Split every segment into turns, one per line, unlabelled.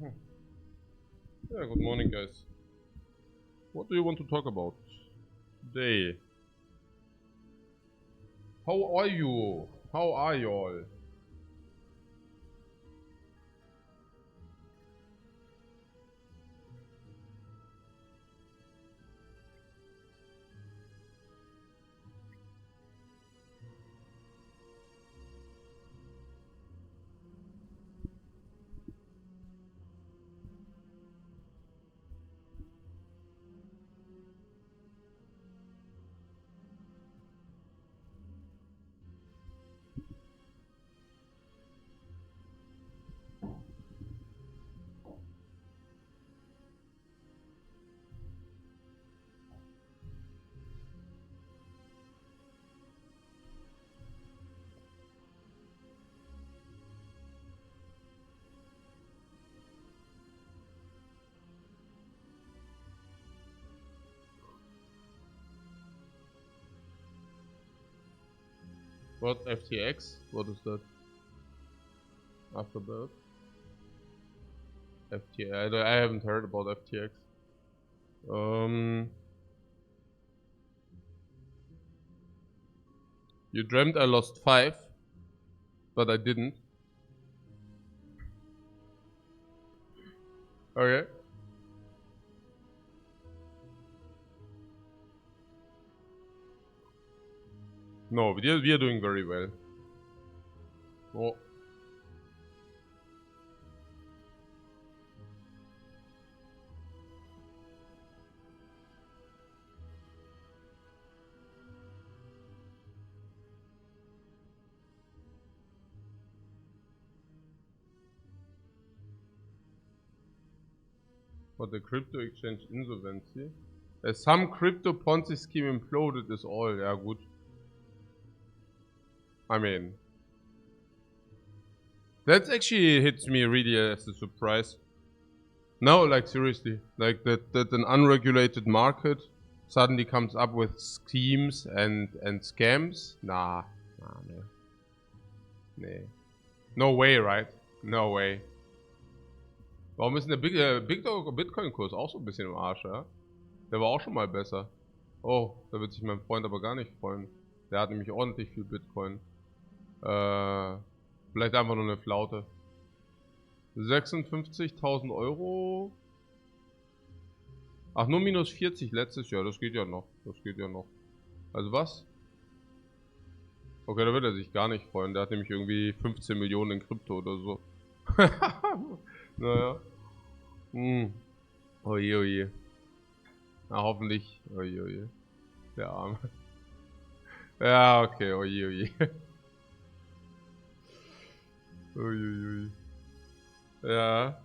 Yeah, good morning, guys. What do you want to talk about today? How are you? How are you all? What FTX? What is that? Afterbirth? FTX? I haven't heard about FTX. You dreamt I lost 5, but I didn't. Okay. No, we are doing very well. Oh. For the crypto exchange insolvency. Some crypto Ponzi scheme imploded is all. Yeah, good. I mean, that actually hits me really as a surprise. No, like seriously, like that an unregulated market suddenly comes up with schemes and scams. Nah, no. Nee. No way, right? No way. Warum ist denn der Bitcoin-Kurs auch so ein bisschen im Arsch, ja? Der war auch schon mal besser. Oh, da wird sich mein Freund aber gar nicht freuen. Der hat nämlich ordentlich viel Bitcoin. Vielleicht einfach nur eine Flaute. 56.000 Euro. Ach, nur minus 40 letztes Jahr. Das geht ja noch. Das geht ja noch. Also was? Okay, da wird er sich gar nicht freuen. Der hat nämlich irgendwie 15 Millionen in Krypto oder so. Naja. Oje, oje. Na, hoffentlich. Oje, oje. Der Arme. Ja, okay. Oje, oje. Oje, oje. Ja.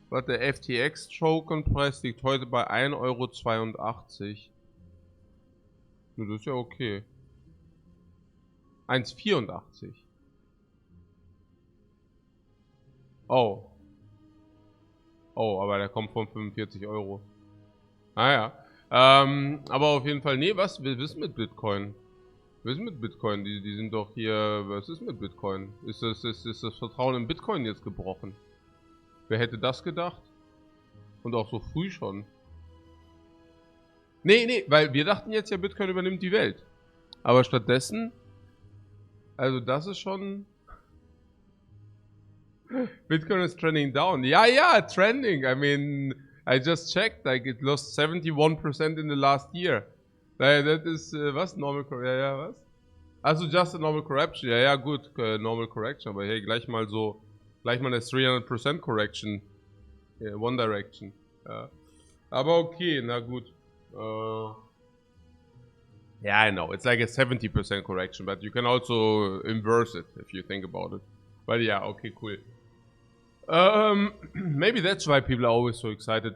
Was, der FTX-Token-Preis liegt heute bei 1,82 €. Das ist ja okay. 1,84. Oh. Oh, aber der kommt von 45 €. Naja. Aber auf jeden Fall, nee, was? Wir wissen mit Bitcoin. Was ist mit Bitcoin? Die sind doch hier. Was ist mit Bitcoin? Ist das Vertrauen in Bitcoin jetzt gebrochen? Wer hätte das gedacht? Und auch so früh schon. Nee, weil wir dachten jetzt ja, Bitcoin übernimmt die Welt. Aber stattdessen, also das ist schon. Bitcoin is trending down. Yeah, trending. I mean, I just checked, like it lost 71% in the last year. That is, was? Normal Correction? Ja, was? Also just a normal correction. Ja, gut, normal correction. Aber hey, gleich mal eine 300% Correction. Yeah, one direction. Ja. Aber okay, na gut. Yeah, I know. It's like a 70% correction, but you can also inverse it if you think about it. But yeah, okay, cool. Maybe that's why people are always so excited.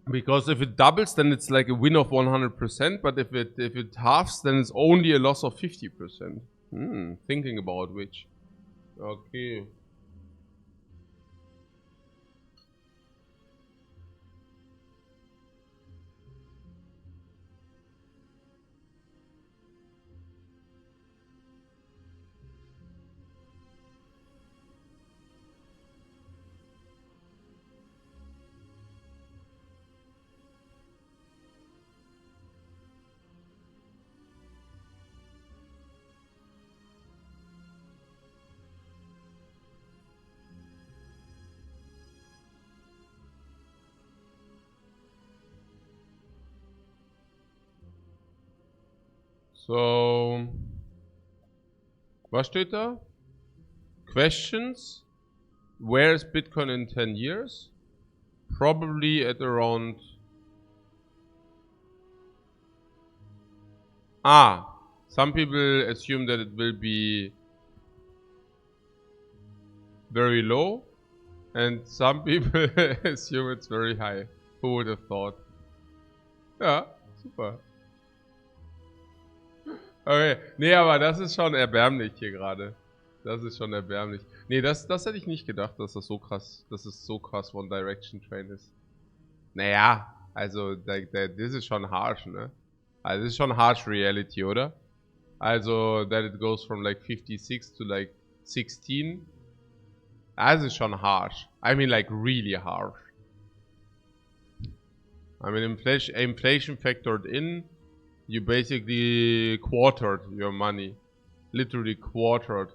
Because if it doubles, then it's like a win of 100%. But if it halves, then it's only a loss of 50%. Thinking about which. Okay. So, was steht da? Questions? Where is Bitcoin in 10 years? Probably at around... some people assume that it will be very low, and some people assume it's very high. Who would have thought? Ja, super. Okay, nee, aber das ist schon erbärmlich hier gerade. Das ist schon erbärmlich. Nee, das hätte ich nicht gedacht, dass es so krass One Direction Train ist. Naja, also, das ist schon harsh, ne? Also, das ist schon harsh reality, oder? Also, that it goes from like 56 to like 16. Das ist schon harsh. I mean, like really harsh. I mean, inflation factored in, you basically quartered your money. Literally quartered.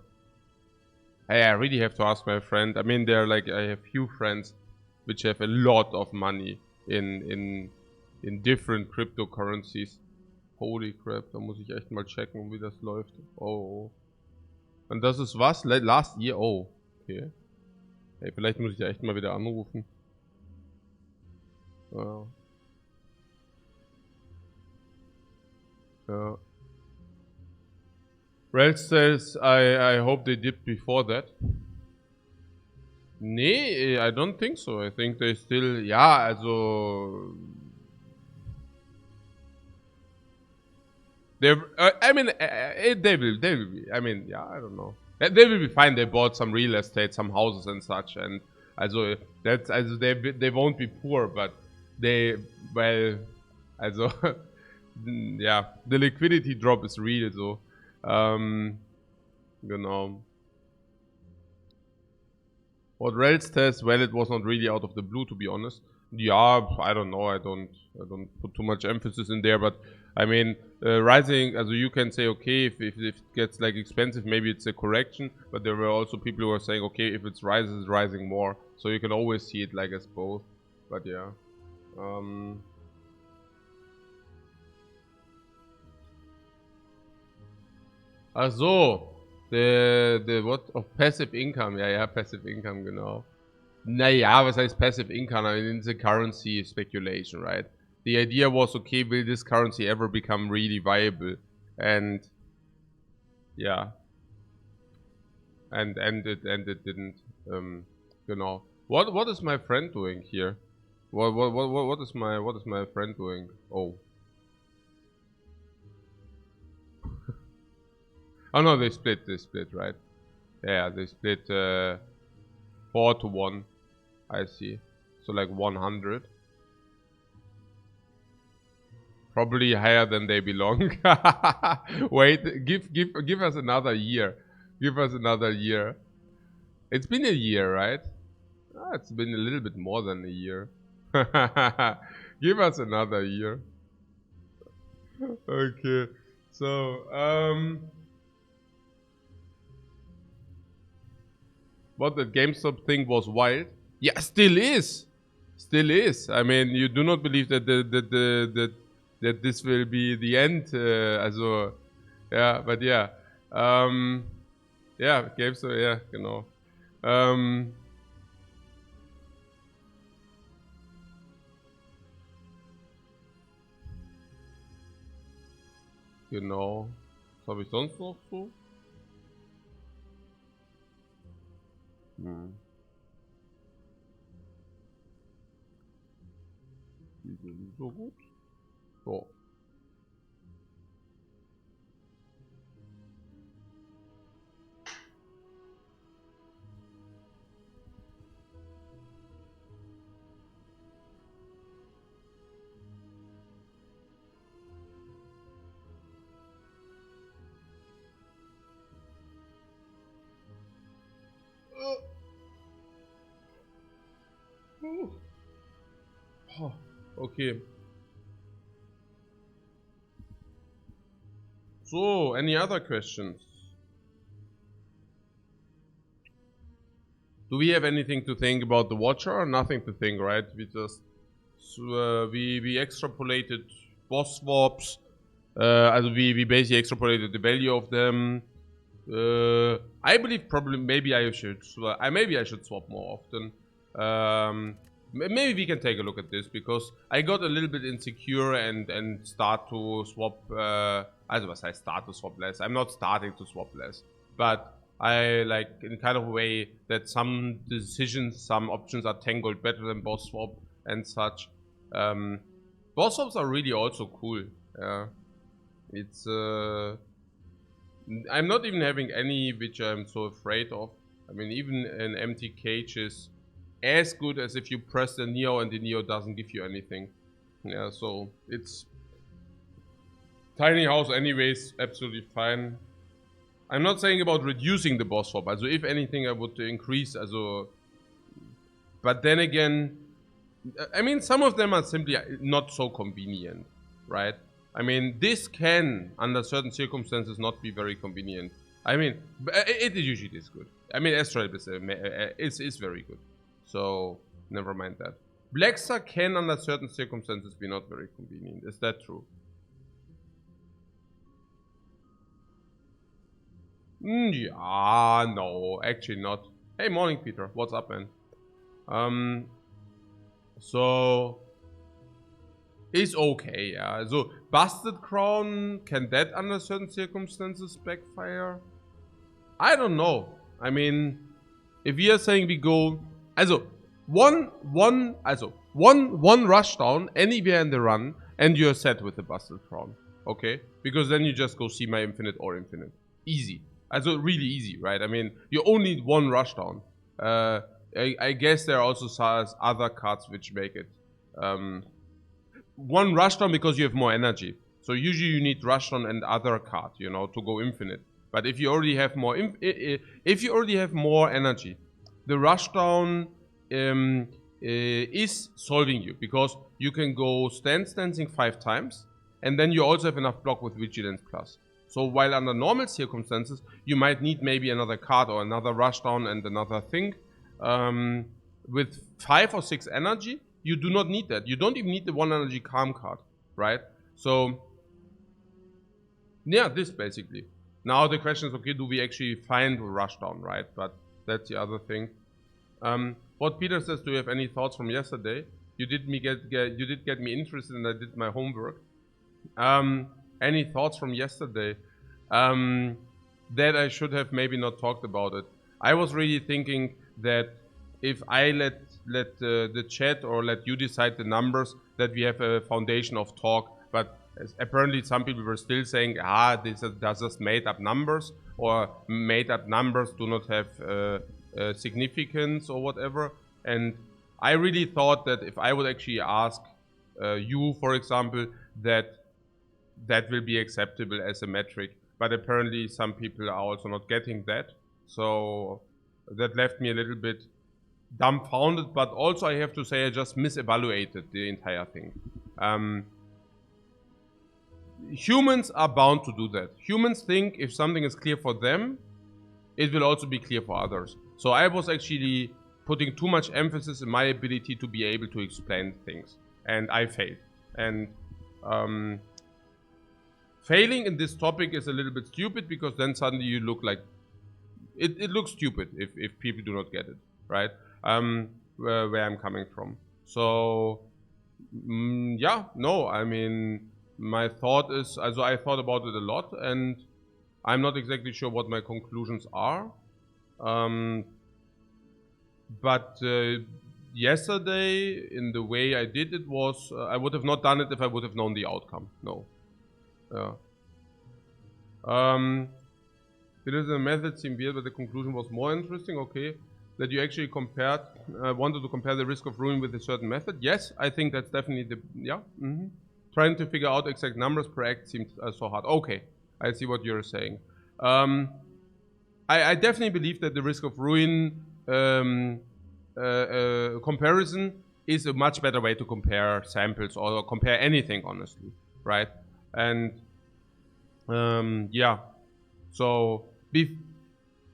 Hey, I really have to ask my friend. I mean, I have few friends which have a lot of money in different cryptocurrencies. Holy crap, da muss ich echt mal checken, wie das läuft. Oh. Und das ist was? Last year? Oh, okay. Hey, vielleicht muss ich ja echt mal wieder anrufen. Ja. Ja. Rel says, I hope they did before that. Nee, I don't think so. I think they still, ja, also... I mean, they will be. I mean, yeah, I don't know. They will be fine. They bought some real estate, some houses and such, and also they won't be poor, but also yeah, the liquidity drop is real, so genau. What Rels says, well, it was not really out of the blue, to be honest. Yeah, I don't know. I don't put too much emphasis in there, but I mean, rising, also you can say, okay, if it gets like expensive, maybe it's a correction, but there were also people who are saying, okay, if it's rising more. So you can always see it like as both, but yeah. Ach so, the what of passive income, ja, passive income, genau. Naja, was heißt passive income? I mean, it's a currency speculation, right? The idea was, okay, will this currency ever become really viable? And yeah, and it didn't. Genau. What is my friend doing here? What is my friend doing? Oh. Oh no, they split, right? Yeah, they split 4 to 1. I see. So like 100. Probably higher than they belong. Wait, give us another year. Give us another year. It's been a year, right? Oh, it's been a little bit more than a year. Give us another year. Okay. So, what the GameStop thing was wild. Yeah, still is. Still is. I mean, you do not believe that that this will be the end. Also, yeah, but yeah. Yeah, GameStop, yeah, genau. Genau. Was habe ich sonst noch so? Die sind so gut. So. Oh, okay. So, any other questions? Do we have anything to think about the watcher or nothing to think, right? We just we extrapolated boss swaps, Also we basically extrapolated the value of them. I believe probably maybe I should swap more often. Maybe we can take a look at this, because I got a little bit insecure and start to swap. Also I start to swap less. I'm not starting to swap less, but I like in kind of a way that some decisions, some options are tangled better than boss swap and such. Boss swaps are really also cool. Yeah, it's I'm not even having any which I'm so afraid of. I mean, even an empty cage is as good as if you press the Neo and the Neo doesn't give you anything. Yeah, so it's tiny house anyways, absolutely fine. I'm not saying about reducing the boss swap. Also, if anything, I would increase. Also, but then again, I mean, some of them are simply not so convenient, right? I mean, this can, under certain circumstances, not be very convenient. I mean, it usually is good. I mean, Astride is very good. So, never mind that. Blackstar can, under certain circumstances, be not very convenient. Is that true? Yeah, no, actually not. Hey, morning, Peter. What's up, man? So is okay, yeah. So Busted Crown, can that under certain circumstances backfire? I don't know. I mean, if we are saying we go, also one rushdown anywhere in the run, and you're set with the Busted Crown, okay? Because then you just go see my infinite or infinite, easy. Also really easy, right? I mean, you only need one rushdown. I guess there are also other cards which make it. One rushdown because you have more energy. So usually you need rushdown and other card, you know, to go infinite. But if you already have more, if you already have more energy, the rushdown is solving you, because you can go stancing 5 times, and then you also have enough block with Vigilance Plus. So while under normal circumstances, you might need maybe another card or another rushdown and another thing. With 5 or 6 energy, you do not need that. You don't even need the 1 energy calm card, right? So, yeah, this basically. Now the question is, okay, do we actually find rushdown, right? But that's the other thing. What Peter says, do you have any thoughts from yesterday? You did get me interested, and I did my homework. Any thoughts from yesterday? That I should have maybe not talked about it. I was really thinking that if I let the chat or let you decide the numbers, that we have a foundation of talk. But apparently some people were still saying, this is just made up numbers, or made up numbers do not have significance or whatever. And I really thought that if I would actually ask you, for example, that will be acceptable as a metric. But apparently some people are also not getting that. So that left me a little bit dumbfounded, but also I have to say I just misevaluated the entire thing. Humans are bound to do that. Humans think if something is clear for them, it will also be clear for others. So I was actually putting too much emphasis in my ability to be able to explain things, and I failed. And failing in this topic is a little bit stupid, because then suddenly you look like it looks stupid if people do not get it, right? Where I'm coming from. So yeah, no, I mean, my thought is, also I thought about it a lot, and I'm not exactly sure what my conclusions are. But yesterday, in the way I did it, was I would have not done it if I would have known the outcome. No. Yeah. It is a method seemed weird, but the conclusion was more interesting. Okay, that you actually compared, wanted to compare the risk of ruin with a certain method. Yes, I think that's definitely the, yeah. Trying to figure out exact numbers per act seems so hard. Okay, I see what you're saying. I definitely believe that the risk of ruin comparison is a much better way to compare samples or compare anything, honestly, right? And yeah, so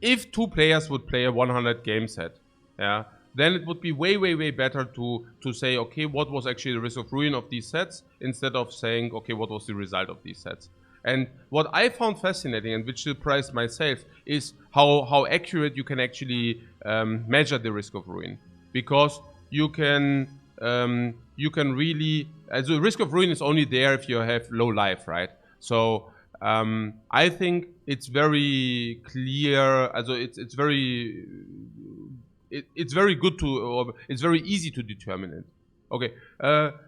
if 2 players would play a 100 game set, yeah, then it would be way, way, way better to say, okay, what was actually the risk of ruin of these sets, instead of saying, okay, what was the result of these sets. And what I found fascinating, and which surprised myself, is how accurate you can actually measure the risk of ruin. Because you can really, as the risk of ruin is only there if you have low life, right? So I think it's very clear, also it's very good to, or it's very easy to determine it. Okay,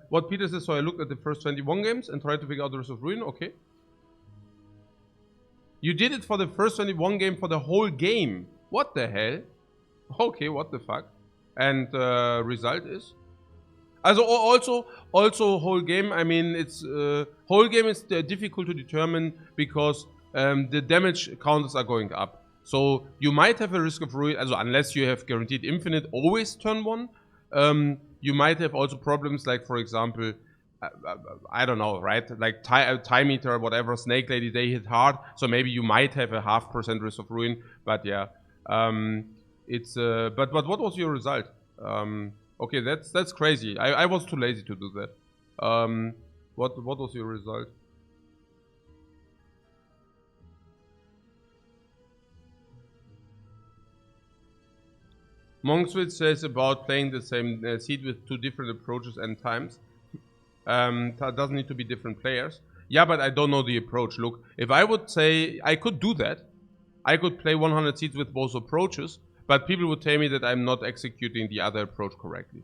what Peter says, so I looked at the first 21 games and tried to figure out the risk of ruin, okay. You did it for the first 21 game for the whole game. What the hell? Okay, what the fuck? And result is? Also whole game, I mean, it's whole game is difficult to determine because the damage counters are going up. So you might have a risk of ruin, also unless you have guaranteed infinite always turn 1. You might have also problems like, for example, I don't know, right? Like time eater or whatever, snake lady, they hit hard, so maybe you might have a 0.5% risk of ruin. But yeah, it's but what was your result? Okay, that's crazy. I was too lazy to do that. What was your result? Monkswitch says about playing the same seed with 2 different approaches and times. That doesn't need to be different players. Yeah, but I don't know the approach. Look, if I would say I could do that, I could play 100 seeds with both approaches, but people would tell me that I'm not executing the other approach correctly.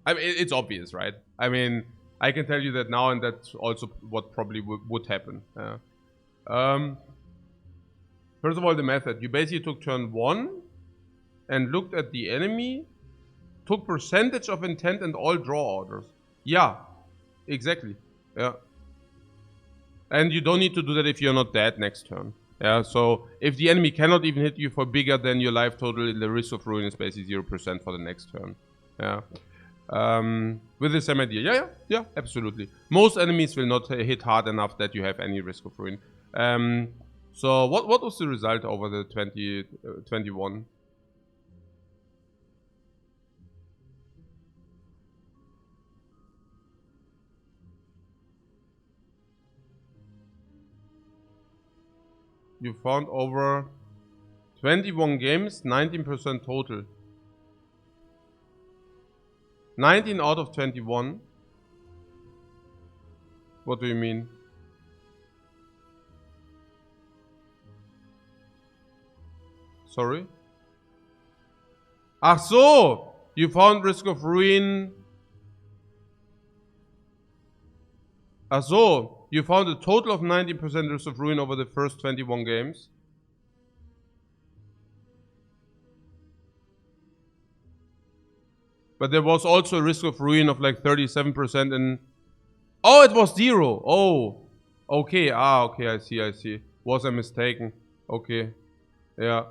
I mean, it's obvious, right? I mean, I can tell you that now, and that's also what probably would happen. First of all, the method. You basically took turn 1 and looked at the enemy, took percentage of intent and all draw orders. Yeah, exactly. Yeah. And you don't need to do that if you're not dead next turn. Yeah, so if the enemy cannot even hit you for bigger than your life total, the risk of ruin is basically 0% for the next turn. Yeah. With the same idea. Yeah, absolutely. Most enemies will not hit hard enough that you have any risk of ruin. So what was the result over the 21? You found over 21 games, 19% total. 19 out of 21? What do you mean? Sorry? Ach so! You found risk of ruin. Ach so! You found a total of 19% risk of ruin over the first 21 games. But there was also a risk of ruin of like 37% in... Oh, it was 0! Oh! Okay, okay, I see. Was I mistaken? Okay. Yeah.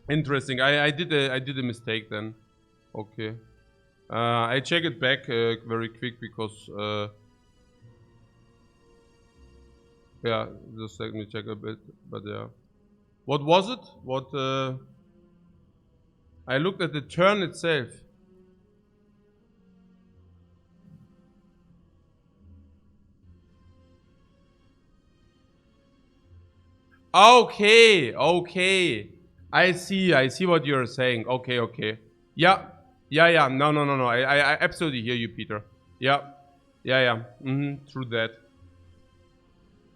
Interesting. I did a mistake then. Okay. I check it back very quick because... yeah, just let me check a bit, but yeah. What was it? What, I looked at the turn itself. Okay. I see what you're saying. Okay. Yeah. No. I absolutely hear you, Peter. Yeah. Through that.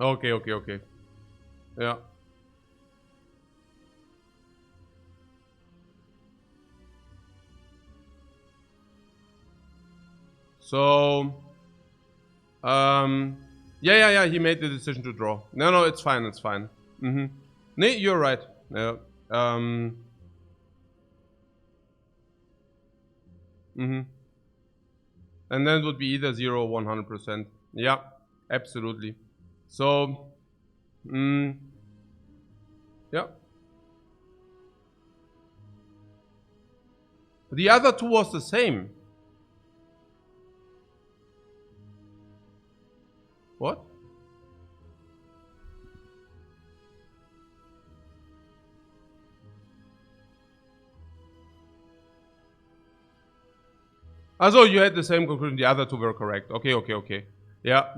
Okay. Yeah. So, yeah, he made the decision to draw. No, it's fine. No, you're right. Yeah. And then it would be either 0 or 100%. Yeah, absolutely. So, yeah. The other 2 was the same. What? Also, you had the same conclusion. The other two were correct. Okay. Yeah.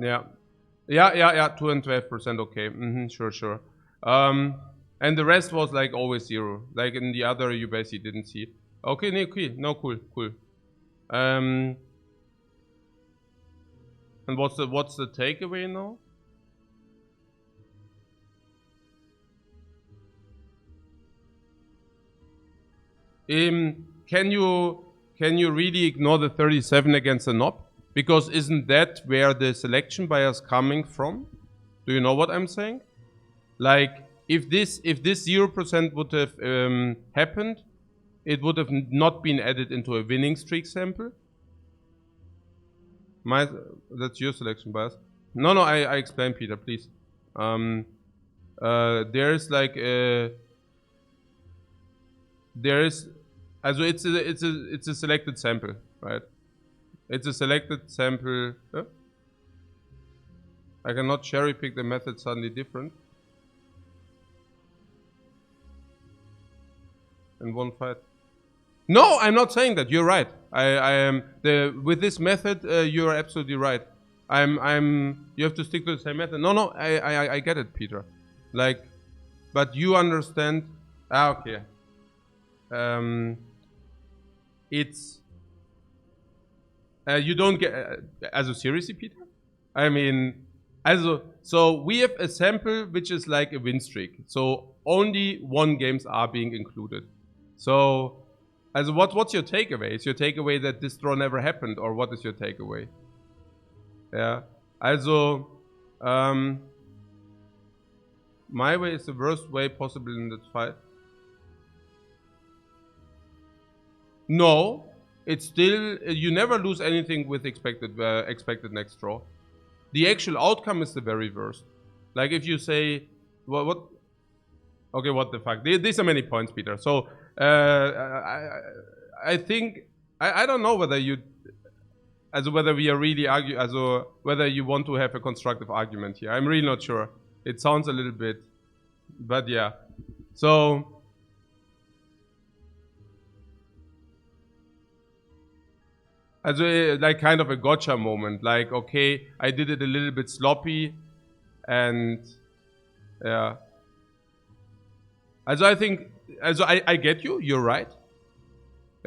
2 and 12%. Okay. Sure. And the rest was like always 0. Like in the other, you basically didn't see. Okay. Cool. And what's the takeaway now? Can you really ignore the 37 against the knob? Because isn't that where the selection bias coming from? Do you know what I'm saying? Like if this 0% would have happened, it would have not been added into a winning streak sample. That's your selection bias. No, I explain, Peter, please. There's like also it's a selected sample, right? It's a selected sample. I cannot cherry pick the method suddenly different. In one fight. No, I'm not saying that. You're right. I am with this method. You're absolutely right. You have to stick to the same method. No, I get it, Peter. Like, but you understand. Okay. It's you don't get as a seriously, Peter. I mean, so we have a sample which is like a win streak. So only 1 games are being included. So, what's your takeaway? Is your takeaway that this draw never happened, or what is your takeaway? Yeah. Also, my way is the worst way possible in that fight. No, it's still you never lose anything with expected next draw. The actual outcome is the very worst. Like if you say what? Okay, what the fuck? These are many points, Peter. So I think I don't know whether whether we are really whether you want to have a constructive argument here. I'm really not sure. It sounds a little bit, but yeah. So. Like kind of a gotcha moment, like, okay, I did it a little bit sloppy, and yeah. I think, I get you, you're right.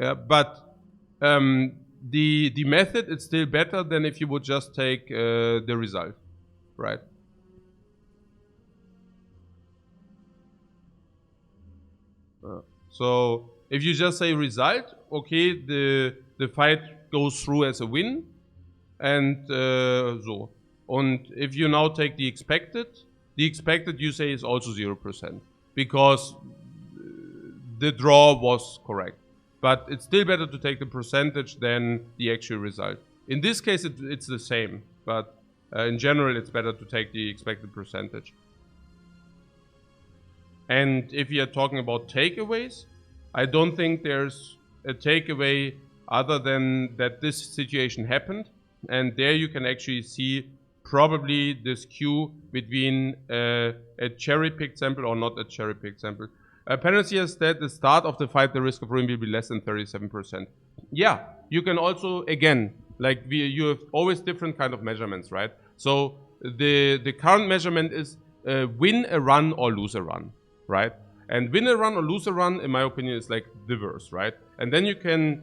Yeah, but the method is still better than if you would just take the result, right? So if you just say result, okay, the fight goes through as a win, and so. And if you now take the expected you say is also 0%, because the draw was correct. But it's still better to take the percentage than the actual result. In this case, it's the same, but in general, it's better to take the expected percentage. And if you are talking about takeaways, I don't think there's a takeaway other than that this situation happened, and there you can actually see probably the skew between a cherry-picked sample or not a cherry-picked sample. Penalty has said at the start of the fight the risk of ruin will be less than 37%. Yeah, you can also, again, like you have always different kind of measurements, right? So the current measurement is win a run or lose a run, right? And win a run or lose a run, in my opinion, is like the worst, right? And then you can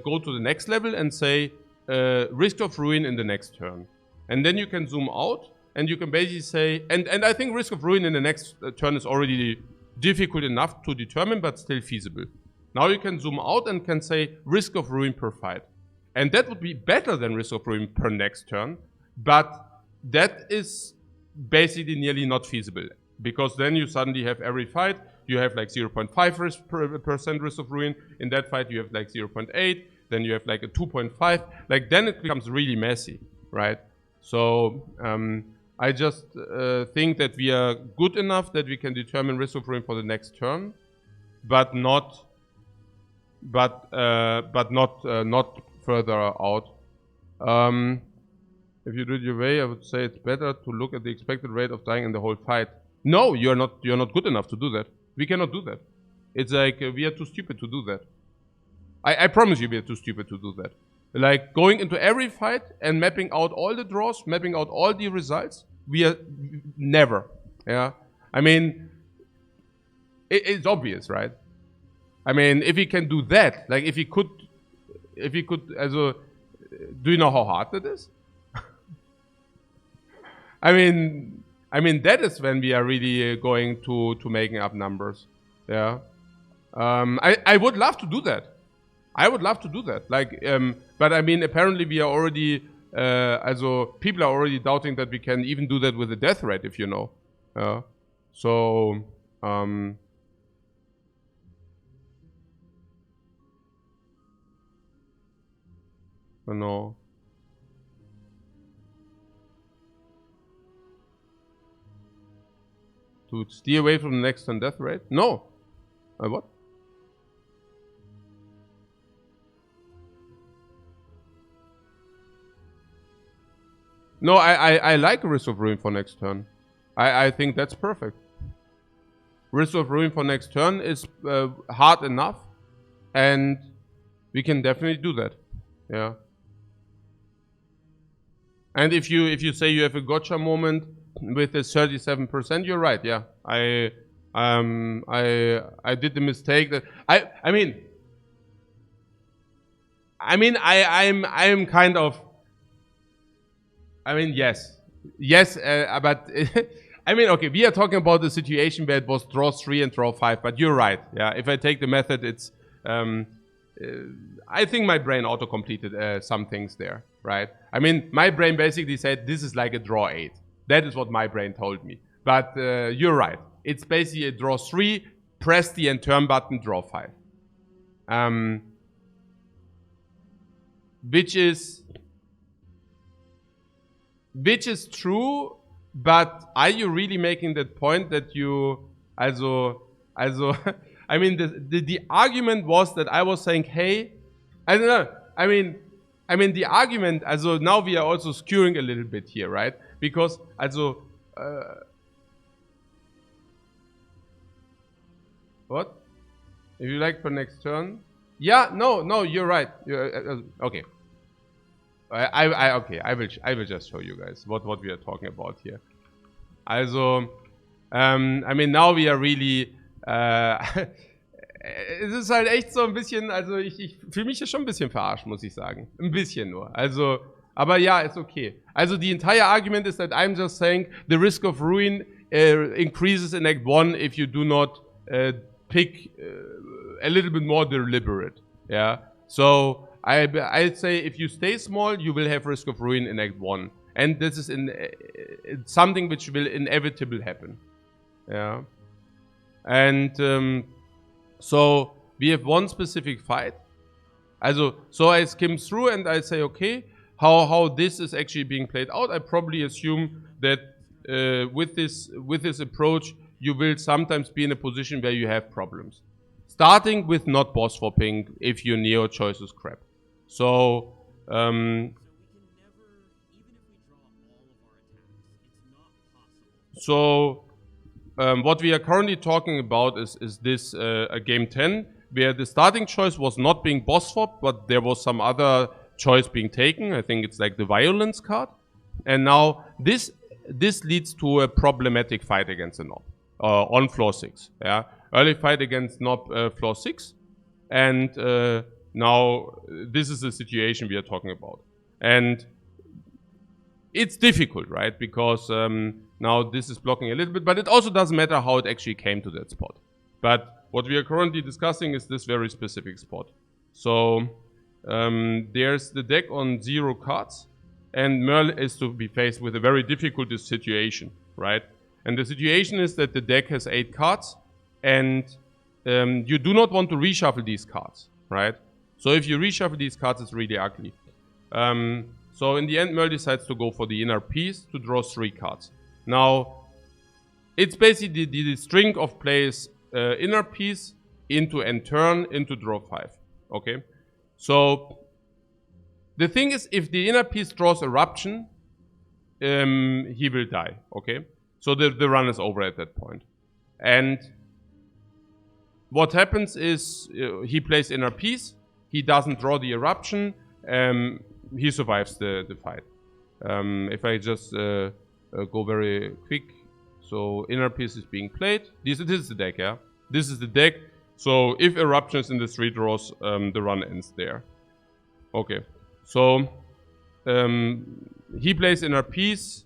go to the next level and say risk of ruin in the next turn. And then you can zoom out and you can basically say, and I think risk of ruin in the next turn is already difficult enough to determine, but still feasible. Now you can zoom out and can say risk of ruin per fight. And that would be better than risk of ruin per next turn, but that is basically nearly not feasible, because then you suddenly have every fight, you have like 0.5% risk of ruin. In that fight, you have like 0.8. Then you have like a 2.5. Like then it becomes really messy, right? So I just think that we are good enough that we can determine risk of ruin for the next turn, but not further out. If you do it your way, I would say it's better to look at the expected rate of dying in the whole fight. No, you're not good enough to do that. We cannot do that. It's like we are too stupid to do that. I promise you we are too stupid to do that. Like going into every fight and mapping out all the draws, mapping out all the results. We are never. Yeah. I mean, it's obvious, right? I mean, if he can do that, like if he could, also, do you know how hard that is? I mean, that is when we are really going to making up numbers. Yeah. I would love to do that. I would love to do that. Like, but I mean, apparently we are already, also people are already doubting that we can even do that with a death rate, if you know. So, no. To steer away from the next turn death rate? No. What? No, I like Risk of Ruin for next turn. I think that's perfect. Risk of Ruin for next turn is hard enough, and we can definitely do that. Yeah. And if you say you have a gotcha moment with the 37%, you're right. Yeah, I did the mistake that I'm kind of. I mean, yes, but I mean, okay, we are talking about the situation where it was draw 3 and draw 5, but you're right. Yeah, if I take the method, it's I think my brain auto-completed some things there, right? I mean, my brain basically said this is like a draw 8. That is what my brain told me. But you're right. It's basically a draw 3, press the end turn button, draw 5. Which is true, but are you really making that point that you also I mean the argument was that I was saying, hey, I don't know. I mean the argument, also now we are also skewing a little bit here, right? Because also what? If you like for next turn? Yeah, no, you're right. Okay. Okay, I will just show you guys what we are talking about here. Also, I mean, now we are really, es ist halt echt so ein bisschen, also ich fühle mich hier schon ein bisschen verarscht, muss ich sagen. Ein bisschen nur. Also, aber ja, ist okay. Also, the entire argument is that I'm just saying the risk of ruin increases in Act 1 if you do not pick a little bit more deliberate. Yeah. So, I'd say if you stay small, you will have risk of ruin in Act 1. And this is something which will inevitably happen. Yeah. And so we have one specific fight. Also, so I skim through and I say, okay, how this is actually being played out. I probably assume that with this approach, you will sometimes be in a position where you have problems. Starting with not boss swapping if your neo choice is crap. So, what we are currently talking about is this a game 10, where the starting choice was not being boss swapped, but there was some other choice being taken. I think it's like the violence card. And now this leads to a problematic fight against a Nob on floor 6. Yeah, early fight against Nob floor 6, and now this is the situation we are talking about. And it's difficult, right? Because now this is blocking a little bit, but it also doesn't matter how it actually came to that spot. But what we are currently discussing is this very specific spot. So there's the deck on 0 cards, and Merle is to be faced with a very difficult situation, right? And the situation is that the deck has 8 cards, and you do not want to reshuffle these cards, right? So if you reshuffle these cards, it's really ugly. So in the end, Merle decides to go for the inner piece to draw 3 cards. Now, it's basically the string of plays inner piece into end turn into draw 5. Okay? So, the thing is, if the inner piece draws Eruption, he will die. Okay? So the run is over at that point. And what happens is he plays inner piece, he doesn't draw the Eruption, he survives the fight. If I just go very quick, so inner piece is being played. This is the deck, yeah? This is the deck. So if eruption is in the 3 draws, the run ends there. Okay, so he plays inner piece.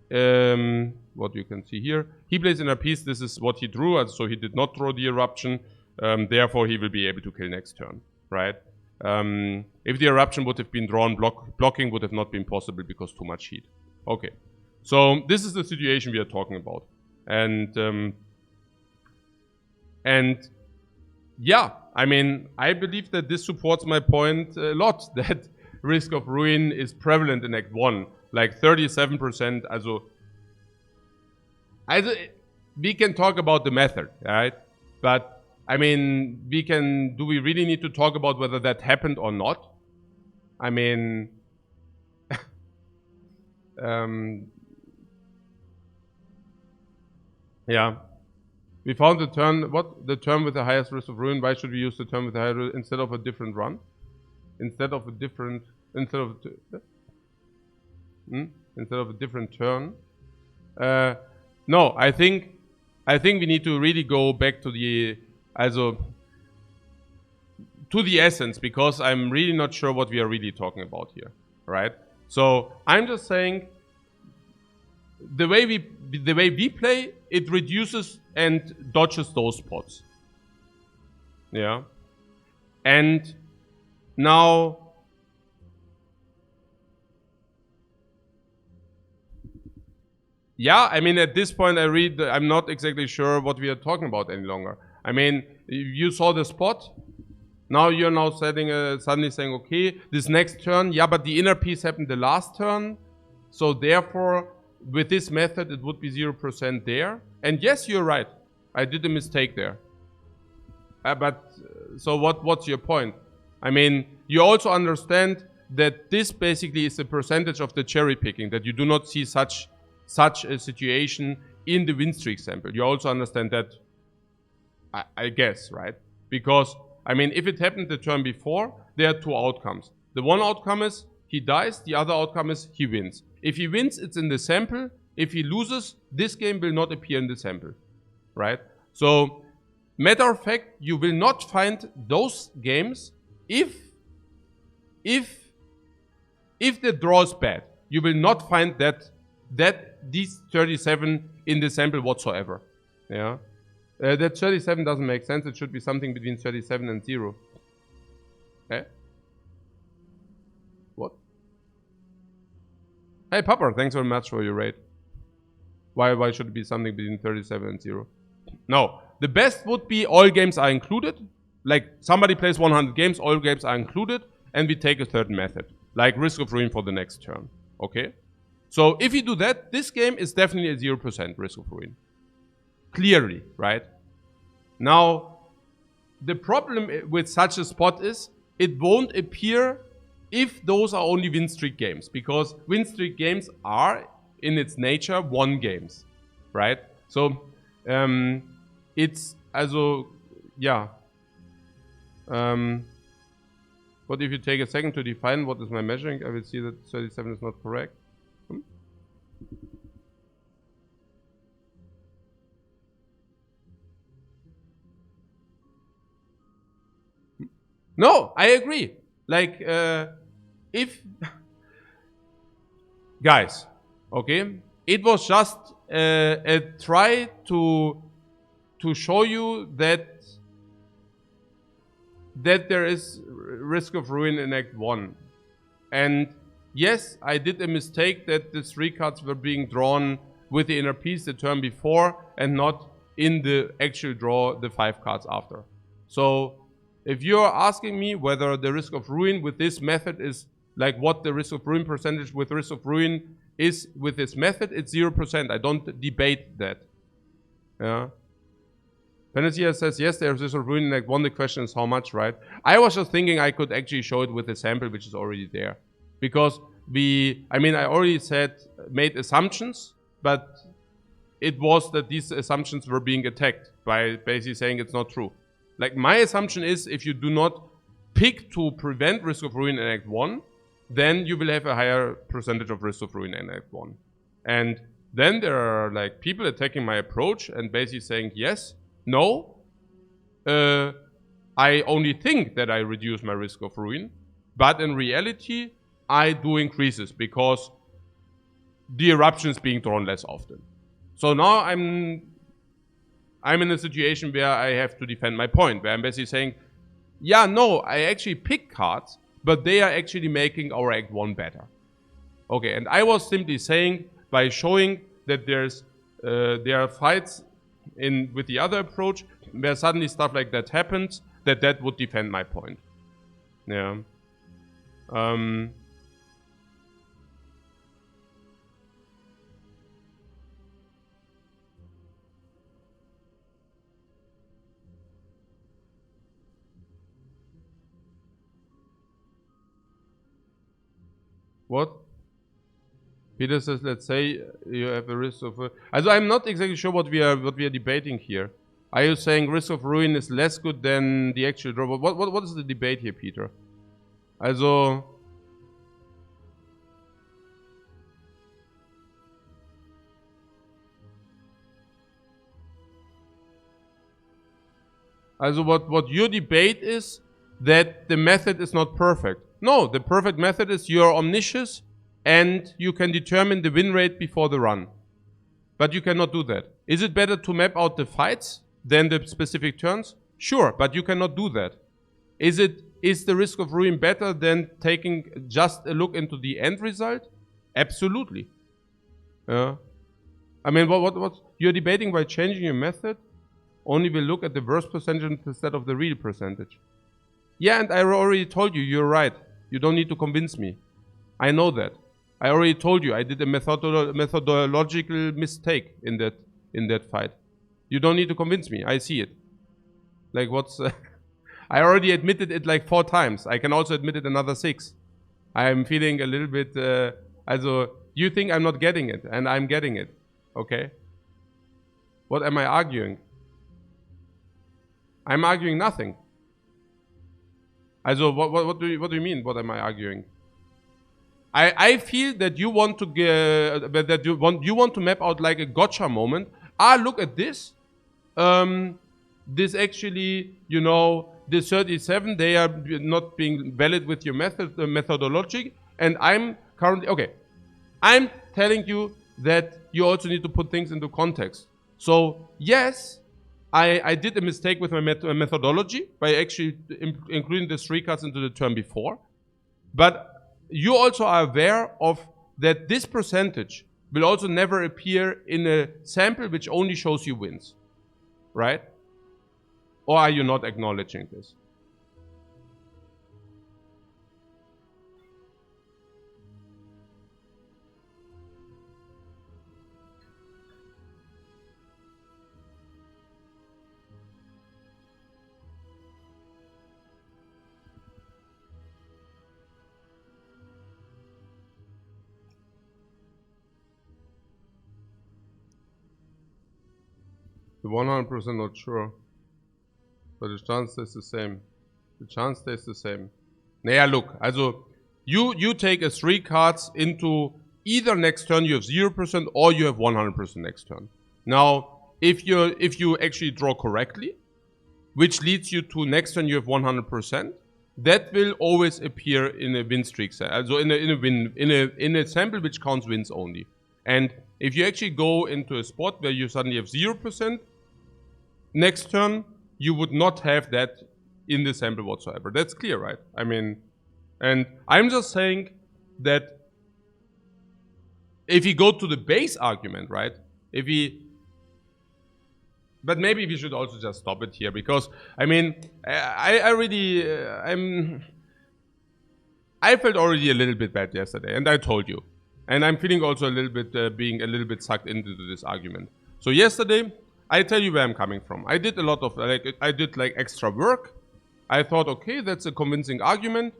What you can see here, he plays inner piece. This is what he drew, so he did not draw the eruption. Therefore, he will be able to kill next turn, right? If the eruption would have been drawn, blocking would have not been possible because too much heat. Okay, so this is the situation we are talking about, and yeah, I mean, I believe that this supports my point a lot, that Risk of Ruin is prevalent in Act 1, like 37%. Also, we can talk about the method, right? But, I mean, do we really need to talk about whether that happened or not? I mean, yeah. We found the turn, the turn with the highest risk of ruin. Why should we use the turn with the highest risk instead of a different run? Instead of a different turn? No, I think we need to really go back to the essence, because I'm really not sure what we are really talking about here, right? So I'm just saying the way we play, it reduces and dodges those spots. Yeah. And now yeah, I mean, at this point I'm not exactly sure what we are talking about any longer. I mean, you saw the spot. Now you're now suddenly saying, okay, this next turn, yeah, but the inner piece happened the last turn. So therefore, with this method, it would be 0% there. And yes, you're right. I did a mistake there. So what's your point? I mean, you also understand that this basically is a percentage of the cherry picking, that you do not see such a situation in the win streak sample. You also understand that, I guess, right? Because, I mean, if it happened the turn before, there are two outcomes. The one outcome is he dies, the other outcome is he wins. If he wins, it's in the sample. If he loses, this game will not appear in the sample, right? So, matter of fact, you will not find those games if the draw is bad. You will not find that these 37 in the sample whatsoever. Yeah, that 37 doesn't make sense. It should be something between 37 and 0. Eh? What? Hey, Papa, thanks very much for your raid. Why should it be something between 37 and 0? No, the best would be all games are included. Like somebody plays 100 games, all games are included, and we take a third method, like Risk of Ruin for the next turn. Okay? So if you do that, this game is definitely a 0% Risk of Ruin. Clearly, right? Now, the problem with such a spot is it won't appear if those are only win streak games, because win streak games are in its nature one games, right? So it's also, yeah. But if you take a second to define what is my measuring, I will see that 37 is not correct. No, I agree. Like, if guys, okay, it was just a try to show you that there is Risk of Ruin in Act 1. And yes, I did a mistake that the 3 cards were being drawn with the inner piece the turn before and not in the actual draw the 5 cards after. So if you're asking me whether the Risk of Ruin with this method is like what the Risk of Ruin percentage with Risk of Ruin is with this method, it's 0%. I don't debate that. Yeah. Panacea says, yes, there's Risk of Ruin in Act 1. The question is how much, right? I was just thinking I could actually show it with a sample which is already there. Because I already made assumptions, but it was that these assumptions were being attacked by basically saying it's not true. Like, my assumption is if you do not pick to prevent Risk of Ruin in Act 1, then you will have a higher percentage of risk of ruin in Act 1. And then there are like people attacking my approach and basically saying, yes, no, I only think that I reduce my risk of ruin, but in reality, I do increases because the eruption is being drawn less often. So now I'm in a situation where I have to defend my point, where I'm basically saying, yeah, no, I actually pick cards, but they are actually making our Act 1 better. Okay, and I was simply saying, by showing that there are fights with the other approach, where suddenly stuff like that happens, that would defend my point. Yeah. What? Peter says, let's say you have a risk of... Also, I'm not exactly sure what we are debating here. Are you saying risk of ruin is less good than the actual draw? What is the debate here, Peter? Also... Also what your debate is that the method is not perfect. No, the perfect method is you're omniscient and you can determine the win rate before the run. But you cannot do that. Is it better to map out the fights than the specific turns? Sure, but you cannot do that. Is the risk of ruin better than taking just a look into the end result? Absolutely. I mean, what you're debating by changing your method? Only will look at the worst percentage instead of the real percentage. Yeah, and I already told you, you're right. You don't need to convince me. I know that. I already told you I did a methodological mistake in that fight. You don't need to convince me. I see it. Like what's... I already admitted it like 4 times. I can also admit it another 6. I'm feeling a little bit... also, you think I'm not getting it, and I'm getting it. Okay? What am I arguing? I'm arguing nothing. Also, what do you mean? What am I arguing? I feel that you want to you want to map out like a gotcha moment. Look at this. This actually, you know, the 37 they are not being valid with your methodology, and I'm currently okay. I'm telling you that you also need to put things into context. So yes. I did a mistake with my methodology by actually including the 3 cards into the turn before. But you also are aware of that this percentage will also never appear in a sample which only shows you wins. Right? Or are you not acknowledging this? The 100% not sure. But the chance stays the same. The chance stays the same. Naja, look. Also, you take a 3 cards into either next turn you have 0% or you have 100% next turn. Now, if you actually draw correctly, which leads you to next turn you have 100%, that will always appear in a win streak. Also in a sample which counts wins only. And if you actually go into a spot where you suddenly have 0%, next turn, you would not have that in the sample whatsoever. That's clear, right? I mean, and I'm just saying that if you go to the base argument, right? But maybe we should also just stop it here because, I mean, I felt already a little bit bad yesterday, and I told you. And I'm feeling also a little bit, being a little bit sucked into this argument. So yesterday, I tell you where I'm coming from. I did a lot of, I did extra work. I thought, okay, that's a convincing argument.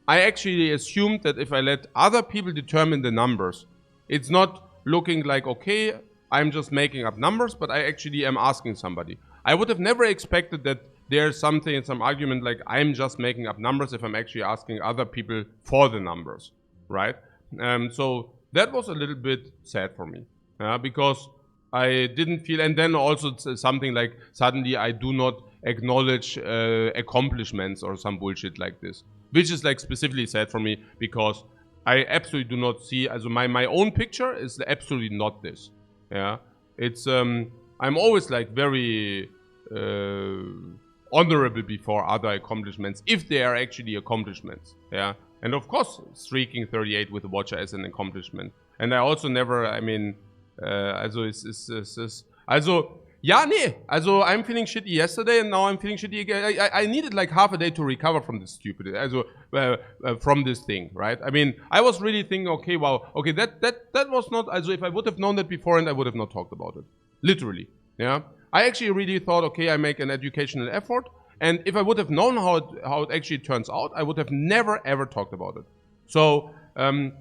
I actually assumed that if I let other people determine the numbers, it's not looking like, okay, I'm just making up numbers, but I actually am asking somebody. I would have never expected that there's some argument like I'm just making up numbers if I'm actually asking other people for the numbers, right? So that was a little bit sad for me, because I didn't feel, and then also something like suddenly I do not acknowledge accomplishments or some bullshit like this, which is like specifically sad for me because I absolutely do not see, also my own picture is absolutely not this, yeah. It's, I'm always like very honorable before other accomplishments, if they are actually accomplishments, yeah. And of course, streaking 38 with the Watcher is an accomplishment. And I also never, I mean, also yeah, nee, also I'm feeling shitty yesterday and now I'm feeling shitty again. I needed like half a day to recover from this stupid, also from this thing, right? I mean, I was really thinking, okay, wow, okay, that was not, also if I would have known that before, and I would have not talked about it, literally, yeah. I actually really thought, okay, I make an educational effort, and if I would have known how it actually turns out, I would have never ever talked about it. So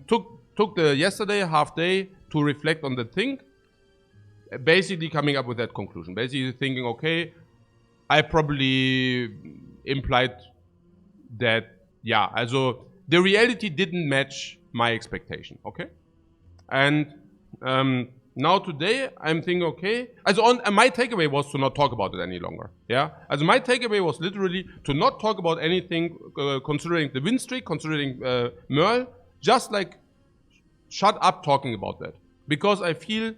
took the yesterday half day to reflect on the thing, basically coming up with that conclusion. Basically thinking, okay, I probably implied that, yeah, also the reality didn't match my expectation, okay? And now today I'm thinking, okay, also my takeaway was to not talk about it any longer, yeah? Also my takeaway was literally to not talk about anything considering the win streak, considering Merle, just like shut up talking about that. Because I feel,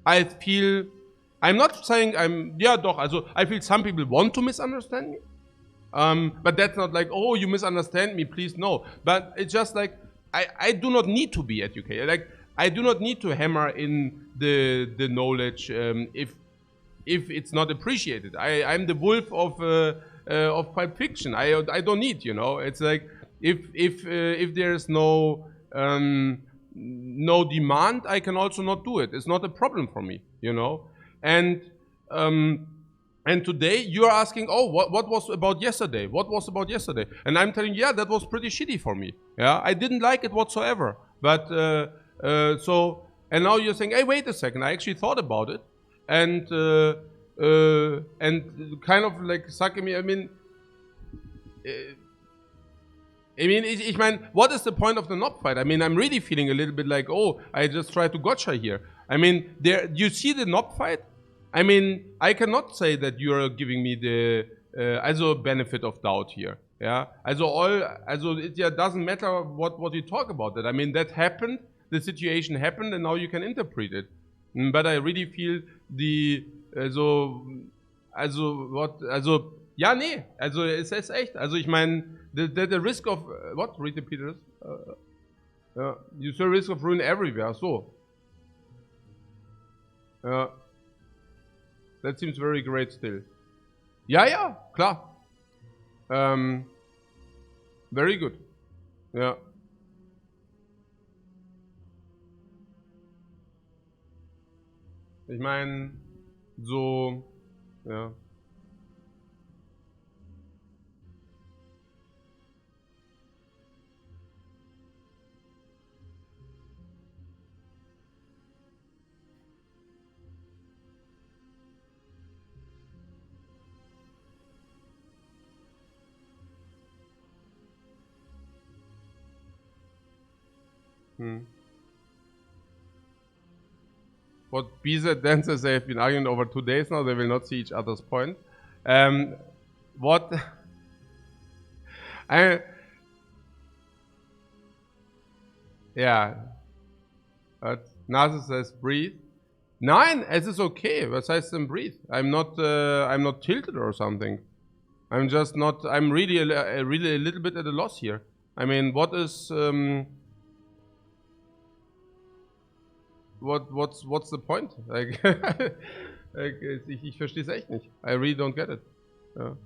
I'm not saying yeah, doch, also I feel some people want to misunderstand me. But that's not like, oh, you misunderstand me, please, no. But it's just like, I do not need to be educated. Like, I do not need to hammer in the knowledge if it's not appreciated. I'm the wolf of Pulp Fiction. I don't need, you know. It's like, if there's no demand, I can also not do it. It's not a problem for me, you know. And today you're asking, oh, what was about yesterday? What was about yesterday? And I'm telling you, yeah, that was pretty shitty for me. Yeah, I didn't like it whatsoever. But so, and now you're saying, hey, wait a second, I actually thought about it, and kind of like sucking me. I mean, ich meine, what is the point of the knob fight? I mean, I'm really feeling a little bit like, oh, I just tried to gotcha here. I mean, you see the knob fight? I mean, I cannot say that you're giving me the also benefit of doubt here. Yeah, also it doesn't matter what you talk about that. I mean, that happened, the situation happened, and now you can interpret it. But I really feel the ja, nee, also es ist echt. Also ich meine, the risk of what? Read the Peters. You see risk of ruin everywhere. So. That seems very great still. Ja, klar. Very good. Ja. Ich meine, so, ja. What BZ dancers, they have been arguing over 2 days now, they will not see each other's point. What? Yeah. But Nase says breathe. Nein, es ist okay. Was heißt denn breathe? I'm not tilted or something. I'm just not, I'm really a little bit at a loss here. I mean, what is, what's the point? Like, ich verstehe es echt nicht. I really don't get it. Ja.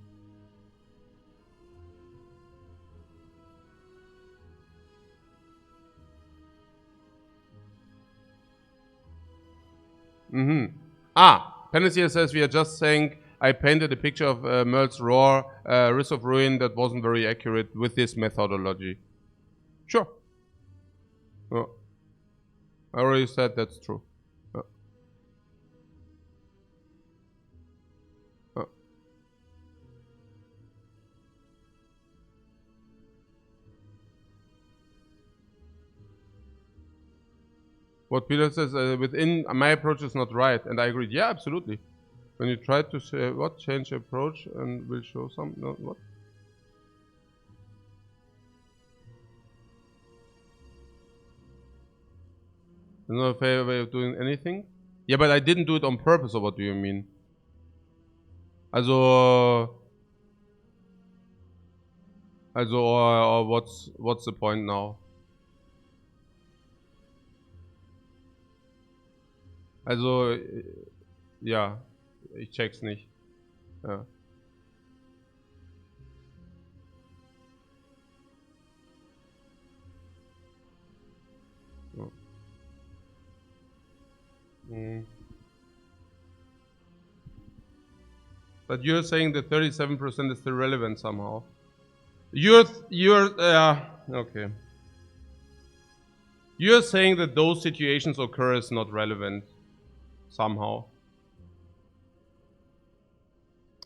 Panacea says we are just saying I painted a picture of Merle's Roar, Risk of Ruin that wasn't very accurate with this methodology. Sure. Oh. I already said that's true. What Peter says, within my approach is not right, and I agree. Yeah, absolutely. When you try to say what change approach and will show some no what. There's no fair way of doing anything. Yeah, but I didn't do it on purpose. Or what do you mean? Also, or what's the point now? Also, ja, ich check's nicht. Ja. But you're saying that 37% is still relevant somehow. You're okay. You're saying that those situations occur as not relevant somehow.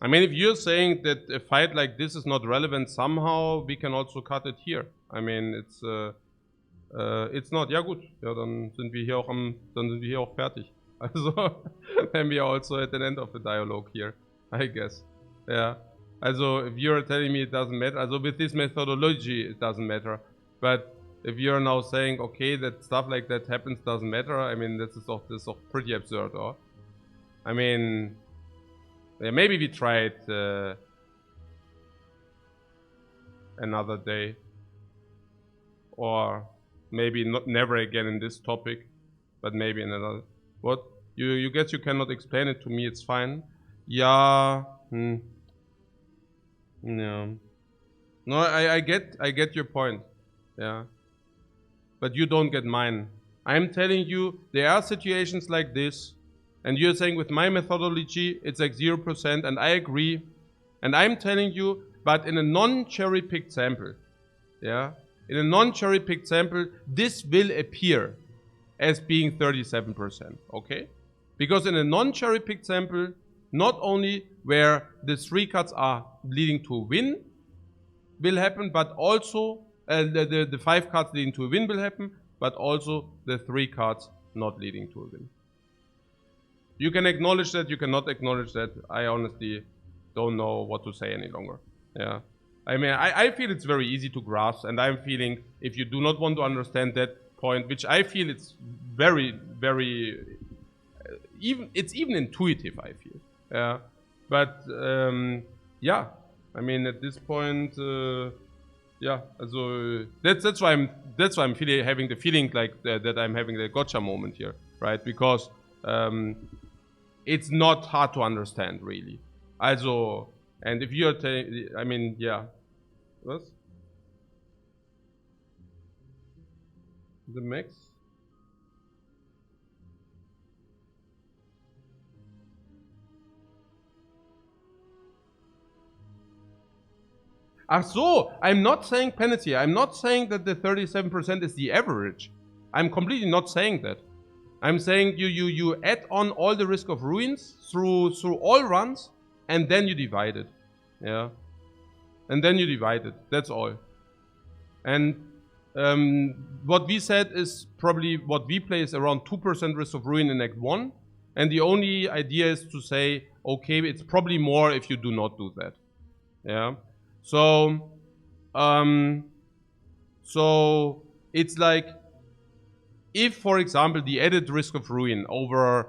I mean, if you're saying that a fight like this is not relevant somehow, we can also cut it here. I mean, it's not. Ja gut, ja dann sind wir hier auch fertig. Also, then we are also at the end of the dialogue here, I guess. Yeah. Also, if you're telling me it doesn't matter, also with this methodology it doesn't matter. But if you're now saying, okay, that stuff like that happens doesn't matter, I mean, this is doch pretty absurd, or? I mean, yeah, maybe we try it another day. Or maybe never again in this topic, but maybe in another. What? You guess you cannot explain it to me, it's fine. Yeah. Yeah. No, I get your point. Yeah. But you don't get mine. I'm telling you, there are situations like this, and you're saying with my methodology, it's like 0%, and I agree. And I'm telling you, but in a non-cherry-picked sample, yeah, in a non-cherry-picked sample, this will appear as being 37%, okay? Because in a non-cherry-picked sample, not only where the 3 cuts are leading to a win will happen, but also the 5 cuts leading to a win will happen, but also the 3 cards not leading to a win. You can acknowledge that, you cannot acknowledge that. I honestly don't know what to say any longer. Yeah. I mean, I feel it's very easy to grasp, and I'm feeling if you do not want to understand that point, which I feel it's very, very, it's even intuitive, I feel. Yeah. But, yeah. I mean, at this point, yeah, also that's why I'm having the feeling like that I'm having the gotcha moment here, right? Because it's not hard to understand, really. Also, and if you're I mean, yeah. What? The max? Ach so, I'm not saying penalty. I'm not saying that the 37% is the average. I'm completely not saying that. I'm saying you add on all the risk of ruins through all runs, and then you divide it. Yeah. And then you divide it. That's all. And what we said is probably what we play is around 2% risk of ruin in Act 1. And the only idea is to say, okay, it's probably more if you do not do that. Yeah. So, so it's like, if, for example, the added risk of ruin over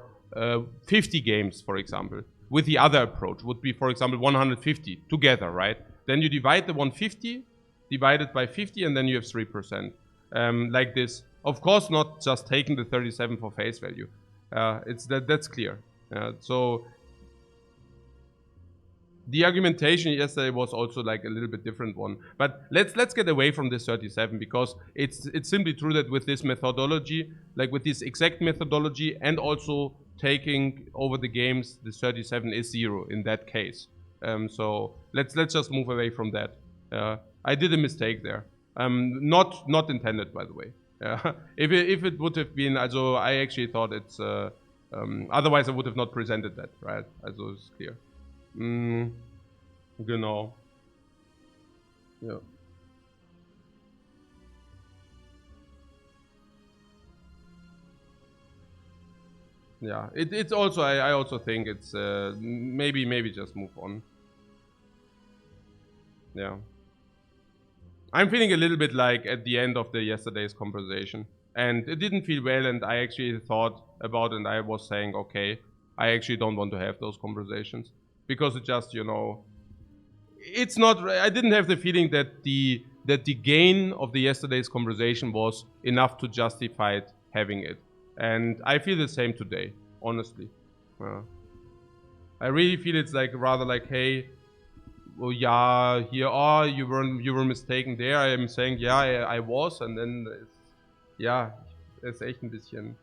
50 games, for example, with the other approach would be, for example, 150 together, right? Then you divide the 150, divide it by 50, and then you have 3%. Like this. Of course, not just taking the 37 for face value. That's clear. So the argumentation yesterday was also like a little bit different one. But let's get away from this 37, because it's simply true that with this methodology, like with this exact methodology, and also taking over the games, the 37 is 0 in that case. So let's just move away from that. I did a mistake there. Not intended, by the way. If it would have been, also I actually thought it's otherwise I would have not presented that, right? Also it's clear. Genau. Ja. yeah, it's also, I also think it's maybe just move on. Yeah. I'm feeling a little bit like at the end of the yesterday's conversation. And it didn't feel well, and I actually thought about it, and I was saying, okay, I actually don't want to have those conversations. Because it just, you know, it's not, I didn't have the feeling that the gain of the yesterday's conversation was enough to justify it, having it. And I feel the same today, honestly. I really feel it's like rather like, hey, well, yeah, here, oh, you were mistaken there. I am saying, yeah, I was, and then, ja, ist echt ein bisschen.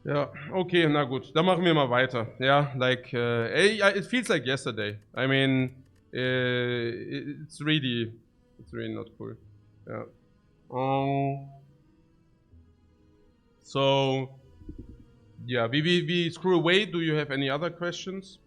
Ja, okay, na gut, dann machen wir mal weiter. Ja, like, it feels like yesterday. I mean, it's really not cool. Yeah. So, yeah, we screw away. Do you have any other questions?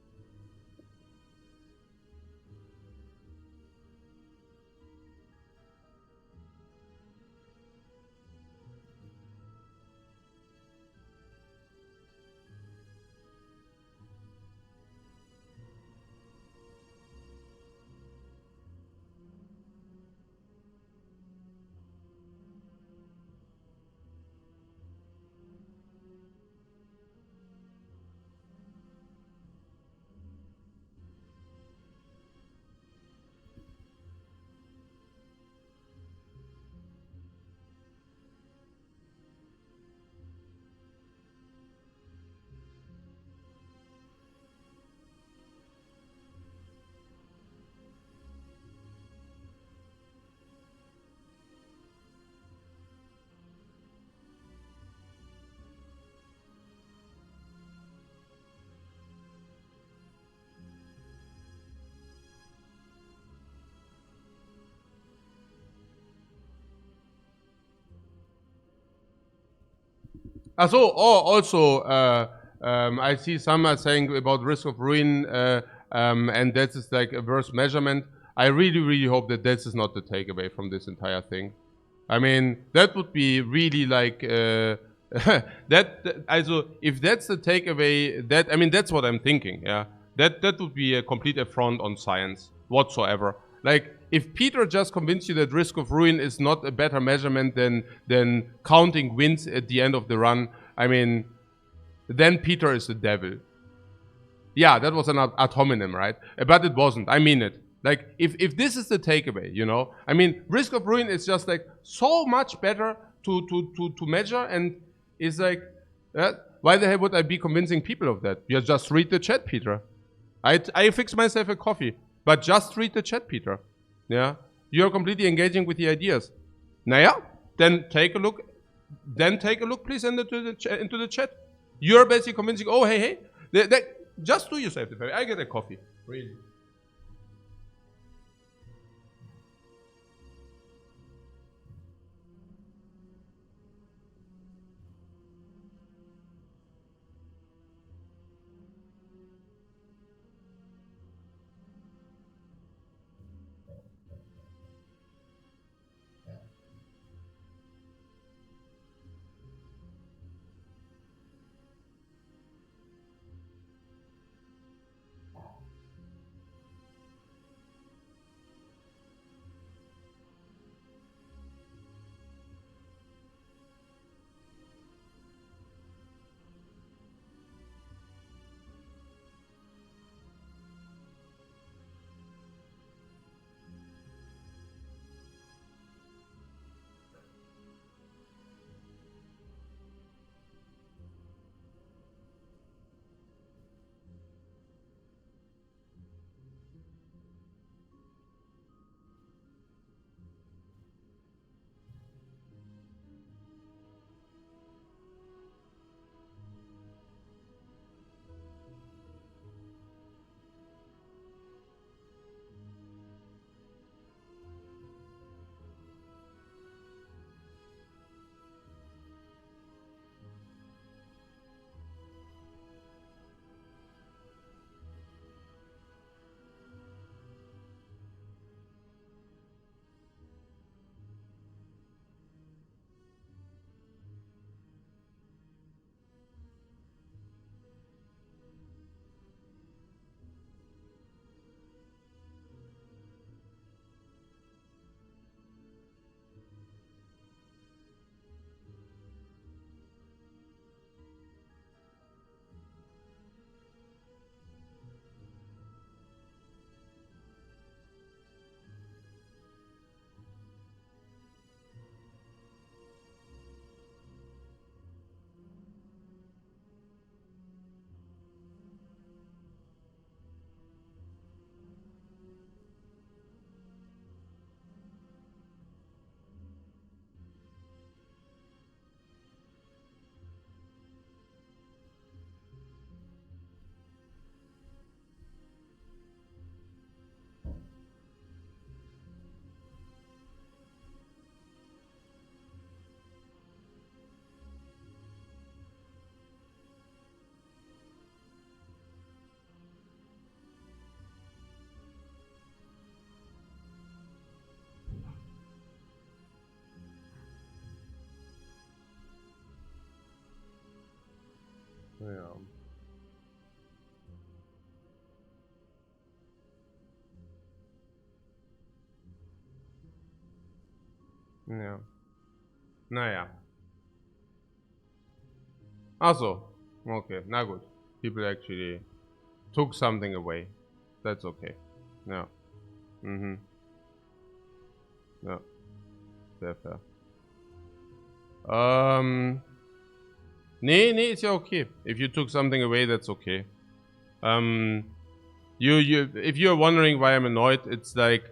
So, also, I see some are saying about risk of ruin, and that is like a worse measurement. I really hope that this is not the takeaway from this entire thing. I mean, that would be really like, also, if that's the takeaway, I mean, that's what I'm thinking, yeah. That would be a complete affront on science whatsoever. Like, if Peter just convinced you that risk of ruin is not a better measurement than counting wins at the end of the run, I mean, then Peter is the devil. Yeah, that was an ad hominem, right? But it wasn't. I mean it. Like, if this is the takeaway, you know, I mean, risk of ruin is just like so much better to measure, and it's like, why the hell would I be convincing people of that? You just read the chat, Peter. I fix myself a coffee, but just read the chat, Peter. Yeah, you're completely engaging with the ideas. Naja, then take a look. Then take a look, please, into the chat. You're basically convincing. Oh, hey, just do yourself the favor. I get a coffee. Really. Yeah. Ja. Naja. Ach so. Okay, na gut. People actually took something away. That's okay. Ja. Mhm. Ja. Sehr fair. Nee, ist ja okay. If you took something away, that's okay. If you're wondering why I'm annoyed, it's like,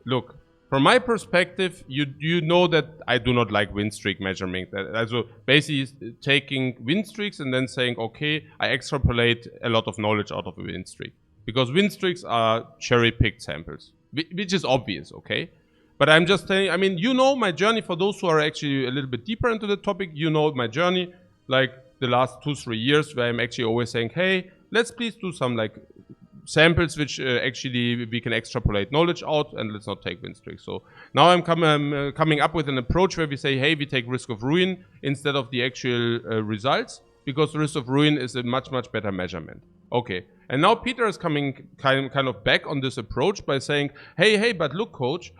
look, from my perspective, you know that I do not like win streak measurement. Also basically taking win streaks and then saying, okay, I extrapolate a lot of knowledge out of a win streak. Because win streaks are cherry-picked samples, which is obvious, okay? But I'm just saying, I mean, you know my journey. For those who are actually a little bit deeper into the topic, you know my journey, like the last 2-3 years, where I'm actually always saying, hey, let's please do some like samples which actually we can extrapolate knowledge out, and let's not take win streaks. So now I'm coming up with an approach where we say, hey, we take risk of ruin instead of the actual results, because the risk of ruin is a much better measurement. Okay, and now Peter is coming kind of back on this approach by saying, hey, but look, coach,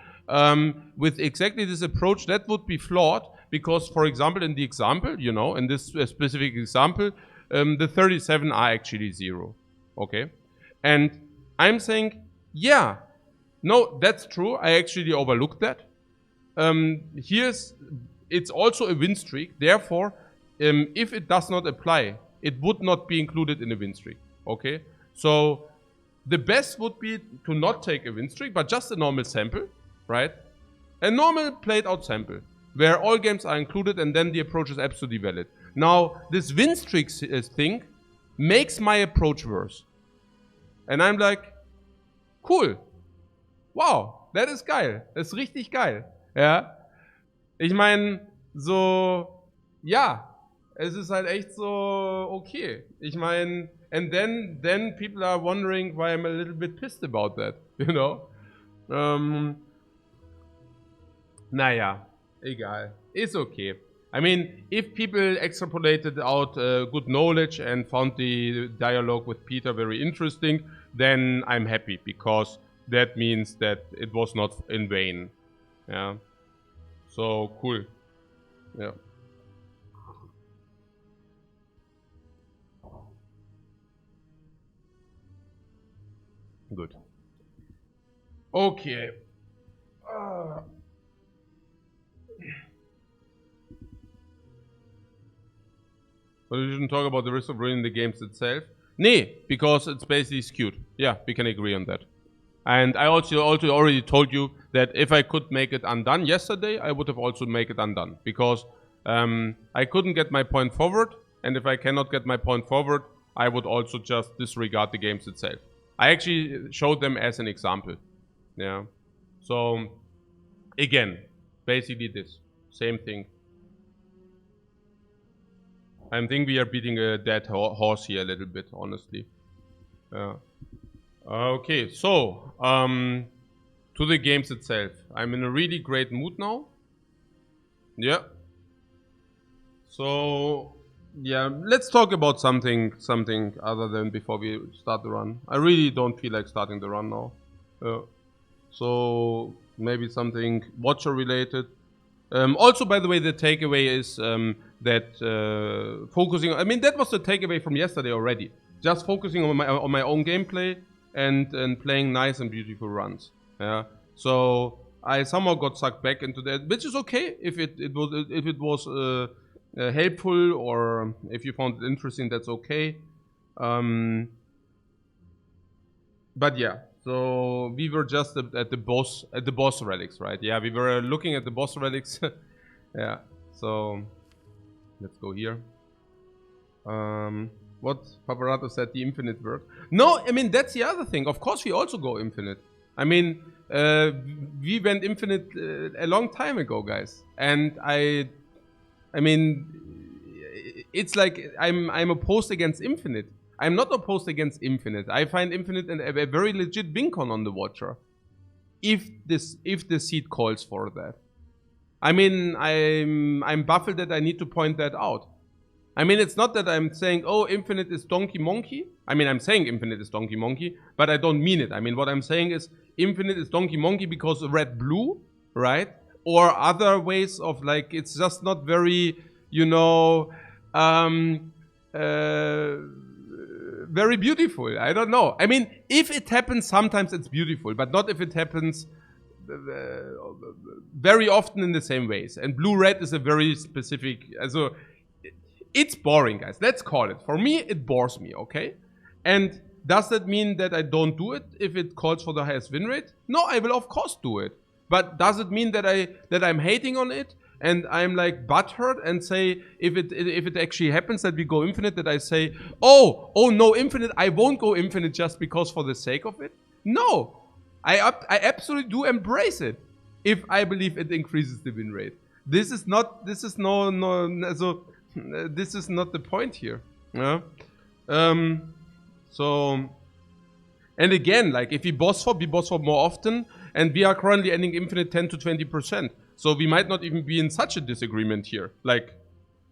with exactly this approach, that would be flawed, because, for example, in the example, you know, in this specific example, the 37 are actually 0. Okay? And I'm saying, yeah, no, that's true. I actually overlooked that. It's also a win streak. Therefore, if it does not apply, it would not be included in a win streak. Okay? So the best would be to not take a win streak, but just a normal sample, right? A normal played out sample where all games are included, and then the approach is absolutely valid. Now, this win streak thing makes my approach worse. And I'm like, cool. Wow, that is geil. Das ist richtig geil. Ja. Ich meine, so, ja, es ist halt echt so, okay. Ich meine, and then people are wondering why I'm a little bit pissed about that, you know? Naja, egal. It's okay. I mean, if people extrapolated out good knowledge and found the dialogue with Peter very interesting, then I'm happy, because that means that it was not in vain. Yeah. So cool. Yeah. Good. Okay. But we shouldn't talk about the risk of ruining the games itself. Nee, because it's basically skewed. Yeah, we can agree on that. And I also already told you that if I could make it undone yesterday, I would have also made it undone. Because I couldn't get my point forward, and if I cannot get my point forward, I would also just disregard the games itself. I actually showed them as an example. Yeah. So, again, basically this. Same thing. I think we are beating a dead horse here a little bit, honestly. Yeah. Okay, so, to the games itself. I'm in a really great mood now. Yeah. So, yeah, let's talk about something other than before we start the run. I really don't feel like starting the run now. So, maybe something watcher related. Also, by the way, the takeaway is that focusing. I mean, that was the takeaway from yesterday already. Just focusing on my own gameplay and playing nice and beautiful runs. Yeah. So I somehow got sucked back into that, which is okay if it was helpful, or if you found it interesting. That's okay. But yeah. So we were just at the boss relics, right? Yeah, we were looking at the boss relics. Yeah. So let's go here. What Paparato said, the infinite work. No, I mean, that's the other thing. Of course, we also go infinite. I mean, we went infinite a long time ago, guys. And I mean, it's like I'm opposed against infinite. I'm not opposed against infinite. I find infinite a very legit win-con on the watcher, if the seed calls for that. I mean, I'm baffled that I need to point that out. I mean, it's not that I'm saying, oh, infinite is donkey monkey. I mean, I'm saying infinite is donkey monkey, but I don't mean it. I mean, what I'm saying is infinite is donkey monkey because red blue, right? Or other ways of like, it's just not very, you know, very beautiful. I don't know. I mean, if it happens, sometimes it's beautiful, but not if it happens very often in the same ways. And blue-red is a very specific, also, it's boring, guys. Let's call it. For me, it bores me, okay? And does that mean that I don't do it if it calls for the highest win rate? No, I will of course do it. But does it mean that I'm hating on it and I'm like butthurt and say if it actually happens that we go infinite, that I say, oh no, infinite, I won't go infinite just because for the sake of it? No, I absolutely do embrace it if I believe it increases the win rate. This is not the point here. Yeah. So, and again, like if we boss swap more often, and we are currently ending infinite 10 to 20%. So we might not even be in such a disagreement here, like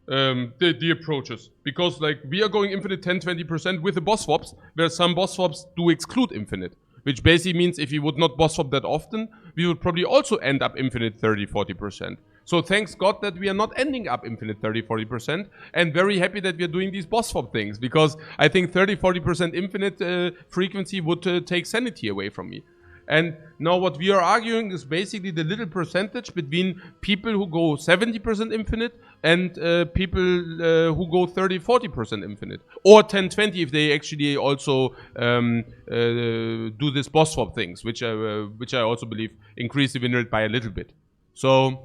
the approaches. Because like we are going infinite 10, 20% with the boss swaps, where some boss swaps do exclude infinite. Which basically means if we would not boss swap that often, we would probably also end up infinite 30, 40%. So thanks God that we are not ending up infinite 30, 40%, and very happy that we are doing these boss swap things, because I think 30, 40% infinite frequency would take sanity away from me. And now what we are arguing is basically the little percentage between people who go 70% infinite and people who go 30, 40% infinite. Or 10, 20 if they actually also do this boss swap things, which I also believe increase the win rate by a little bit. So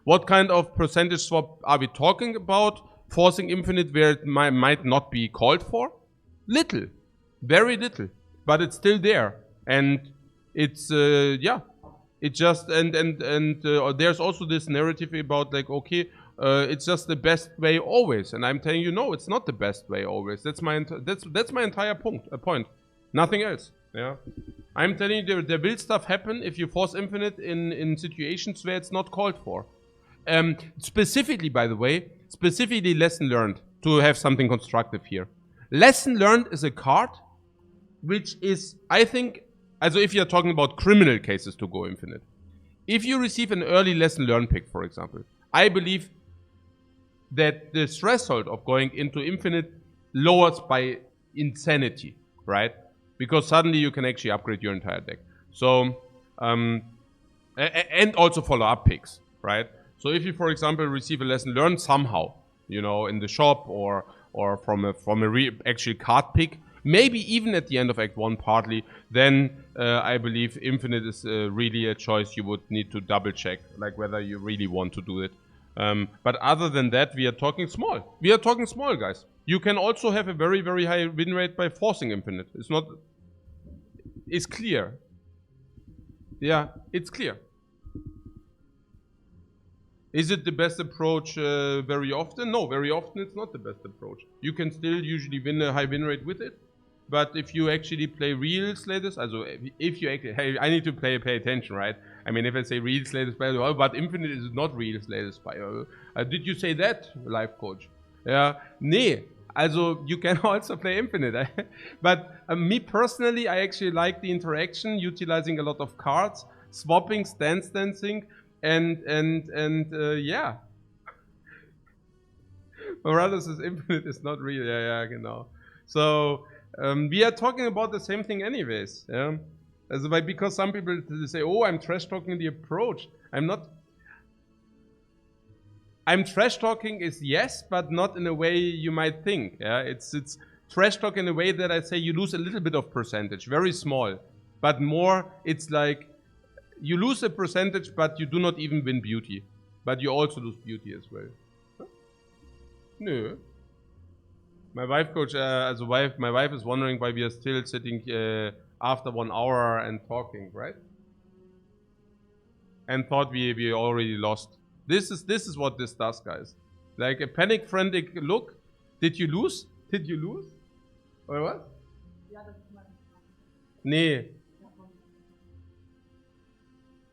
what kind of percentage swap are we talking about? Forcing infinite where it might not be called for? Little. Very little. But it's still there. And it's yeah, it just and there's also this narrative about like, okay, it's just the best way always, and I'm telling you, no, it's not the best way always. That's my entire point, nothing else. Yeah, I'm telling you, there will stuff happen if you force infinite in situations where it's not called for. Specifically, by the way, lesson learned, to have something constructive here. Lesson learned is a card which is, I think. Also if you're talking about criminal cases to go infinite. If you receive an early lesson learned pick, for example, I believe that the threshold of going into infinite lowers by insanity, right? Because suddenly you can actually upgrade your entire deck. So, and also follow-up picks, right? So if you, for example, receive a lesson learned somehow, you know, in the shop or from a actual card pick, maybe even at the end of Act 1 partly, then I believe infinite is really a choice you would need to double check, like whether you really want to do it. But other than that, we are talking small. We are talking small, guys. You can also have a very, very high win rate by forcing infinite. It's clear. Yeah, it's clear. Is it the best approach very often? No, very often it's not the best approach. You can still usually win a high win rate with it. But if you actually play real Slayers, also if you actually, hey, I need to pay attention, right? I mean, if I say real Slayers, oh, but infinite is not real Slayers. Did you say that, Lifecoach? Yeah, nee. Also you can also play infinite. But me personally, I actually like the interaction, utilizing a lot of cards, swapping, stance dancing, and yeah. Morales says infinite is not real. Yeah, genau. So. We are talking about the same thing anyways, yeah? Because some people say, oh, I'm trash talking the approach. I'm not. I'm trash talking is yes, but not in a way you might think. Yeah, it's trash talk in a way that I say you lose a little bit of percentage, very small, but more. It's like you lose a percentage, but you do not even win beauty, but you also lose beauty as well. Huh? No. My wife coach, my wife is wondering why we are still sitting after 1 hour and talking, right? And thought we already lost. This is what this does, guys. Like a panic, frantic look. Did you lose? Did you lose? Or what? Nee.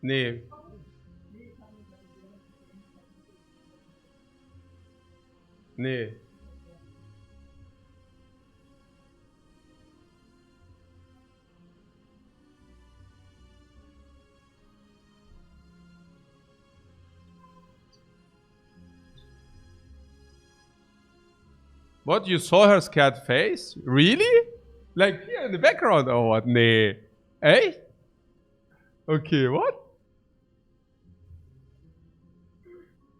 Nee. Nee. What? You saw her scared face? Really? Like here in the background or what? Nee. Eh? Okay, what?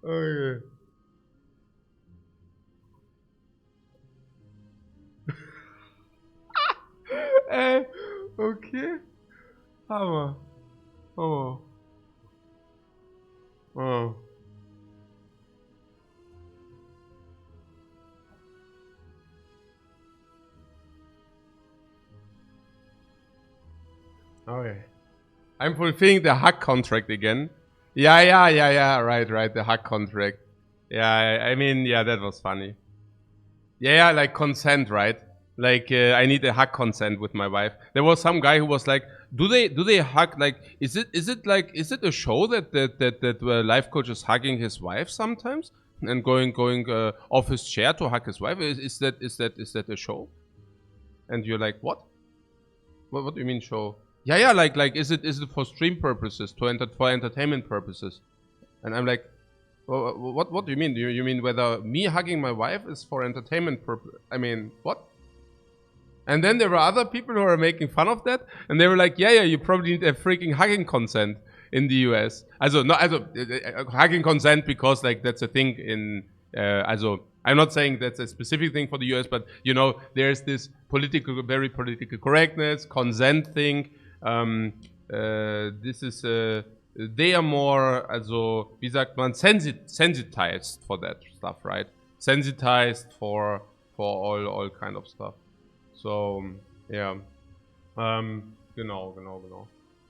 Okay. Okay. Hammer. Oh. Oh. Okay. I'm fulfilling the hack contract again. Yeah. Right. The hack contract. Yeah, I mean, yeah, that was funny. Yeah, like consent, right? Like I need a hug consent with my wife. There was some guy who was like, "Do they hug? Like, is it a show that life coach is hugging his wife sometimes and going off his chair to hug his wife? Is that a show?" And you're like, "What? What do you mean show?" Yeah, like is it for stream purposes, for entertainment purposes? And I'm like, what do you mean? Do you mean whether me hugging my wife is for entertainment purpose? I mean, what? And then there were other people who were making fun of that, and they were like, yeah, you probably need a freaking hugging consent in the US. Hugging consent because like that's a thing in, I'm not saying that's a specific thing for the US, but there's this very political correctness, consent thing. This is, they are more, wie sagt man, sensitized for that stuff, right? Sensitized for all kind of stuff. So, yeah. Genau.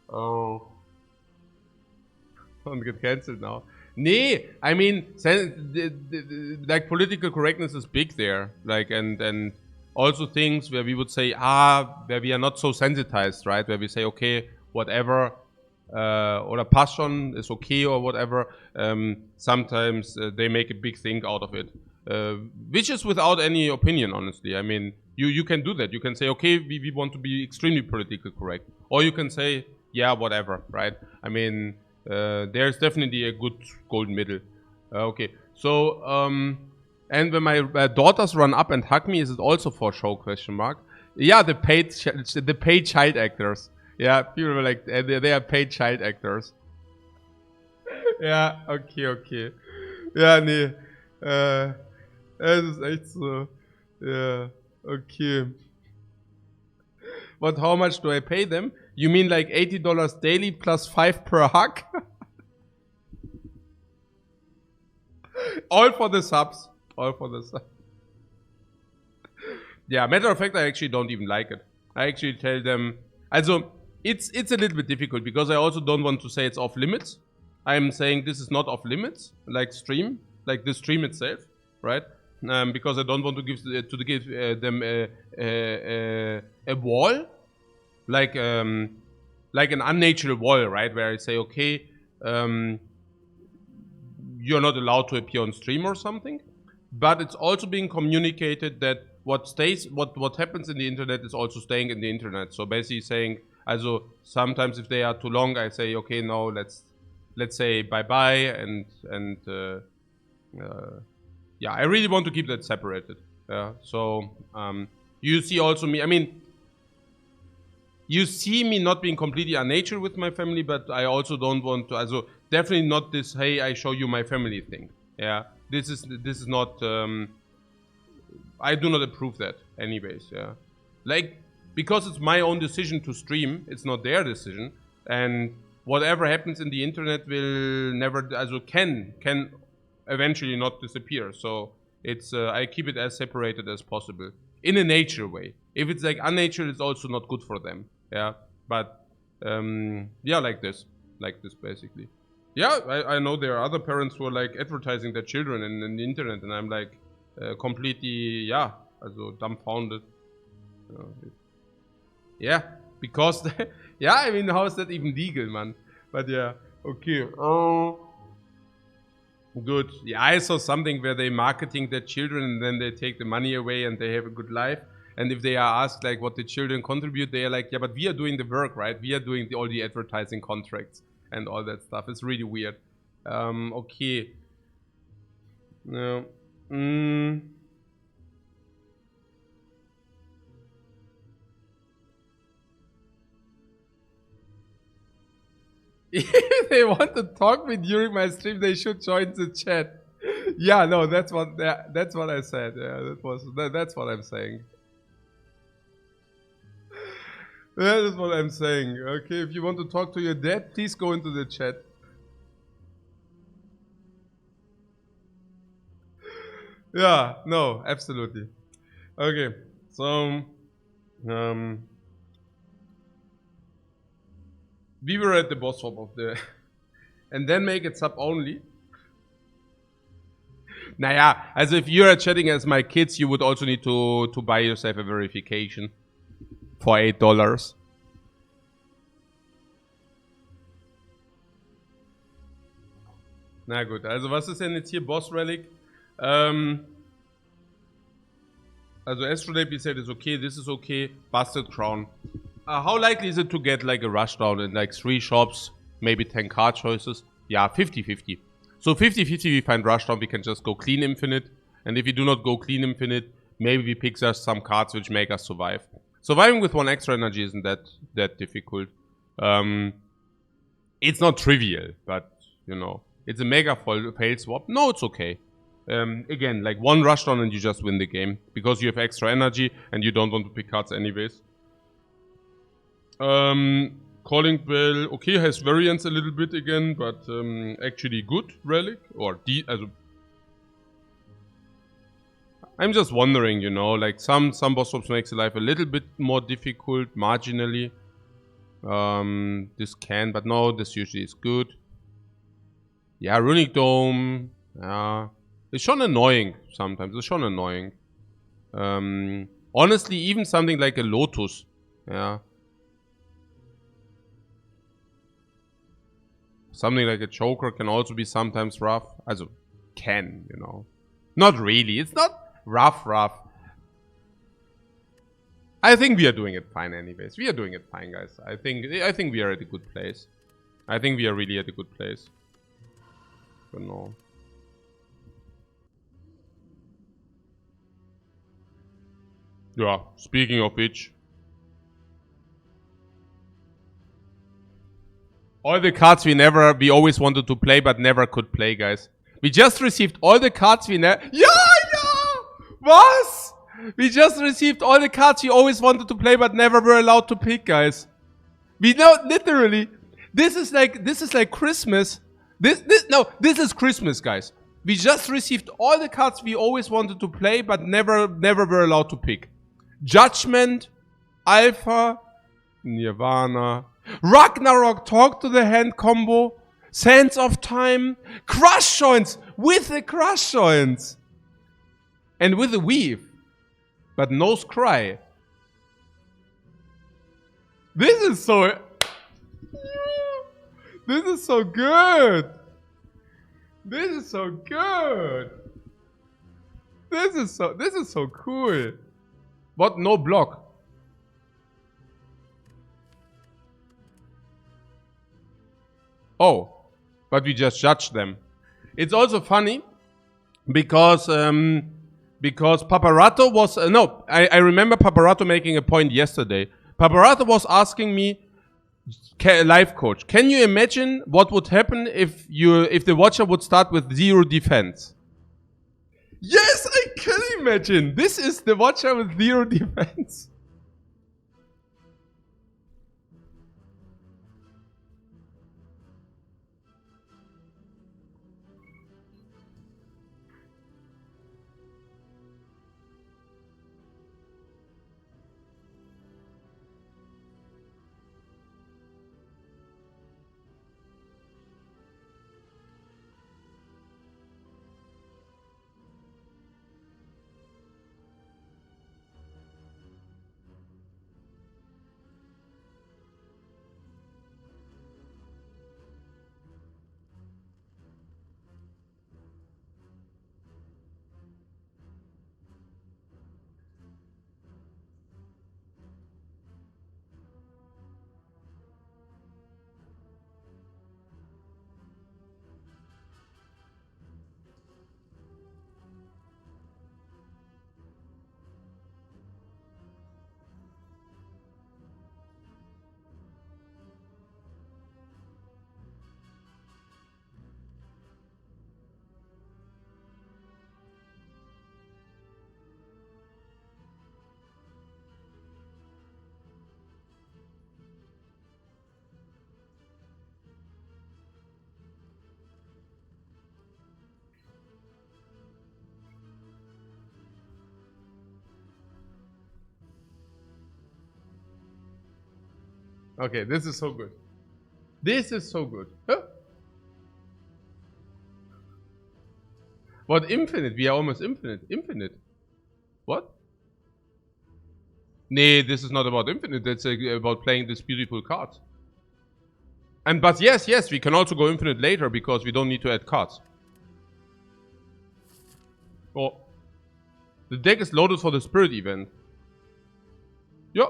Oh. Don't get cancelled now. Nee, I mean, like political correctness is big there. Like, and also things where we would say, where we are not so sensitized, right? Where we say, okay, whatever, oder passt schon, is okay or whatever. Sometimes they make a big thing out of it. Which is without any opinion, honestly. I mean, you can do that. You can say, okay, we want to be extremely politically correct. Or you can say, yeah, whatever, right? I mean, there's definitely a good golden middle. Okay, so, and when my daughters run up and hug me, is it also for show, question mark? Yeah, the paid child actors. Yeah, people were like, they are paid child actors. Ja, okay. Ja, nee. Es ist echt so. Ja, okay. But how much do I pay them? You mean like $80 daily plus 5 per hug? All for the subs. Yeah, matter of fact, I actually don't even like it. I actually tell them... Also, it's a little bit difficult because I also don't want to say it's off limits. I'm saying this is not off limits, like the stream itself, right? Because I don't want to give them a wall, like an unnatural wall, right? Where I say, okay, you're not allowed to appear on stream or something. But it's also being communicated that what happens in the internet is also staying in the internet. So basically saying, also sometimes if they are too long, I say, okay, no, let's say bye-bye and yeah, I really want to keep that separated. Yeah, so you see also me, I mean, you see me not being completely unnatural with my family, but I also don't want to, also definitely not this, hey, I show you my family thing. Yeah, this is not, I do not approve that anyways, yeah. Like, because it's my own decision to stream, it's not their decision, and whatever happens in the internet will never, also can eventually not disappear. So it's, I keep it as separated as possible in a nature way. If it's like unnatural, it's also not good for them. Yeah, but yeah, like this basically. Yeah, I know there are other parents who are like advertising their children in the internet, and I'm like completely, yeah, also dumbfounded. Yeah, because yeah, I mean, how is that even legal, man? But yeah, okay. Good. Yeah, I saw something where they marketing their children and then they take the money away and they have a good life. And if they are asked like what the children contribute, they are like, yeah, but we are doing the work, right? We are doing all the advertising contracts and all that stuff. It's really weird. Okay. No. If they want to talk me during my stream, they should join the chat. Yeah, no, that's what I said. Yeah, that's what I'm saying. That is what I'm saying. Okay, if you want to talk to your dad, please go into the chat. Yeah, no, absolutely. Okay, so we were at the boss swap of the and then make it sub only. Naja, also if you're chatting as my kids, you would also need to buy yourself a verification for $8. Na gut, also was ist denn jetzt hier Boss Relic? Also Astronaut said is okay, this is okay, Busted Crown. How likely is it to get like a rushdown in like 3 shops, maybe 10 card choices? Yeah, 50-50. So 50-50 we find rushdown, we can just go clean infinite. And if we do not go clean infinite, maybe we pick us some cards which make us survive. Surviving with 1 extra energy isn't that difficult. It's not trivial, but you know, it's a mega fail swap. No, it's okay. Again, like 1 rushdown and you just win the game. Because you have extra energy and you don't want to pick cards anyways. Calling Bell, okay, has variance a little bit again, but actually good relic. Or also I'm just wondering, you know, like some boss swaps makes life a little bit more difficult, marginally. This can, but no, this usually is good. Yeah, Runic Dome. Yeah. It's schon annoying sometimes. It's schon annoying. Honestly, even something like a Lotus. Yeah. Something like a Joker can also be sometimes rough. Also, can, you know. Not really. It's not rough. I think we are doing it fine anyways. We are doing it fine, guys. I think we are at a good place. I think we are really at a good place. Genau. Yeah, speaking of which. All the cards we always wanted to play but never could play, guys. We just received all the cards we never... Yeah! Was? We just received all the cards we always wanted to play but never were allowed to pick, guys. We know, literally, this is like Christmas. This is Christmas, guys. We just received all the cards we always wanted to play but never were allowed to pick. Judgment, Alpha, Nirvana, Ragnarok, Talk to the Hand combo, Sands of Time, Crush Joints, with the Crush Joints, and with the Weave, but no Scry. This is so good. This is so good. This is so cool. What? No block. Oh, but we just judged them. It's also funny because Paparato was I remember Paparato making a point yesterday. Paparato was asking me, Lifecoach, can you imagine what would happen if the Watcher would start with 0 defense? Yes, I can imagine. This is the Watcher with 0 defense. Okay, this is so good. This is so good. Huh? What, infinite? We are almost infinite. Infinite. What? Nee, this is not about infinite. It's about playing this beautiful card. But yes, we can also go infinite later because we don't need to add cards. Oh. The deck is loaded for the spirit event. Yeah.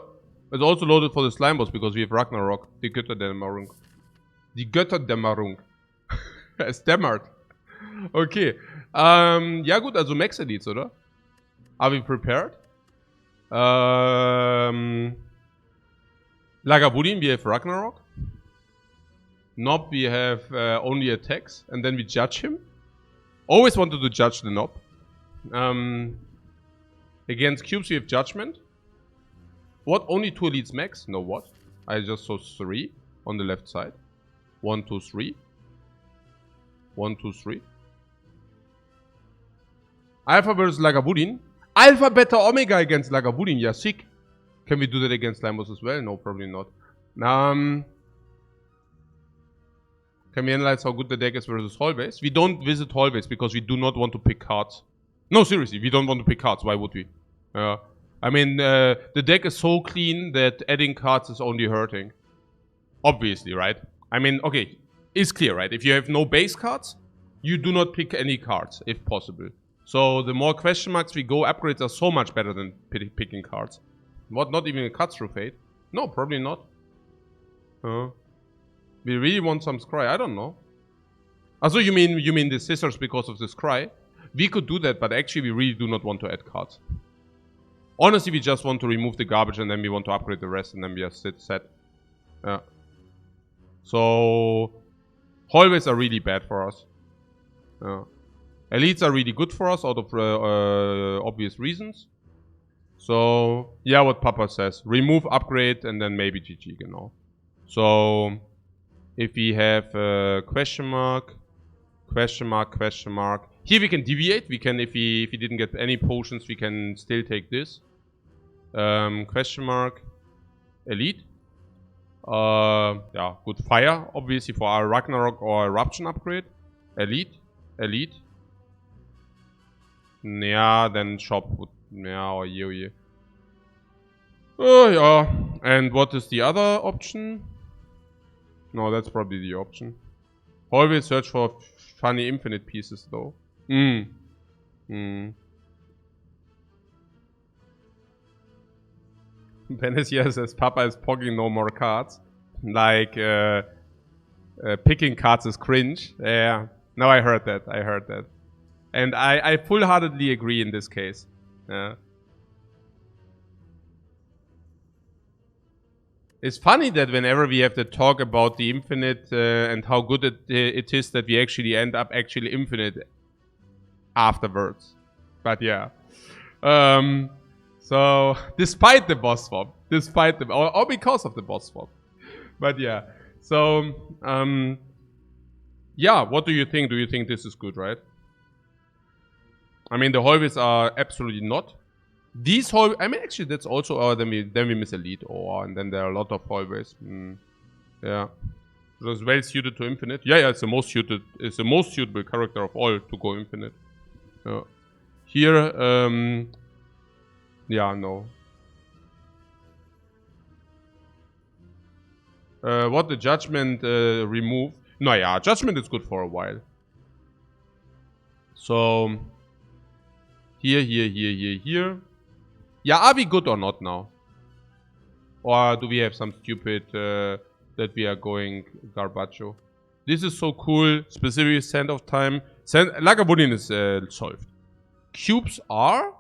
It's also loaded for the slime boss because we have Ragnarok. Die Götterdämmerung. Die Götterdämmerung. Es dämmert. Okay. Ja gut, also Max Elites, oder? Are we prepared? Lagavulin, we have Ragnarok. Nob, we have only attacks, and then we judge him. Always wanted to judge the Nob. Against cubes, we have Judgment. What? Only 2 elites max? No, what? I just saw 3 on the left side. 1, 2, 3. 1, 2, 3. Alpha versus Lagavulin. Alpha, Beta, Omega against Lagavulin. Yeah, sick. Can we do that against Lambos as well? No, probably not. Can we analyze how good the deck is versus Hallways? We don't visit Hallways because we do not want to pick cards. No, seriously, we don't want to pick cards. Why would we? I mean, the deck is so clean that adding cards is only hurting. Obviously, right? I mean, okay, it's clear, right? If you have no base cards, you do not pick any cards, if possible. So the more question marks we go, upgrades are so much better than picking cards. What, not even a cut through fate? No, probably not. We really want some scry, I don't know. Also, you mean the scissors because of the scry? We could do that, but actually we really do not want to add cards. Honestly, we just want to remove the garbage and then we want to upgrade the rest and then we are set. Yeah. So, hallways are really bad for us. Elites are really good for us out of obvious reasons. So, yeah, what Papa says. Remove, upgrade, and then maybe GG, genau. So, if we have question mark, question mark, question mark. Here we can deviate. We can, if we didn't get any potions, we can still take this. Question mark, elite. Yeah, good. Fire, obviously, for our Ragnarok or Eruption upgrade. Elite, elite. Yeah, then shop would, yeah, or yeah. Oh, yeah. And what is the other option? No, that's probably the option. Always search for funny infinite pieces, though. Venecia says Papa is pogging no more cards. Like, picking cards is cringe. Yeah. No, I heard that. I heard that. And I full-heartedly agree in this case. Yeah. It's funny that whenever we have to talk about the infinite and how good it is that we actually end up actually infinite afterwards. But yeah. So, despite the boss swap. Despite the... Or because of the boss swap. But yeah. So, yeah, what do you think? Do you think this is good, right? I mean, the hallways are absolutely not. These hallways, I mean, actually, that's also, then we miss elite, and then there are a lot of hallways. Yeah. So it's well suited to infinite. Yeah, it's the most suitable character of all to go infinite. Yeah. Here, yeah, no. What the judgment remove? No, yeah, judgment is good for a while. So, here. Yeah, are we good or not now? Or do we have some stupid that we are going garbaggio? This is so cool. Specific send of time. Lagavulin is solved. Cubes are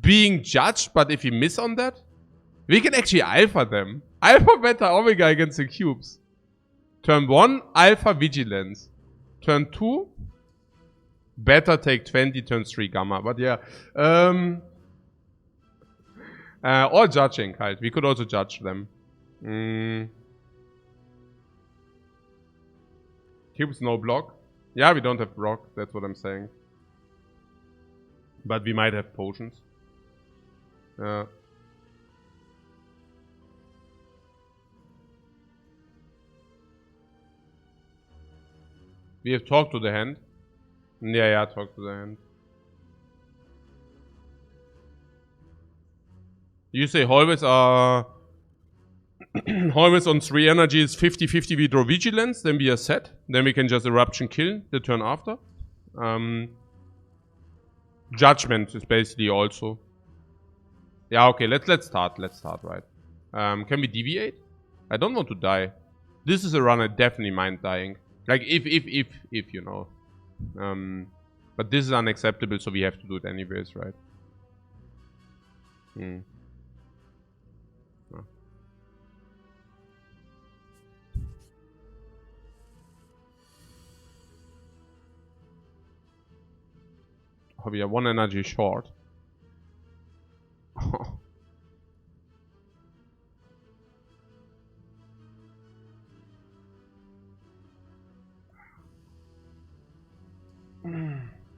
being judged, but if we miss on that, we can actually alpha them. Alpha, beta, omega against the cubes. Turn 1, alpha, vigilance. Turn 2, beta take 20, turn 3 gamma. But yeah. Or judging, halt. We could also judge them. Cubes no block. Yeah, we don't have block. That's what I'm saying. But we might have potions. We have talked to the hand. Yeah, talk to the hand. You say always always on 3 energies, 50-50 we draw vigilance, then we are set. Then we can just eruption kill the turn after. Judgment is basically also. Yeah, okay, let's start. Let's start, right? Can we deviate? I don't want to die. This is a run I definitely mind dying. Like, if, you know. But this is unacceptable, so we have to do it anyways, right? Oh, we are 1 energy short.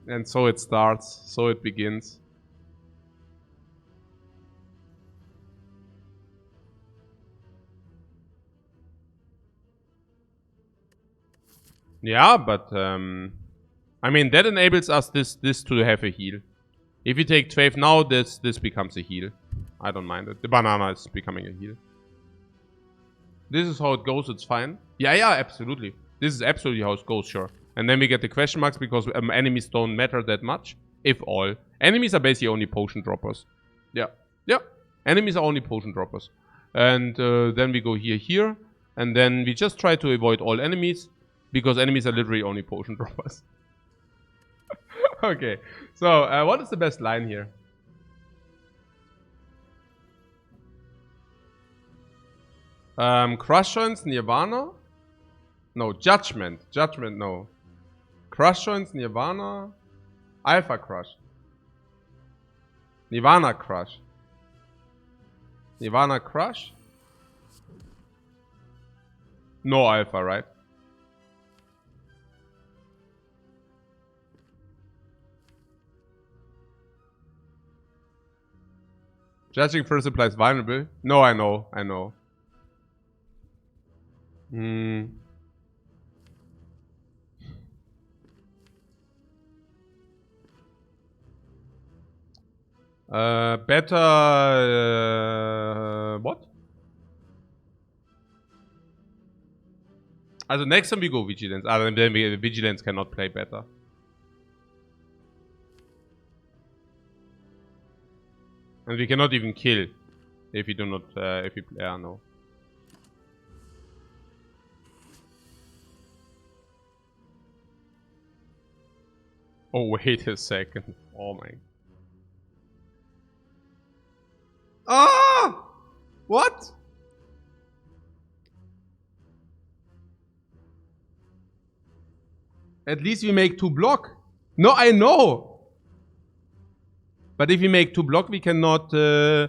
And so it starts, so it begins. Yeah, but I mean that enables us this to have a heal. If you take 12 now, this becomes a heal. I don't mind it. The banana is becoming a heal. This is how it goes, it's fine. Yeah, absolutely. This is absolutely how it goes, sure. And then we get the question marks because enemies don't matter that much. If all. Enemies are basically only potion droppers. Yeah. Enemies are only potion droppers. And then we go here. And then we just try to avoid all enemies. Because enemies are literally only potion droppers. Okay. So, what is the best line here? Crush Joints, Nirvana? No, Judgment. Judgment, no. Crush Joints, Nirvana. Alpha Crush. Nirvana Crush. Nirvana Crush. No Alpha, right? Judging first implies vulnerable. No, I know. Better... what? Also next time we go Vigilance. Then Vigilance cannot play better. And we cannot even kill if we do not, if we play, no. Oh, wait a second. Oh my. Ah! What? At least we make 2 block. No, I know! But if we make 2 block, we cannot... yeah.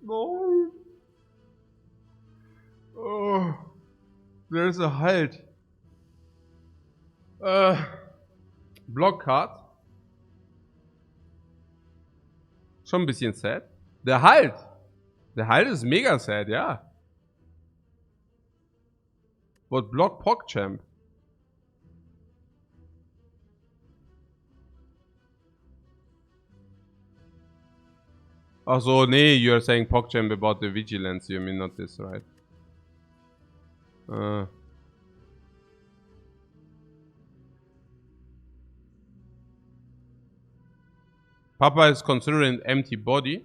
No. Oh. There's a Halt. Block Card. Schon ein bisschen sad. Der Halt. Der Halt ist mega sad, ja. What block PogChamp? Ach so, nee, you're saying PogChamp about the vigilance, you mean not this, right? Papa is considering empty body.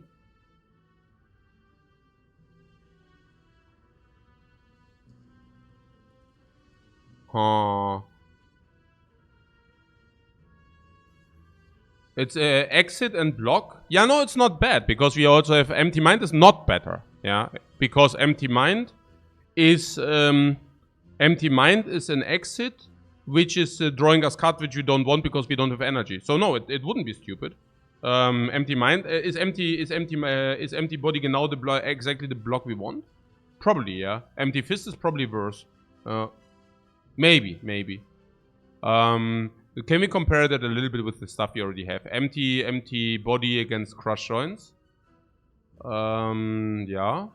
It's exit and block. Yeah, no, it's not bad because we also have empty mind is not better. Yeah, because Empty Mind is an exit which is drawing us card which we don't want because we don't have energy. So no, it wouldn't be stupid. Empty Mind is Empty Body genau exactly the block we want? Probably, yeah. Empty Fist is probably worse. Maybe. Can we compare that a little bit with the stuff we already have? Empty Body against Crush Joints. Yeah.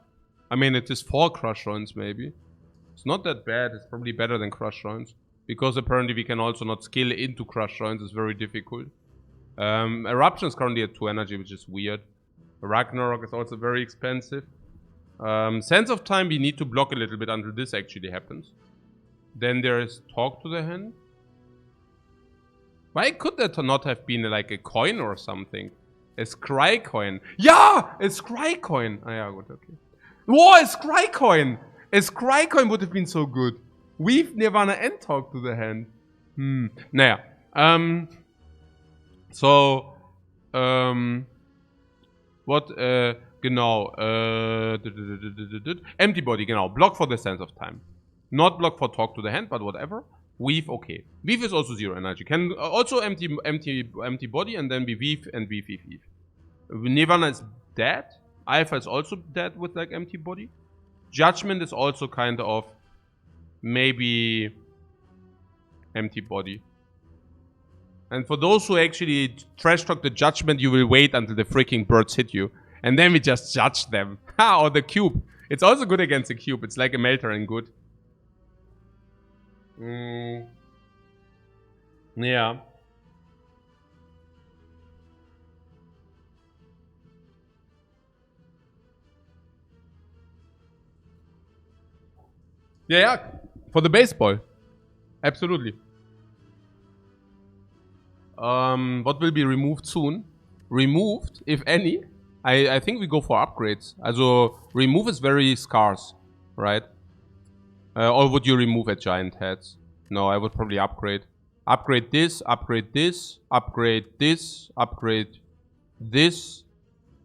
I mean, it is 4 Crush Joints, maybe. It's not that bad. It's probably better than Crush Joints. Because apparently we can also not scale into Crush Joints. It's very difficult. Eruption is currently at 2 energy, which is weird. Ragnarok is also very expensive. Sense of Time, we need to block a little bit until this actually happens. Then there is Talk to the Hand. Why could that not have been like a coin or something? A Scry coin. Yeah! A Scry coin! Ah, yeah, good, okay. Whoa, a Scry coin! A Scry coin would have been so good. Weave Nirvana and Talk to the Hand. Naja. What, genau. Empty Body, genau. Block for the Sense of Time. Not block for Talk to the Hand, but whatever. Weave, okay. Weave is also 0 energy. Can also empty body and then be weave and weave. Nirvana is dead. Alpha is also dead with like empty body. Judgment is also kind of maybe empty body. And for those who actually trash talk the judgment, you will wait until the freaking birds hit you. And then we just judge them. Ha, or the cube. It's also good against the cube. It's like a melter and good. Yeah. Yeah. For the baseball. Absolutely. What will be removed soon? Removed, if any. I think we go for upgrades. Also, remove is very scarce, right? Or would you remove at giant heads? No, I would probably upgrade. Upgrade this, upgrade this, upgrade this, upgrade this.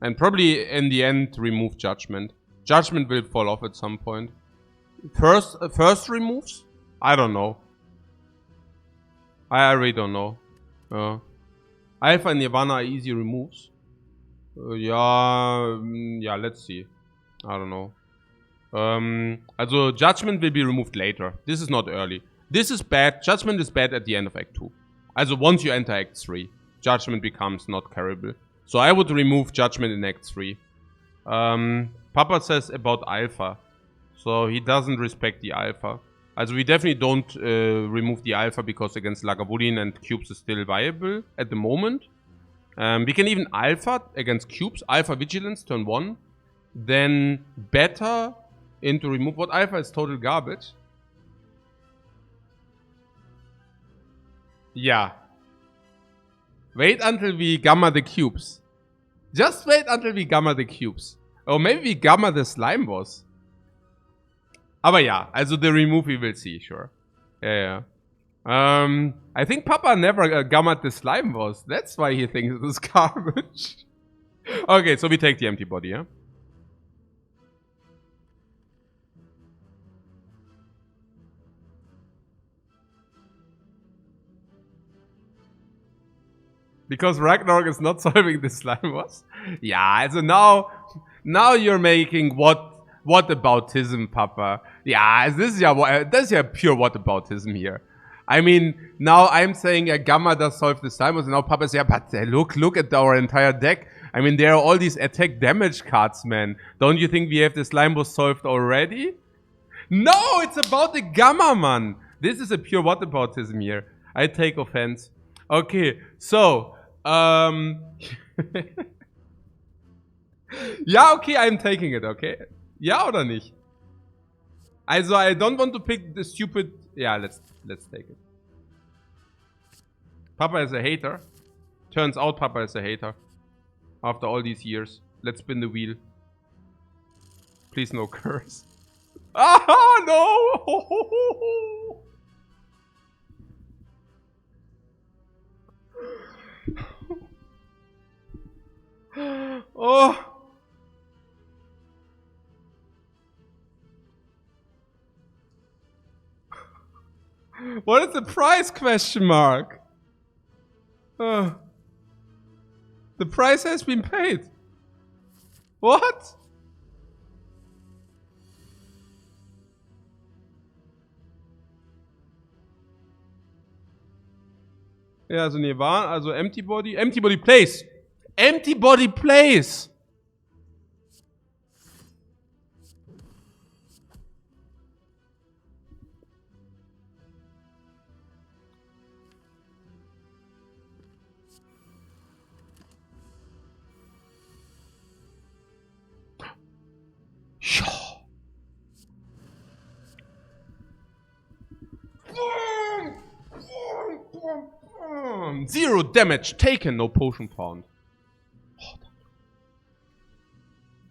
And probably in the end remove judgment. Judgment will fall off at some point. First removes? I don't know. I really don't know. Alpha and Nirvana are easy removes. Yeah, let's see. I don't know. Also, Judgment will be removed later. This is not early. This is bad. Judgment is bad at the end of Act 2. Also, once you enter Act 3, Judgment becomes not carryable. So I would remove Judgment in Act 3. Papa says about Alpha. So he doesn't respect the Alpha. Also we definitely don't remove the Alpha because against Lagavulin and Cubes is still viable at the moment. We can even Alpha against Cubes. Alpha Vigilance, turn 1. Then Beta into remove. What Alpha is total garbage. Yeah. Wait until we Gamma the Cubes. Just wait until we Gamma the Cubes. Or maybe we Gamma the Slime Boss. Aber ja, also the remove we will see, sure. Yeah. I think Papa never gammed the Slime Boss. That's why he thinks it is garbage. Okay, so we take the empty body, yeah? Because Ragnarok is not solving the Slime Boss? Yeah, so now you're making whataboutism, Papa. Yeah, this is yeah pure whataboutism here. I mean, now I'm saying Gamma does solve the Slime Boss, and now Papa says, yeah, but look at our entire deck. I mean, there are all these attack damage cards, man. Don't you think we have the Slime Boss solved already? No, it's about the Gamma, man. This is a pure whataboutism here. I take offense. Okay, so, ja, okay, I'm taking it, okay? Ja oder nicht? Also, I don't want to pick the stupid... Yeah, let's take it. Papa is a hater. Turns out Papa is a hater. After all these years. Let's spin the wheel. Please no curse. Ah, no! Oh! What is the price, question mark? The price has been paid. What? Ja, also Nirvana, also Empty Body. Empty Body Place. Empty Body Place. Zero damage taken, no potion found.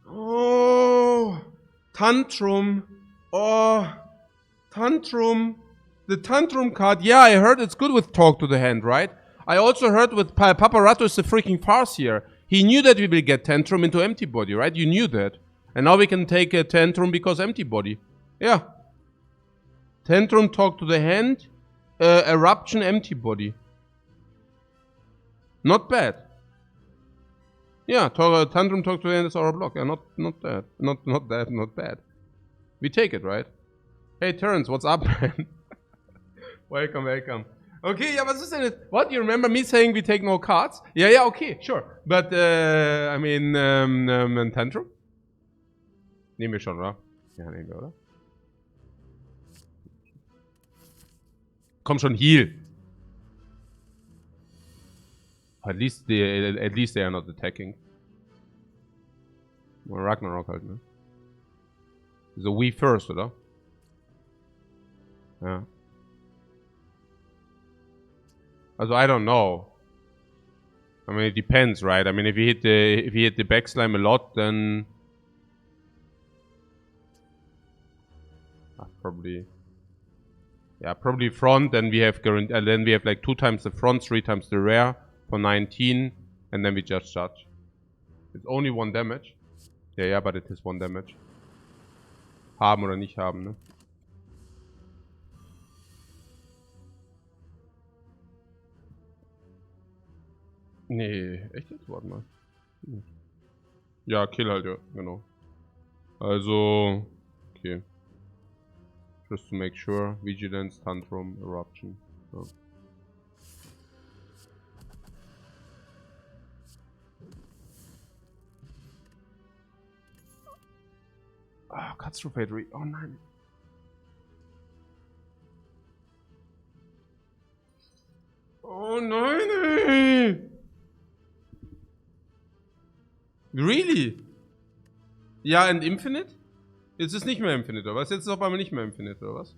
Oh, Tantrum. Oh, Tantrum. The Tantrum card. Yeah, I heard it's good with Talk to the Hand, right? I also heard with Paparato is the freaking farce here. He knew that we will get Tantrum into Empty Body, right? You knew that. And now we can take a Tantrum because Empty Body. Yeah. Tantrum, Talk to the Hand. Eruption, Empty Body. Not bad. Yeah, Tantrum, Talk to the Hand is our block. Yeah, not bad. Not bad. We take it, right? Hey, Terrence, what's up, man? Welcome. Okay, yeah, was ist denn? What? You remember me saying we take no cards? Yeah, okay, sure. But, I mean, Tantrum? Nehmen wir schon, oder? Ja, nehmen wir, oder? Komm schon, heal. At least they are not attacking. Ragnarok halt, ne? So we first, oder? Ja. Also I don't know. I mean it depends, right? I mean if you hit the backslime a lot, then probably. Yeah, probably front. Then we have then we have like 2 times the front, 3 times the rear for 19, and then we just judge. It's only 1 damage. Yeah, but it is 1 damage. Haben oder nicht haben, ne? Nee, echt jetzt? Warte mal. Ja, Kill halt, ja, genau. Also, okay. Just to make sure. Vigilance, Tantrum, Eruption. So. Ah, cuts through Fate. Oh nein. Oh nein. Really? Ja, and Infinite? Jetzt ist nicht mehr Infinite, oder was? Jetzt ist auf einmal nicht mehr Infinite, oder was?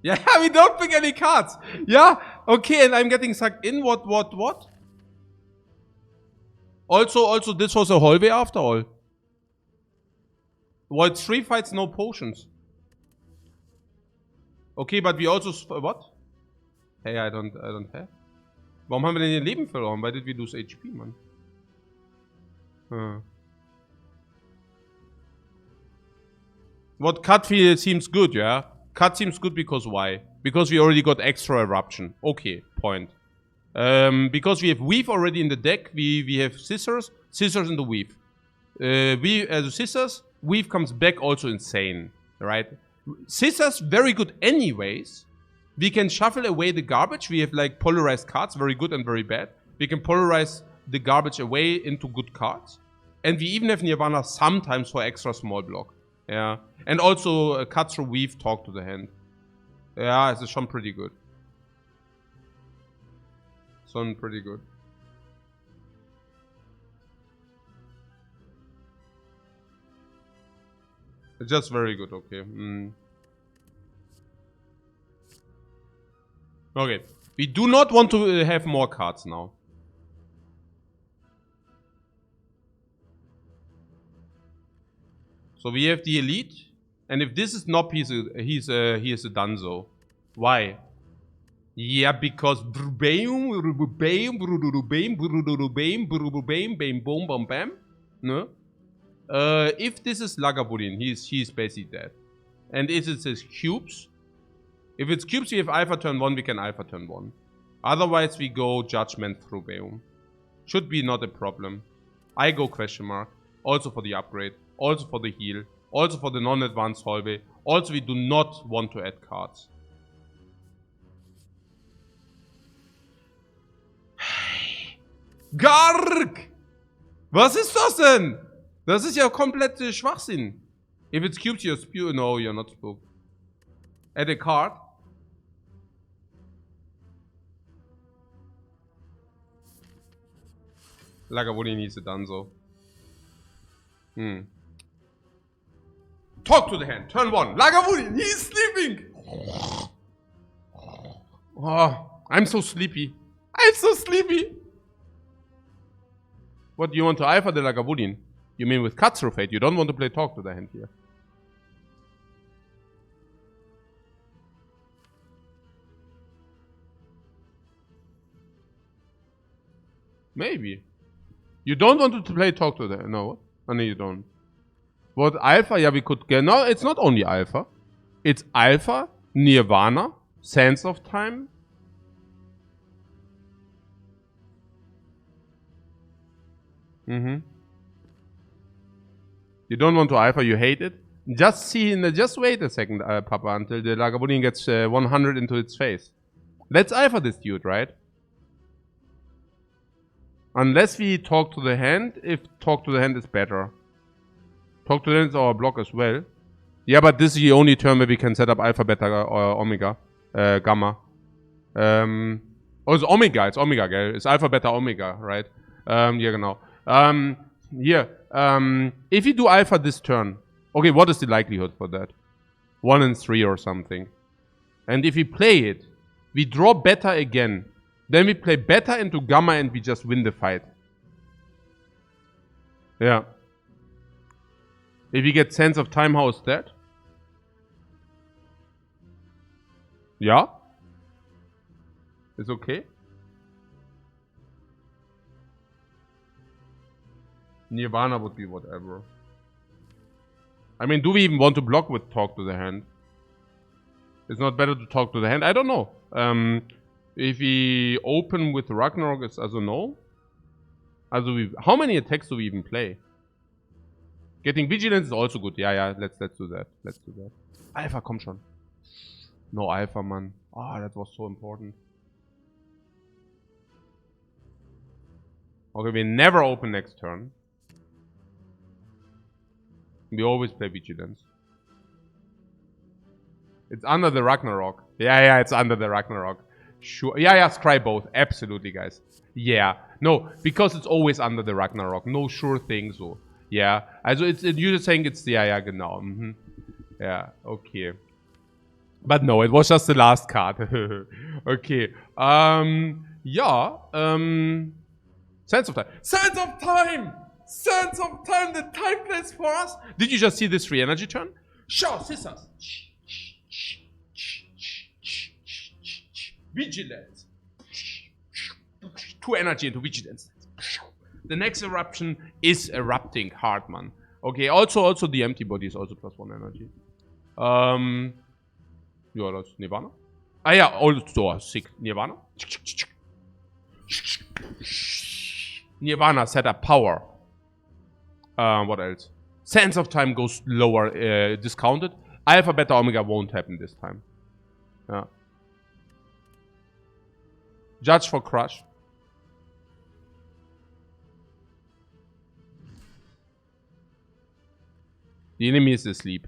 Ja, we don't pick any cards. Yeah, okay, and I'm getting sucked in. What? Also, this was a hallway after all. Void 3 fights, no potions. Okay, but we also... What? Hey, I don't have. Warum haben wir denn ihr Leben verloren? Why did we lose HP, man? What cut seems good, yeah? Cut seems good because why? Because we already got extra eruption. Okay, point. Because we have weave already in the deck, we have scissors in the weave. Scissors, weave comes back also insane, right? Scissors very good anyways. We can shuffle away the garbage. We have like polarized cards, very good and very bad. We can polarize the garbage away into good cards. And we even have Nirvana sometimes for extra small block. Yeah. And also cut through weave, Talk to the Hand. Yeah, it's schon pretty good. Schon pretty good. It's just very good, okay. Okay. We do not want to have more cards now. So we have the elite, and if this is Nop, he is a Dunzo. Why? Yeah, because no. If this is Lagavulin, he is basically dead. And if it says cubes, if it's cubes, we have alpha turn 1, we can alpha turn 1. Otherwise, we go judgment through Beum. Should be not a problem. I go question mark. Also for the upgrade. Also for the heal. Also for the non-advanced hallway. Also, we do not want to add cards. Garg! Was ist das denn? Das ist ja komplett Schwachsinn. If it's cubes, you're spooked. No, you're not spooked. Add a card. Lagavulin needs it done so. Talk to the hand. Turn 1. Lagavulin, he's sleeping. Oh, I'm so sleepy. I'm so sleepy. What do you want to alpha the Lagavulin? You mean with cut through fate? You don't want to play talk to the hand here. Maybe. You don't want to play talk to the hand. No. Oh, no, you don't. What alpha? Yeah, we could get. No, it's not only alpha. It's alpha, Nirvana, Sands of Time. You don't want to alpha, you hate it. Just wait a second, Papa, until the Lagavulin gets 100 into its face. Let's alpha this dude, right? Unless we talk to the hand, if talk to the hand is better. Talk to the hand is our block as well. Yeah, but this is the only turn where we can set up alpha, beta, or omega, gamma. Oh, it's omega, gell? It's alpha, beta, omega, right? Yeah, genau. If you do alpha this turn, okay, what is the likelihood for that? 1 in 3 or something. And if we play it, we draw beta again. Then we play beta into gamma and we just win the fight. Yeah. If we get Sense of Time, how is that? Yeah? It's okay? Nirvana would be whatever. I mean, do we even want to block with talk to the hand? It's not better to talk to the hand? I don't know. If we open with Ragnarok, it's also no. Also, how many attacks do we even play? Getting Vigilance is also good. Yeah, let's do that. Let's do that. Alpha, komm schon. No Alpha, man. Ah, that was so important. Okay, we never open next turn. We always play Vigilance. It's under the Ragnarok. Yeah, it's under the Ragnarok. Sure. Yeah, scry both. Absolutely, guys. Yeah. No, because it's always under the Ragnarok. No sure thing so. Yeah. Also, you're just saying it's... Yeah, genau. Yeah, okay. But no, it was just the last card. Okay. Sense of Time. Sense of Time! Sense of Time! The time plays for us! Did you just see this free energy turn? Show, scissors! Vigilance. 2 energy into Vigilance. The next eruption is erupting hard, man. Okay, also the empty body is also +1 energy. Ja, das ist Nirvana. Ah ja, also sick. Nirvana. Nirvana set up power. What else? Sense of Time goes lower, discounted. Alpha, Beta, Omega won't happen this time. Yeah. Judge for Crush. The enemy is asleep.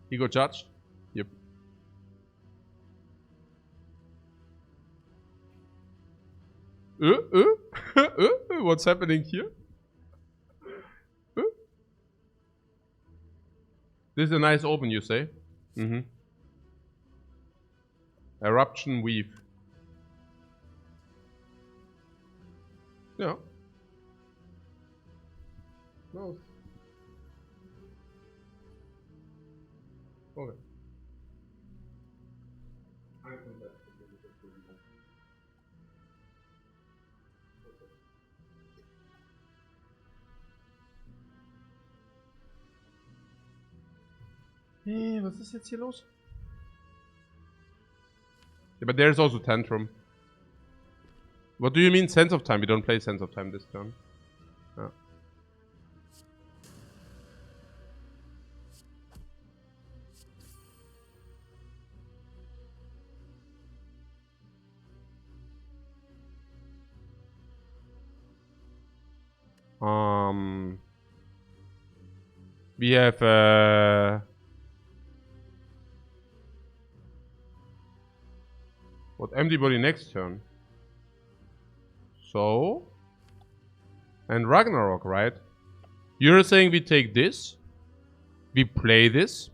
He got judged? Yep. What's happening here? This is a nice open, you say? Eruption Weave. Yeah. No. Okay. Hey, was ist jetzt hier los? Yeah, but there's also Tantrum. What do you mean Sense of Time? We don't play Sense of Time this turn. Yeah. We have what empty body next turn? So and Ragnarok, right? You're saying we take this, we play this,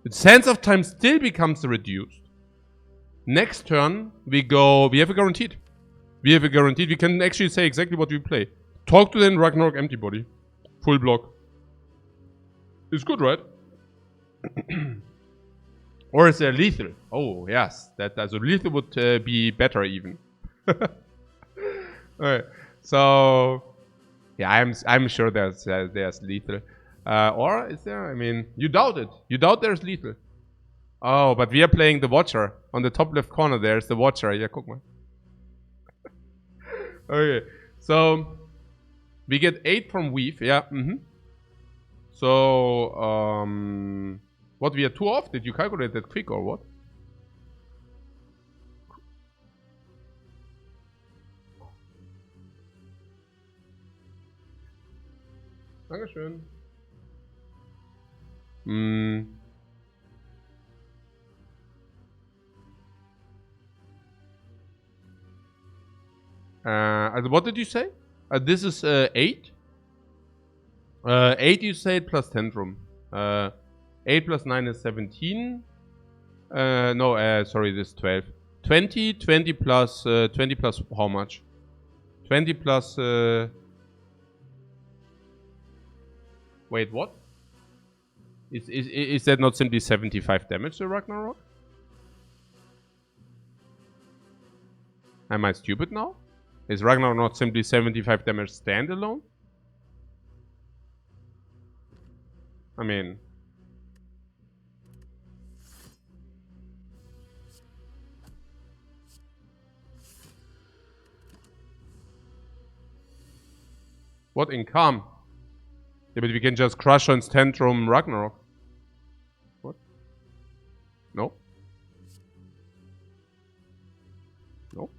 the Sense of Time still becomes reduced. Next turn we go. We have a guaranteed. We have a guaranteed. We can actually say exactly what we play. Talk to them, Ragnarok, empty body, full block. It's good, right? Or is there lethal? Oh, yes. That so lethal would be better even. Alright. So yeah, I'm sure there's lethal. Or is there? I mean, you doubt it. You doubt there's lethal. Oh, but we are playing the Watcher. On the top left corner there's the Watcher. Yeah, guck mal. Okay. So we get 8 from Weave. Yeah. So, what, we are 2 off? Did you calculate that quick or what? Dankeschön. Also what did you say? This is 8? 8 you said plus Tantrum. 8 plus 9 is 17. No, sorry, this is 12. 20 plus 20 plus how much? 20 plus wait, what? Is that not simply 75 damage to Ragnarok? Am I stupid now? Is Ragnarok not simply 75 damage standalone? I mean, what in calm? Yeah, but we can just crush on Tantrum Ragnarok. What? No. No.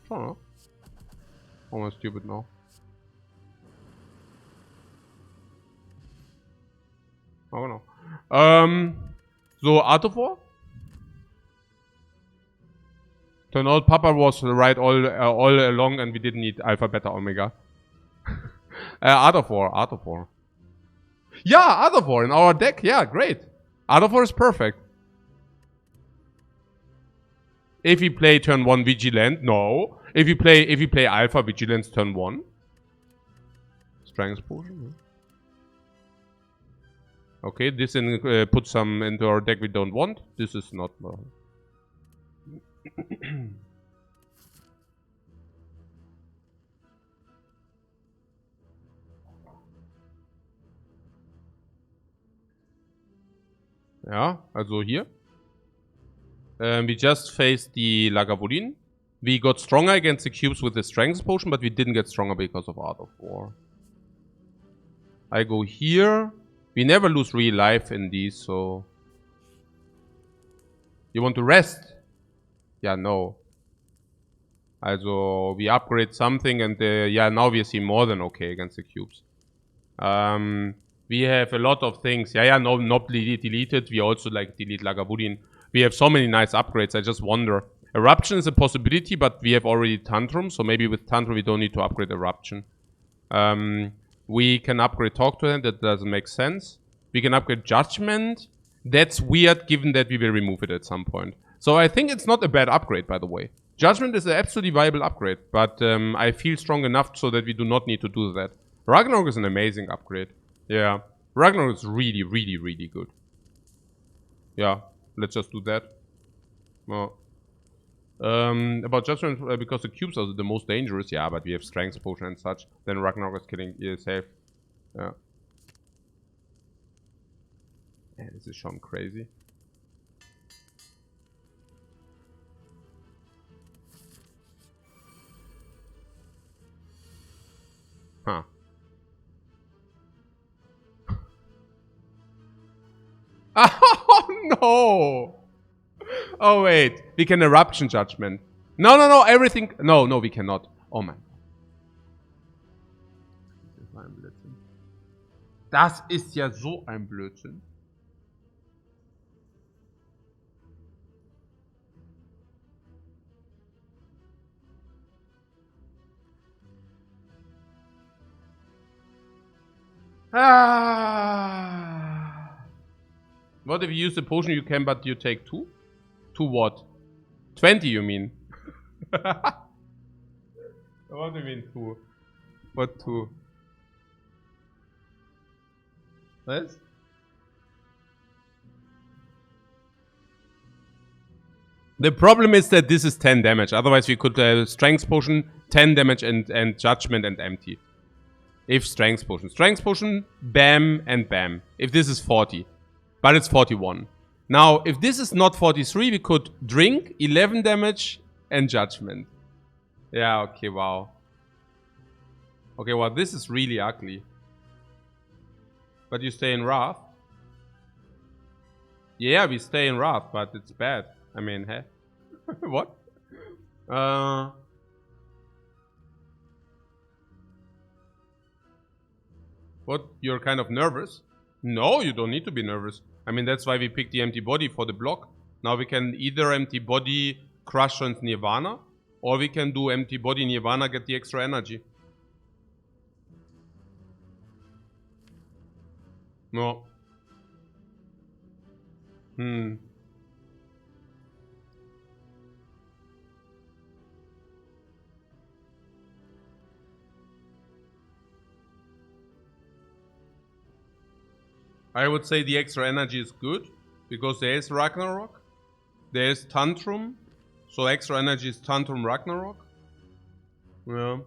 Sure. Oh, I'm stupid now. Oh no. So Art of War? Turn out Papa was right all along and we didn't need Alpha, Beta, Omega. Art of War. Yeah, Art of War in our deck. Yeah, great. Art of War is perfect. If we play turn 1 Vigilant, no. If you play Alpha, Vigilance turn 1. Strength potion. Okay, this put some into our deck we don't want. This is not. Ja, also hier. We just faced the Lagavulin. We got stronger against the cubes with the Strength Potion, but we didn't get stronger because of Art of War. I go here. We never lose real life in these, so... You want to rest? Yeah, no. Also, we upgrade something and yeah, now we see more than okay against the cubes. We have a lot of things. Yeah, no, not deleted. We also like delete Lagavulin. We have so many nice upgrades, I just wonder. Eruption is a possibility, but we have already Tantrum, so maybe with Tantrum we don't need to upgrade Eruption. We can upgrade Talk to them, that doesn't make sense. We can upgrade Judgment. That's weird, given that we will remove it at some point. So I think it's not a bad upgrade, by the way. Judgment is an absolutely viable upgrade, but I feel strong enough so that we do not need to do that. Ragnarok is an amazing upgrade. Yeah, Ragnarok is really, really, really good. Yeah, let's just do that. Well, About judgment, because the cubes are the most dangerous. Yeah, but we have strength potion and such. Then Ragnarok is killing safe. Yeah. Man, this is schon crazy. Huh. Oh no! Oh wait, we can eruption judgment. No, everything. No, we cannot. Oh man. Das ist ja so ein Blödsinn. What if you use the potion you can, but you take 2? 2 what? 20 you mean? What do you mean 2? What 2? What? The problem is that this is 10 damage. Otherwise we could strength potion, 10 damage and judgment and empty. If strength potion, bam and bam. If this is 40. But it's 41. Now, if this is not 43, we could drink, 11 damage, and judgment. Yeah, okay, wow. Okay, well, this is really ugly. But you stay in Wrath? Yeah, we stay in Wrath, but it's bad. I mean, hey. What? What? You're kind of nervous? No, you don't need to be nervous. I mean, that's why we picked the empty body for the block. Now we can either empty body, crush and Nirvana, or we can do empty body, Nirvana, get the extra energy. No. I would say the extra energy is good, because there is Ragnarok, there is Tantrum, so extra energy is Tantrum Ragnarok. Yeah.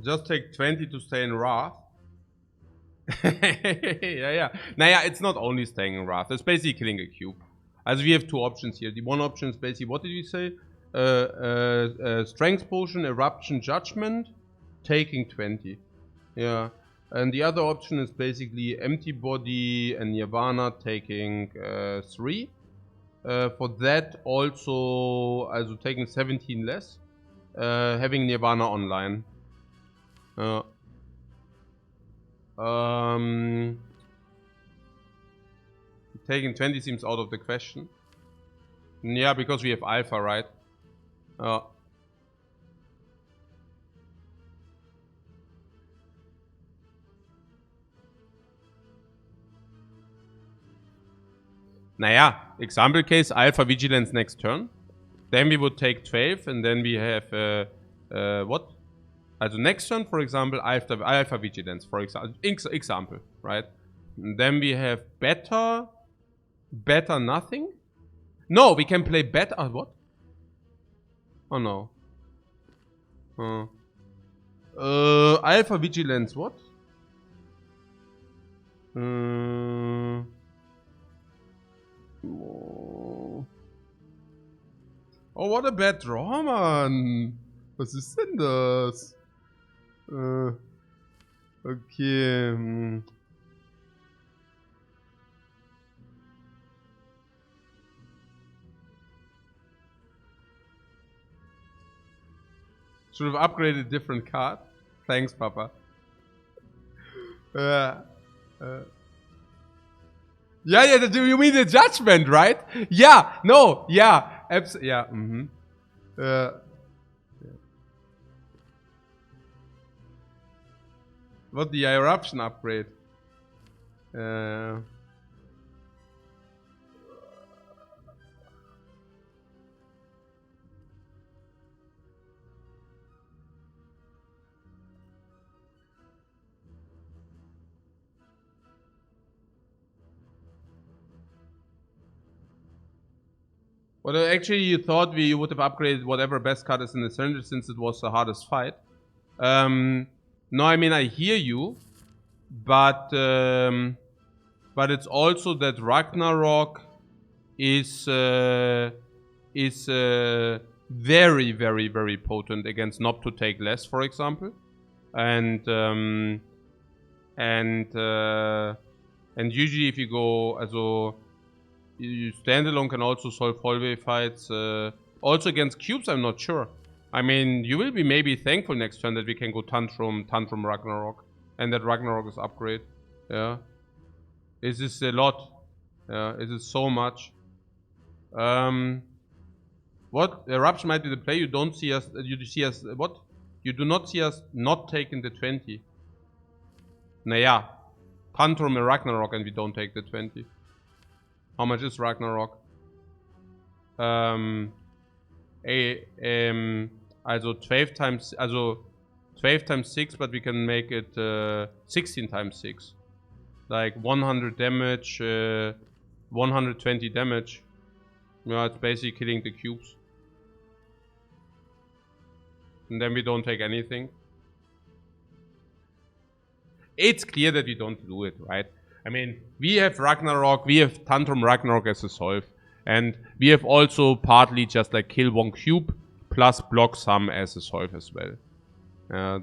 Just take 20 to stay in Wrath. yeah. Naja, it's not only staying in Wrath, it's basically killing a cube. As we have 2 options here. The one option is basically, what did we say? Strength potion, eruption, judgment, taking 20. Yeah. And the other option is basically empty body and Nirvana taking 3. For that also, also taking 17 less. Having Nirvana online. Taking 20 seems out of the question. Yeah, because we have Alpha, right? Naja, example case, Alpha Vigilance next turn. Then we would take 12 and then we have, what? Also next turn, for example, Alpha Vigilance, for example, right? And then we have better nothing? No, we can play better, what? Oh no. Alpha Vigilance, what? Oh, what a bad draw, Mann. Was ist denn das? Okay. Should have upgraded a different card. Thanks, Papa. Yeah, you mean the judgment, right? Yeah, no, yeah, yeah, What the eruption upgrade? Well, actually, you thought you would have upgraded whatever best card is in the Ascension since it was the hardest fight. No, I mean, I hear you, but it's also that Ragnarok is very, very, very potent against Nob to take less, for example, and usually if you go, also you standalone can also solve hallway fights. Also against cubes, I'm not sure. I mean, you will be maybe thankful next turn that we can go Tantrum Ragnarok, and that Ragnarok is upgrade. Yeah, this is a lot. Yeah, it is so much. What? Eruption might be the play. You don't see us. You see us. What? You do not see us not taking the 20. Naja. Tantrum and Ragnarok and we don't take the 20. How much is Ragnarok? Also 12 times. Also 12 times 6, but we can make it 16 times 6. Like 100 damage, 120 damage. Yeah, it's basically killing the cubes. And then we don't take anything. It's clear that we don't do it, right? I mean, we have Ragnarok, we have Tantrum Ragnarok as a solve. And we have also partly just like kill one cube plus block some as a solve as well.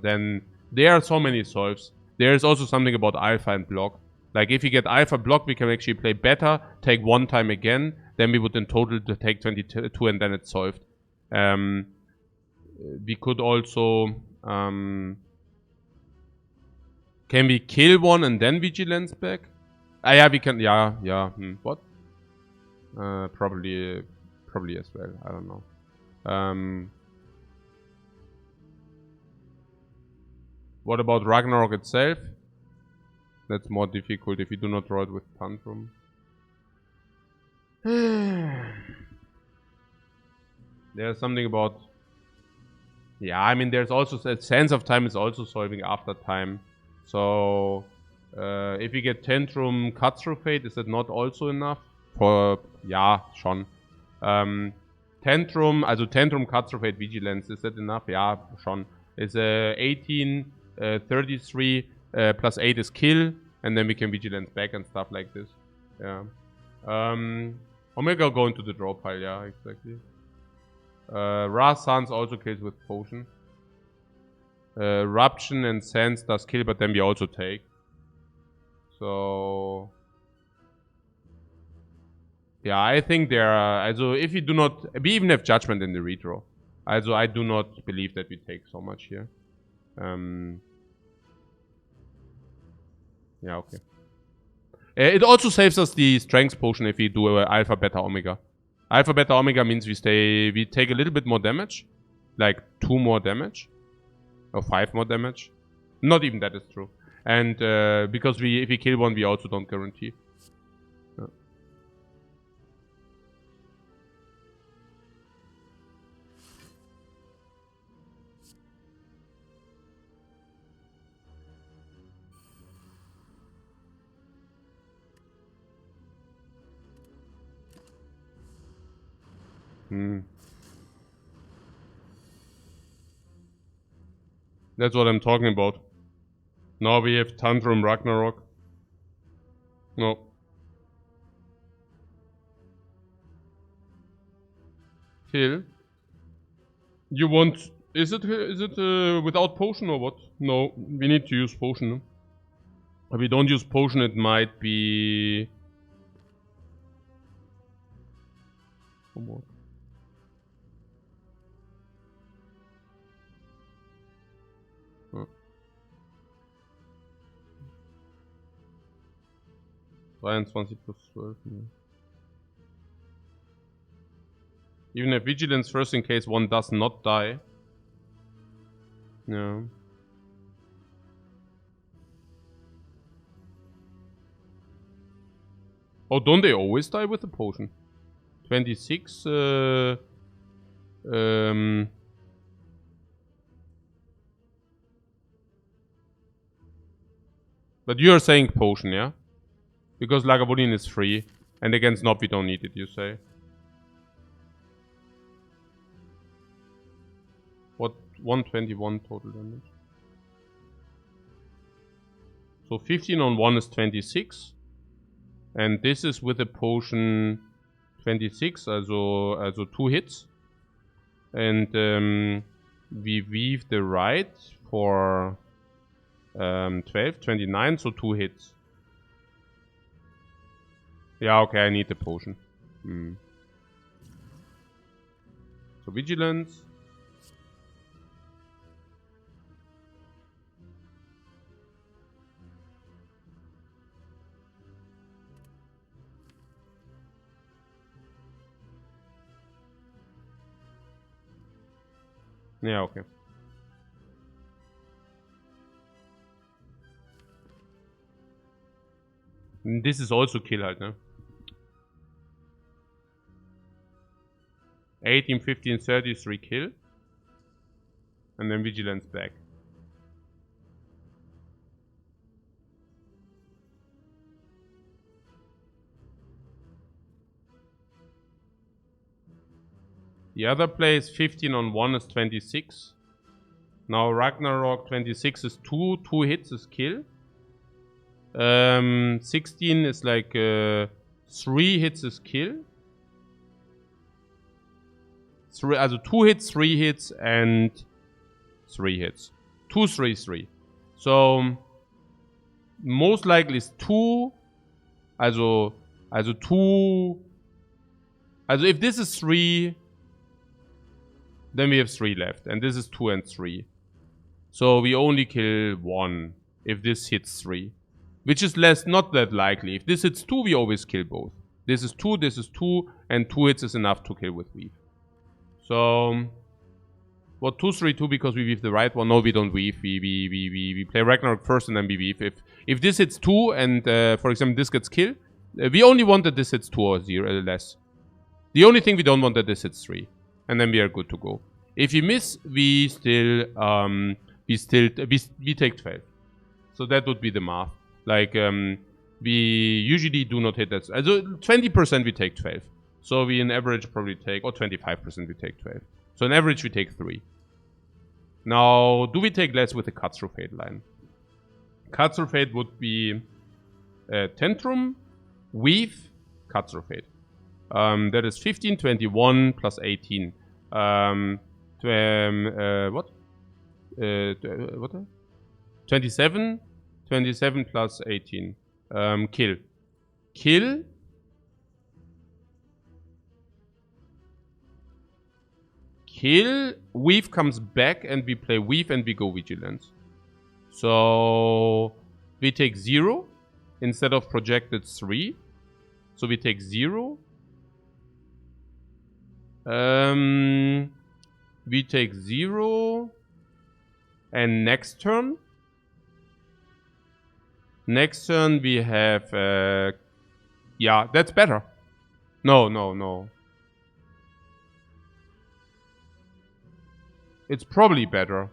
Then there are so many solves. There is also something about alpha and block. Like if you get alpha block, we can actually play better, take one time again. Then we would in total take 22 and then it's solved. We could also... can we kill one and then vigilance back? Ah, yeah, we can... Yeah. What? Probably as well. I don't know. What about Ragnarok itself? That's more difficult if you do not draw it with Tantrum. There's something about... Yeah, I mean, there's also... Sense of Time is also solving after time. So... if you get Tantrum Cut Through Fate, is that not also enough? For... Ja, schon. Tantrum Cut Through Fate Vigilance, is that enough? Ja, schon. It's 18, 33, plus 8 is kill, and then we can Vigilance back and stuff like this. Yeah. Omega go into the draw pile, yeah, exactly. Ra Sans also kills with Potion. Ruption and Sense does kill, but then we also take. So... Yeah, I think there are... Also, if you do not... We even have Judgment in the redraw. Also, I do not believe that we take so much here. Yeah, okay. It also saves us the Strength Potion if we do Alpha, Beta, Omega. Alpha, Beta, Omega means we take a little bit more damage. Like 2 more damage. Or 5 more damage. Not even that is true. And because if we kill one, we also don't guarantee. That's what I'm talking about. Now we have Tantrum Ragnarok. No. Kill. You want... Is it without potion or what? No, we need to use potion. If we don't use potion, it might be... Homework. Oh. 23 plus 12. Yeah. Even have vigilance first in case one does not die. Yeah. Oh, don't they always die with the potion? 26. But you are saying potion, yeah? Because Lagavulin is free, and against Nob we don't need it, you say? 121 total damage. So 15 on 1 is 26. And this is with a potion 26, also 2 hits. And we weave the right for 12, 29, so 2 hits. Yeah, okay, I need the potion. So vigilance. Yeah, okay. And this is also kill halt, ne? 18, 15, 33 kill. And then vigilance back. The other play is 15 on 1 is 26. Now Ragnarok 26 is 2 hits is kill. 16 is like 3 hits is kill. 2 hits, 3 hits, and 3 hits. 2, 3, 3. So most likely is 2. Also 2. Also if this is 3, then we have 3 left, and this is 2 and 3. So we only kill 1 if this hits 3. Which is not that likely. If this hits 2, we always kill both. This is 2, and 2 hits is enough to kill with weave. So, what 2, 3, 2 because we weave the right one? No, we don't weave. We play Ragnarok first and then we weave. If this hits 2 and, for example, this gets killed, we only want that this hits 2 or 0 less. The only thing we don't want that this hits 3. And then we are good to go. If we miss, we take 12. So that would be the math. Like, we usually do not hit that. So 20% we take 12. So we in average probably take, or 25% we take 12. So on average we take 3. Now, do we take less with the Cut Through Fate line? Cut Through Fate would be Tantrum, Weave, Cut Through Fate. That is 15, 21 plus 18. What? 27? 27 plus 18. Kill. Kill. Kill. Weave comes back and we play Weave and we go Vigilance. So we take 0 instead of projected 3. So we take 0. We take 0. And next turn. Next turn we have... yeah, that's better. No. It's probably better.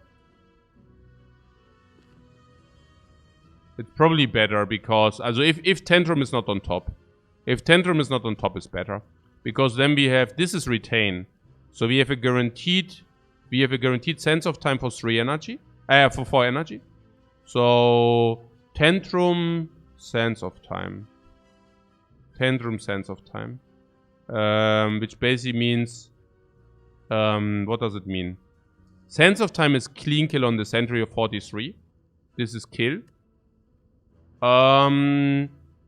It's probably better because... Also if Tantrum is not on top. If Tantrum is not on top, it's better. Because then we have... This is retain. So we have a guaranteed... We have a guaranteed sense of time for 3 energy. For 4 energy. So... Tantrum, sense of time. Tantrum, sense of time. Which basically means... what does it mean? Sense of time is clean kill on the Sentry of 43. This is kill.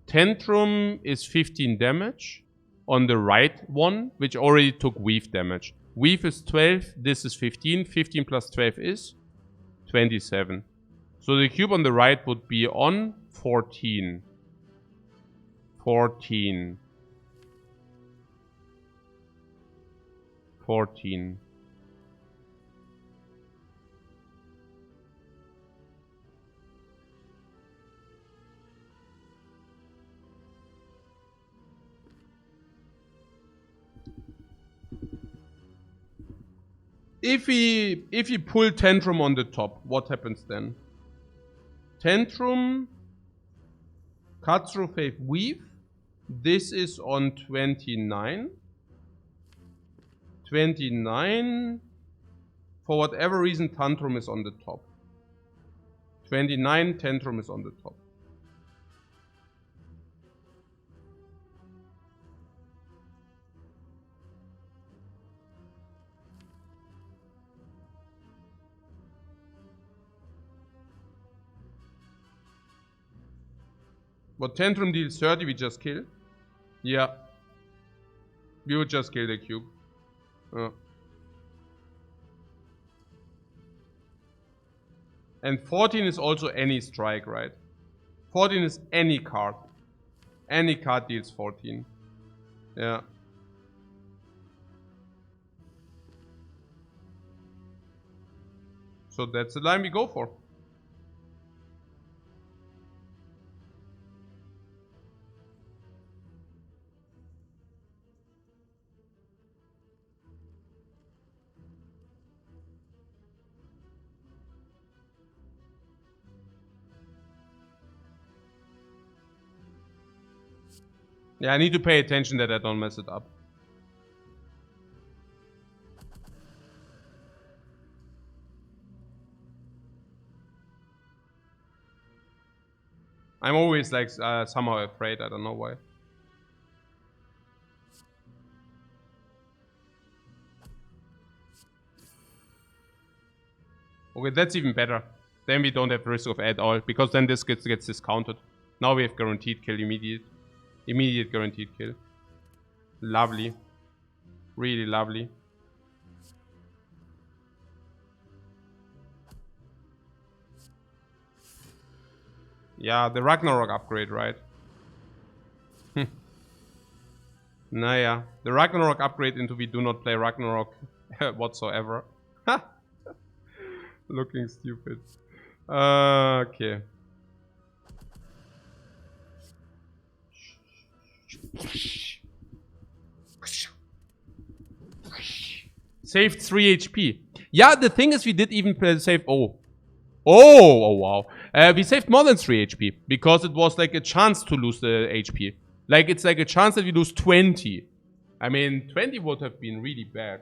Tantrum is 15 damage on the right one, which already took Weave damage. Weave is 12, this is 15. 15 plus 12 is 27. So the cube on the right would be on 14. 14. 14. If we pull Tantrum on the top, what happens then? Tantrum, Cut Through Fate, Weave. This is on 29. 29. for whatever reason, Tantrum is on the top. 29, Tantrum is on the top. What Tantrum deals 30, we just kill? Yeah. We would just kill the cube. And 14 is also any strike, right? 14 is any card. Any card deals 14. Yeah. So that's the line we go for. Yeah, I need to pay attention that I don't mess it up. I'm always like somehow afraid, I don't know why. Okay, that's even better. Then we don't have risk of at all, because then this gets discounted. Now we have guaranteed kill immediate guaranteed kill. Lovely. Really lovely. Yeah, the Ragnarok upgrade, right? Naja, the Ragnarok upgrade into we do not play Ragnarok whatsoever. Looking stupid. Okay. Saved 3 HP. Yeah, the thing is we did even save... Oh, wow. We saved more than 3 HP. Because it was like a chance to lose the HP. Like, it's like a chance that we lose 20. I mean, 20 would have been really bad.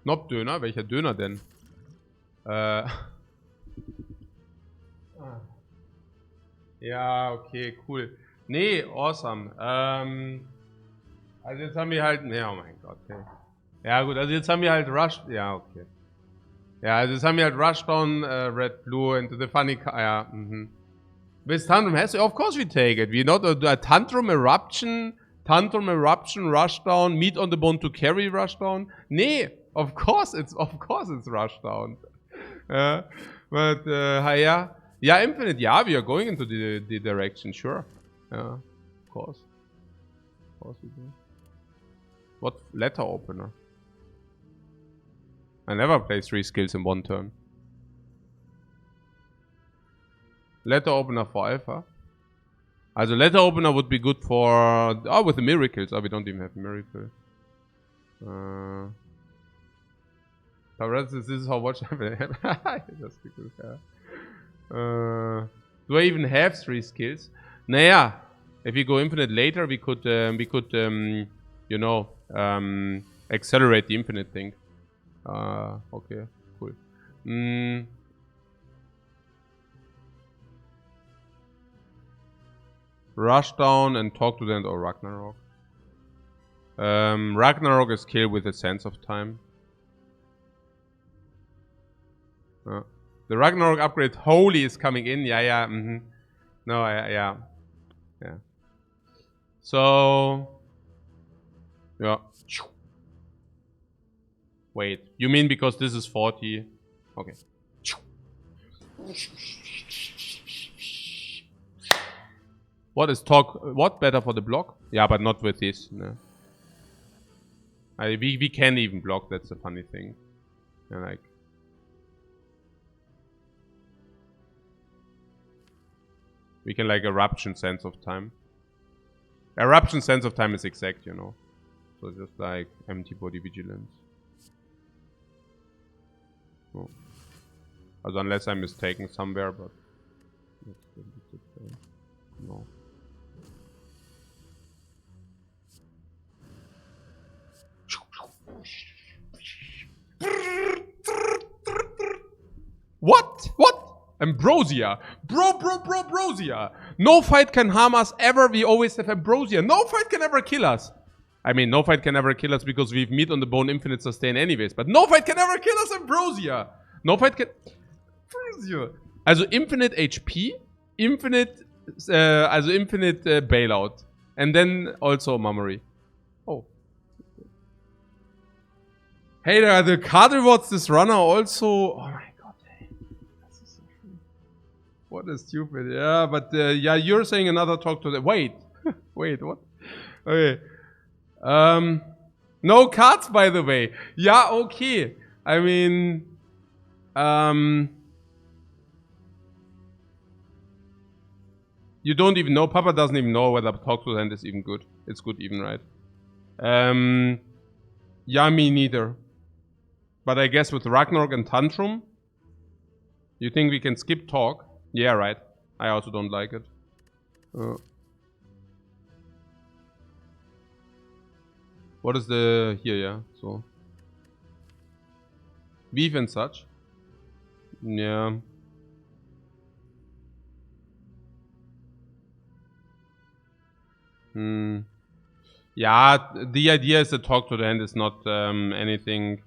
Knopfdöner? Welcher Döner denn? Ja, okay, cool. Nee, awesome. Also jetzt haben wir halt... Ja, oh mein Gott, okay. Ja gut, also jetzt haben wir halt Rush... Ja, okay. Ja, also jetzt haben wir halt Rushdown, Red, Blue, into the funny... Ja, With Tantrum has... Of course we take it. We not a Tantrum Eruption, Rushdown, Meat on the Bone to carry Rushdown. Nee! Of course it's Rushdown. But yeah, Infinite. Yeah, we are going into the direction. Sure. Yeah, of course we do. What letter opener? I never play 3 skills in one turn. Letter opener for alpha. Also letter opener would be good for with the miracles. Oh, we don't even have a miracle. This is how much I Just because, yeah. Do I even have 3 skills? Naja, if we go infinite later, we could you know, accelerate the infinite thing. Okay, cool. Rush down and talk to them or Ragnarok. Ragnarok is killed with a sense of time. The Ragnarok upgrade Holy is coming in. Yeah. No, yeah. So, yeah. Wait, you mean because this is 40? Okay. What is talk? What better for the block? Yeah, but not with this. No. We can even block. That's the funny thing. Yeah, like. We can like eruption sense of time. Eruption sense of time is exact, you know. So just like empty body vigilance. Oh. Also unless I'm mistaken somewhere, but no. What? Ambrosia. Brosia. No fight can harm us ever. We always have Ambrosia. No fight can ever kill us. I mean, no fight can ever kill us because we've meat on the bone infinite sustain anyways. But no fight can ever kill us, Ambrosia. No fight can... Ambrosia. Also infinite HP, infinite... infinite bailout. And then also Mummery. Oh. Hey, there are the card rewards this runner also... Oh my... What is stupid? Yeah, but yeah, you're saying another talk to the... Wait, what? Okay. No cards, by the way. Yeah, okay. I mean, you don't even know. Papa doesn't even know whether talk to the hand is even good. It's good even, right? Yeah, me neither. But I guess with Ragnarok and Tantrum, you think we can skip talk? Yeah, right. I also don't like it. What is the... Here, yeah. So. Weave and such. Yeah. Yeah, the idea is to talk to the hand is not anything...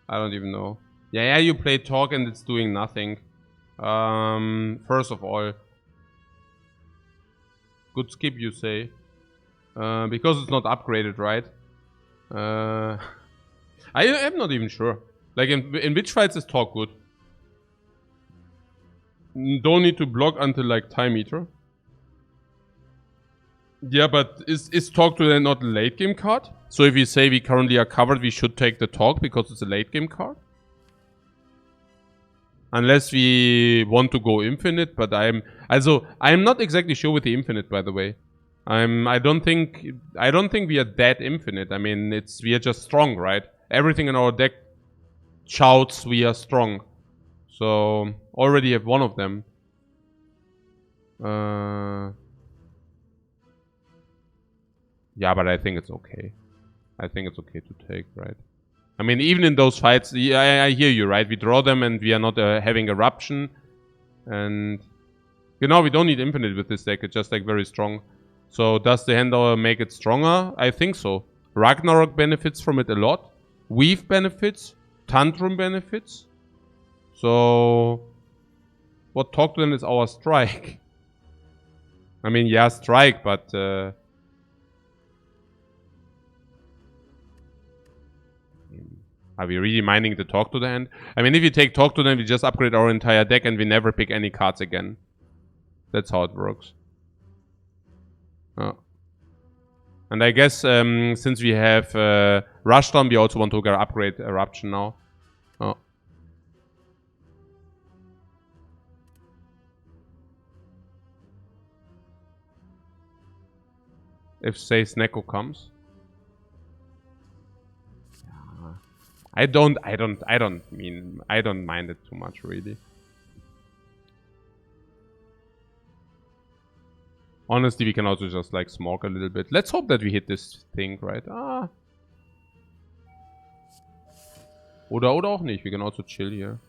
I don't even know. Yeah, you play talk and it's doing nothing. First of all, good skip, you say, because it's not upgraded, right? I am not even sure. Like in which fights is talk good? Don't need to block until like time eater. Yeah, but is talk to then not a late game card? So if we say we currently are covered, we should take the talk because it's a late game card. Unless we want to go infinite, but I'm not exactly sure with the infinite, by the way. I don't think we are that infinite. I mean, we are just strong, right? Everything in our deck shouts we are strong. So already have one of them. Yeah, but I think it's okay. I think it's okay to take, right? I mean, even in those fights, yeah, I hear you, right? We draw them and we are not having eruption. And, you know, we don't need infinite with this deck. It's just like very strong. So does the hand make it stronger? I think so. Ragnarok benefits from it a lot. Weave benefits. Tantrum benefits. So what talk to them is our strike. I mean, yeah, strike, but... Are we really minding to talk to the hand? I mean, if you take talk to them, we just upgrade our entire deck and we never pick any cards again. That's how it works. Oh. And I guess since we have Rushdown, we also want to upgrade Eruption now. Oh. If say Snecko comes. I don't mind it too much, really. Honestly, we can also just like smoke a little bit. Let's hope that we hit this thing, right? Oder auch nicht. We can also chill here.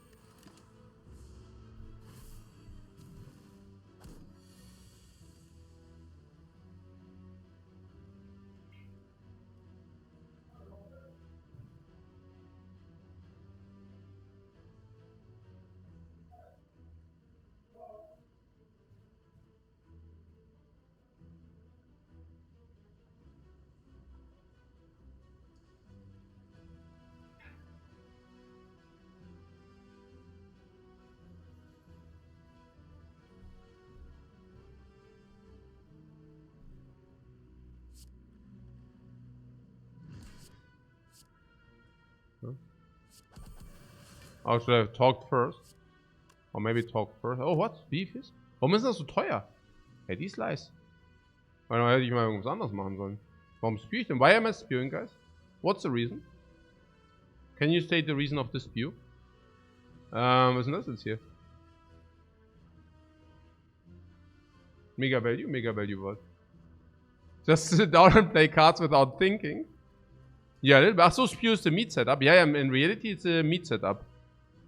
Oh, should I have talked first? Or maybe talk first. Oh, what? Beef ist? Warum ist das so teuer? Hey, die Slice. Weil hätte ich mal irgendwas anderes machen sollen. Warum spew ich denn? Why am I spewing, guys? What's the reason? Can you state the reason of the spew? Was ist denn das jetzt hier? Mega value what? Just sit down and play cards without thinking? Yeah, ach so, spew is the meat setup. Yeah, in reality it's a meat setup.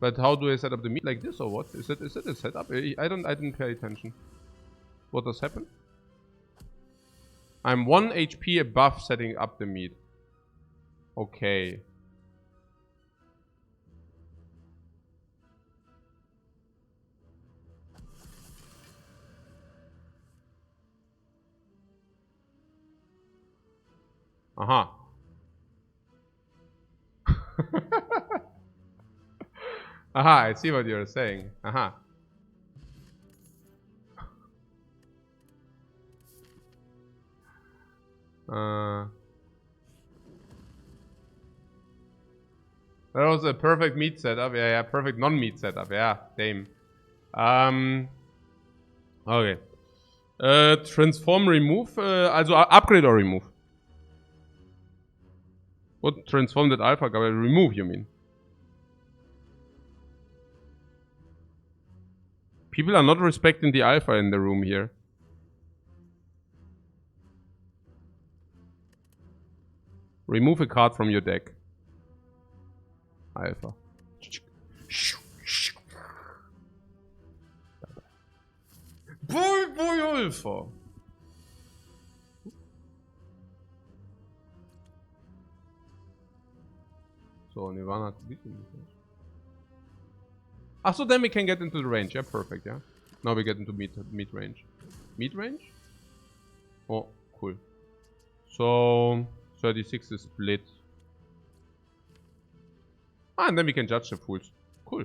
But how do I set up the meat like this or what? Is it a setup? I didn't pay attention. What does happen? I'm 1 HP above setting up the meat. Okay. Aha. Aha, I see what you're saying. Aha. That was a perfect meat setup. Yeah, perfect non-meat setup. Yeah, same. Okay. Transform, remove. Also upgrade or remove? What transform that alpha guy? Remove, you mean? People are not respecting the alpha in the room here. Remove a card from your deck. Alpha. Boy, Alpha. So, Nirvana. Ah, so then we can get into the range. Yeah, perfect, yeah. Now we get into mid range. Mid range? Oh, cool. So, 36 is split. Ah, and then we can judge the pools. Cool.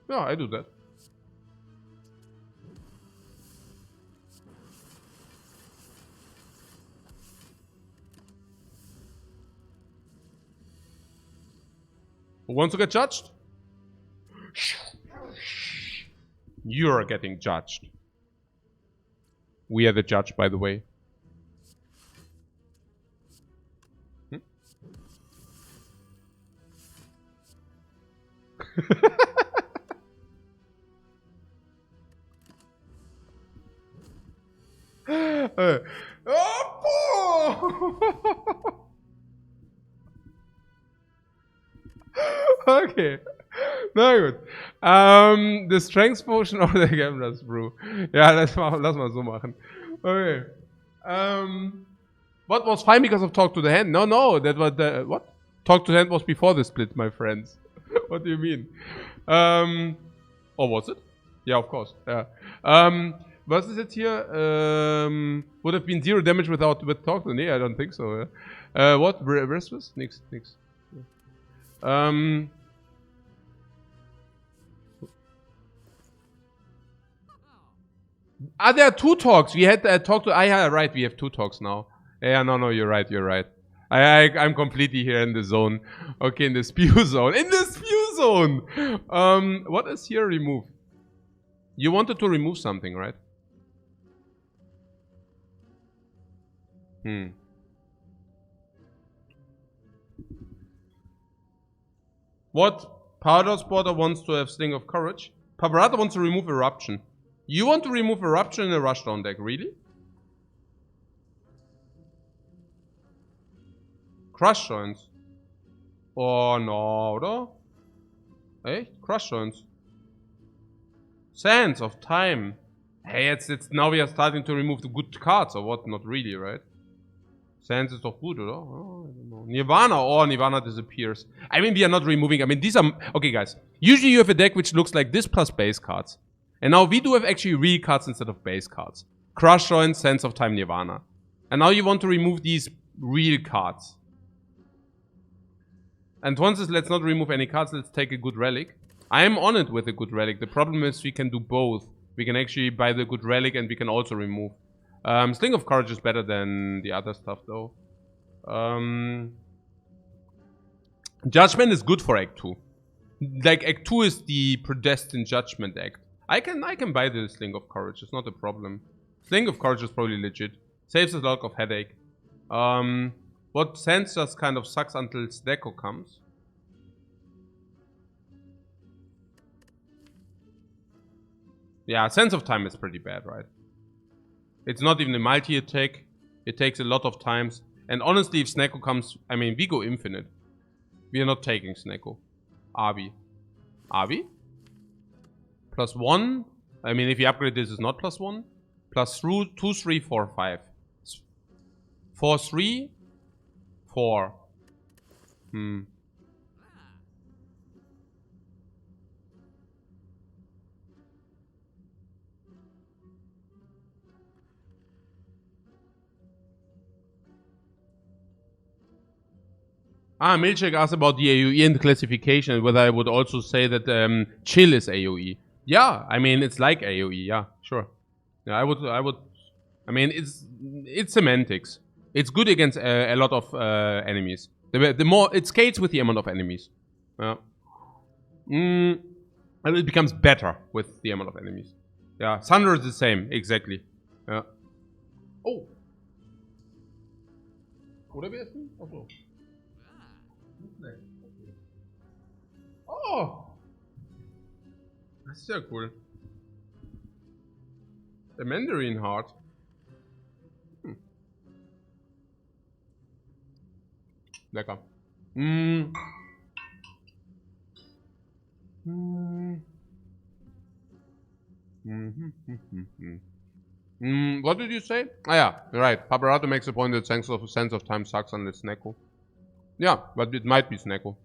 Yeah, I do that. Who wants to get judged? You're getting judged. We are the judge, by the way. Okay. Na gut. The Strength Potion of the Gambler's Brew. Ja, lass mal so machen. Okay. What was fine because of Talk to the Hand? No, that was the... What? Talk to the Hand was before the split, my friends. What do you mean? Or was it? Yeah, of course. Yeah. Was ist jetzt hier? Would have been 0 damage with Talk to the Hand? I don't think so. Yeah. What? Restless? Nix. There are 2 talks. We had talk to... yeah, right. We have 2 talks now. Yeah, no, you're right. I'm completely here in the zone. Okay, in the spew zone. What is here? Remove. You wanted to remove something, right? What? Powder Spotter wants to have Sling of Courage. Pavarata wants to remove Eruption. You want to remove Eruption in a Rushdown deck, really? Crush Joints. Oh no, oder? Echt? Crush Joints. Sands of Time. Hey, it's now we are starting to remove the good cards, or what? Not really, right? Sands is doch gut, oder? Oh, I don't know. Nirvana. Oh, Nirvana disappears. I mean, we are not removing... I mean, these are... Okay, guys. Usually you have a deck which looks like this plus base cards. And now we do have actually real cards instead of base cards. Crush Joint, Sands of Time, Nirvana. And now you want to remove these real cards. And once this, let's not remove any cards, let's take a good relic. I am on it with a good relic. The problem is we can do both. We can actually buy the good relic and we can also remove. Sling of Courage is better than the other stuff though. Judgment is good for Act 2. Like, Act 2 is the predestined judgment act. I can buy the Sling of Courage, it's not a problem. Sling of Courage is probably legit. Saves a lot of headache. What Sense just kind of sucks until Snecko comes. Yeah, Sense of Time is pretty bad, right? It's not even a multi-attack. It takes a lot of times. And honestly, if Snecko comes... I mean, we go infinite. We are not taking Snecko. Are we? Are we? +1. I mean, if you upgrade this, is not +1. +2, 3, 4, 5. 4, 3. 4. Milchek asked about the AoE and the classification, whether I would also say that chill is AoE. Yeah, I mean, it's like AoE, yeah, sure. Yeah, I would, I mean, it's semantics. It's good against a lot of enemies. The more, it scales with the amount of enemies. Yeah. And it becomes better with the amount of enemies. Yeah, Thunder is the same, exactly. Yeah. Oh! Oder wir essen? Achso. Oh! Das ist ja cool. Der Mandarin Heart. Lecker. What did you say? Ah, yeah, right. Paparato makes the point that sense of time sucks unless Snecko. Yeah, but it might be Snecko.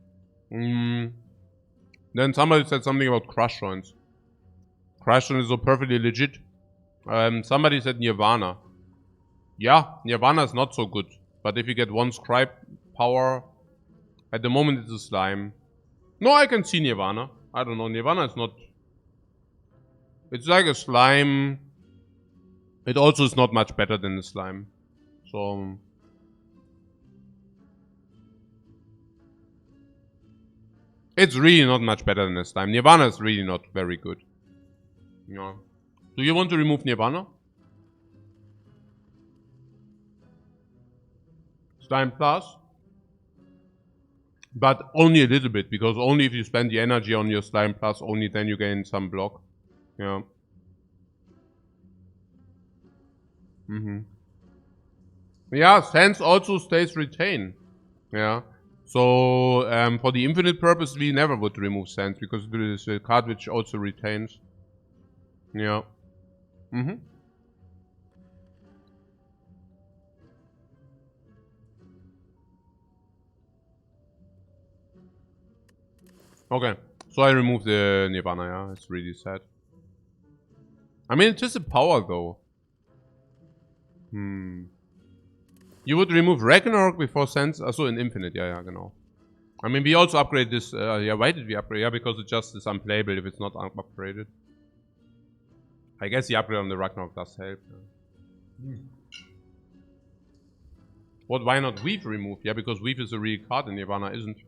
Then somebody said something about crush joints. Crush joint is so perfectly legit. Somebody said Nirvana. Yeah, Nirvana is not so good. But if you get one scribe power, at the moment it's a slime. No, I can see Nirvana. I don't know, Nirvana is not... It's like a slime. It also is not much better than the slime. So... It's really not much better than the slime. Nirvana is really not very good. Yeah. Do you want to remove Nirvana? Slime plus. But only a little bit, because only if you spend the energy on your slime plus, only then you gain some block. Yeah. Yeah, Sense also stays retain. Yeah. So, for the infinite purpose, we never would remove Sense, because it is a card which also retains. Yeah. Okay, so I remove the Nirvana, yeah, it's really sad. I mean, it's just a power, though. You would remove Ragnarok before Sense? Also in Infinite, yeah, genau. I mean, we also upgrade this, yeah, why did we upgrade? Yeah, because it just is unplayable if it's not upgraded. I guess the upgrade on the Ragnarok does help. What, why not Weave remove? Yeah, because Weave is a real card and Nirvana isn't.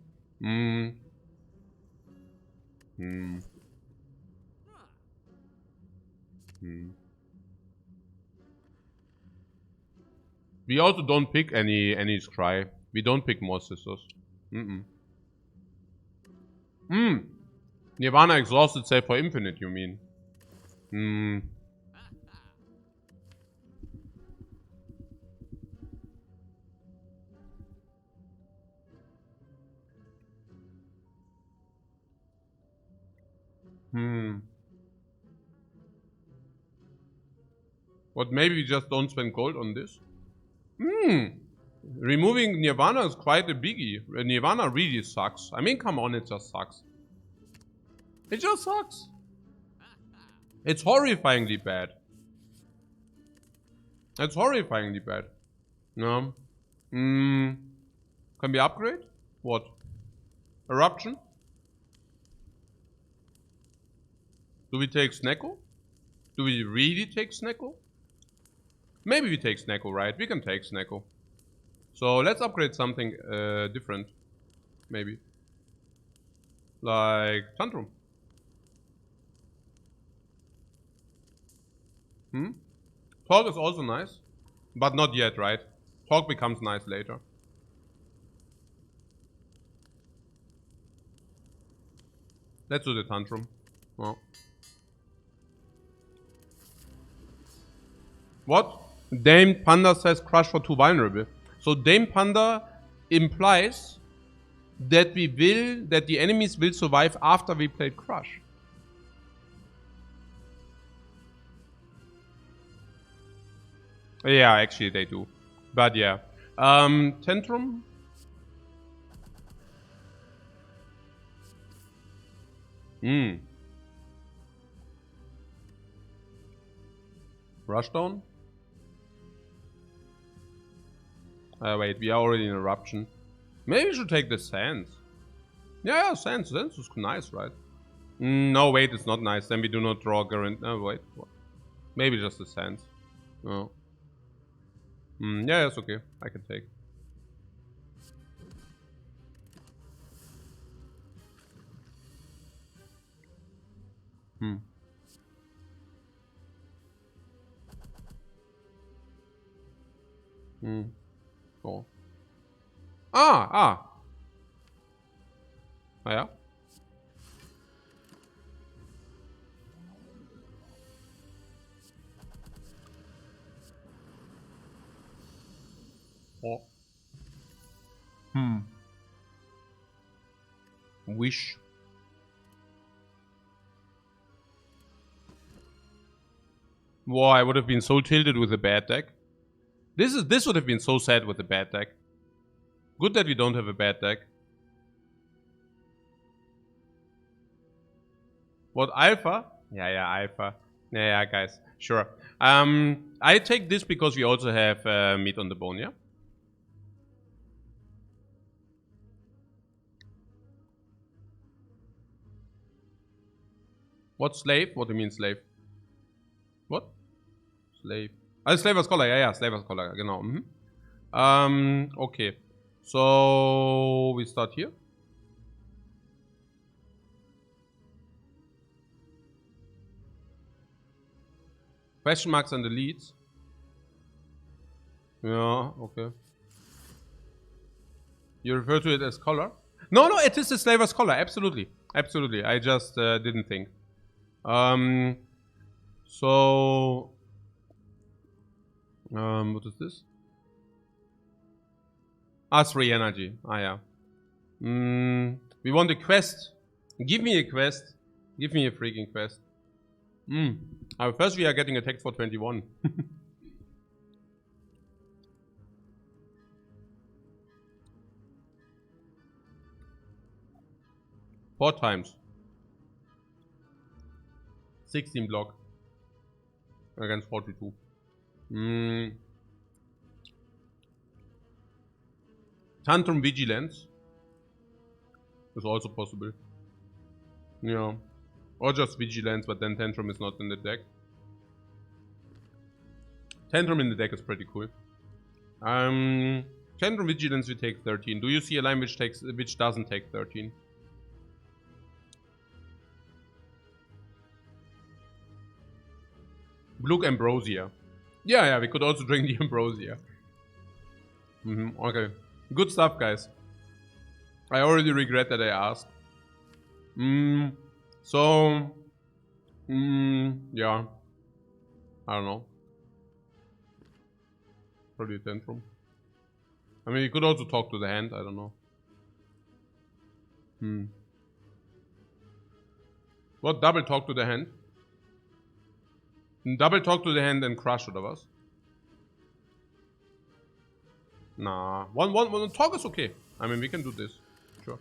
We also don't pick any Scry. We don't pick more Scissors. Nirvana exhausted save for Infinite, you mean? What, maybe we just don't spend gold on this? Removing Nirvana is quite a biggie. Nirvana really sucks. I mean, come on, it just sucks. It just sucks. It's horrifyingly bad. It's horrifyingly bad. No. Can we upgrade? What? Eruption? Do we take Snecko? Do we really take Snecko? Maybe we take Snecko, right? We can take Snecko. So let's upgrade something different. Maybe. Like Tantrum. Talk is also nice. But not yet, right? Talk becomes nice later. Let's do the Tantrum. Well. What? Dame Panda says crush for 2 vulnerable. So Dame Panda implies that the enemies will survive after we played crush. Yeah, actually they do. But yeah. Tantrum? Rushdown? Wait, we are already in Eruption. Maybe we should take the Sands. Yeah, Sands. Sands is nice, right? No, wait, it's not nice. Then we do not draw guarantee. No, wait. What? Maybe just the Sands. No. Yeah, it's okay. I can take. Oh. Ah! Ah ja. Oh. Wish. Wow, I would have been so tilted with a bad deck. This would have been so sad with a bad deck. Good that we don't have a bad deck. What, Alpha? Yeah, Alpha. Yeah, guys. Sure. I take this because we also have meat on the bone, yeah? What, slave? What do you mean slave? What? Slave. Slaver Scholar, ja, Slaver Scholar, genau. Okay. So, we start here. Question marks and the leads. Yeah, okay. You refer to it as color? No, it is a Slaver's Collar, absolutely. Absolutely, I just didn't think. So... what is this? Ah, 3 energy. Ah, yeah. We want a quest. Give me a quest. Give me a freaking quest. First we are getting attacked for 21. 4 times. 16 block. Against 42. Tantrum Vigilance is also possible. Yeah. Or just Vigilance, but then Tantrum is not in the deck. Tantrum in the deck is pretty cool. Tantrum Vigilance we take 13. Do you see a line which doesn't take 13? Blue Ambrosia. Yeah, we could also drink the Ambrosia. Okay. Good stuff, guys. I already regret that I asked. Yeah. I don't know. Probably a Tantrum. I mean, you could also talk to the hand, I don't know. What, double talk to the hand? Double talk to the hand and crush oder was? Nah. One talk is okay. I mean, we can do this. Sure.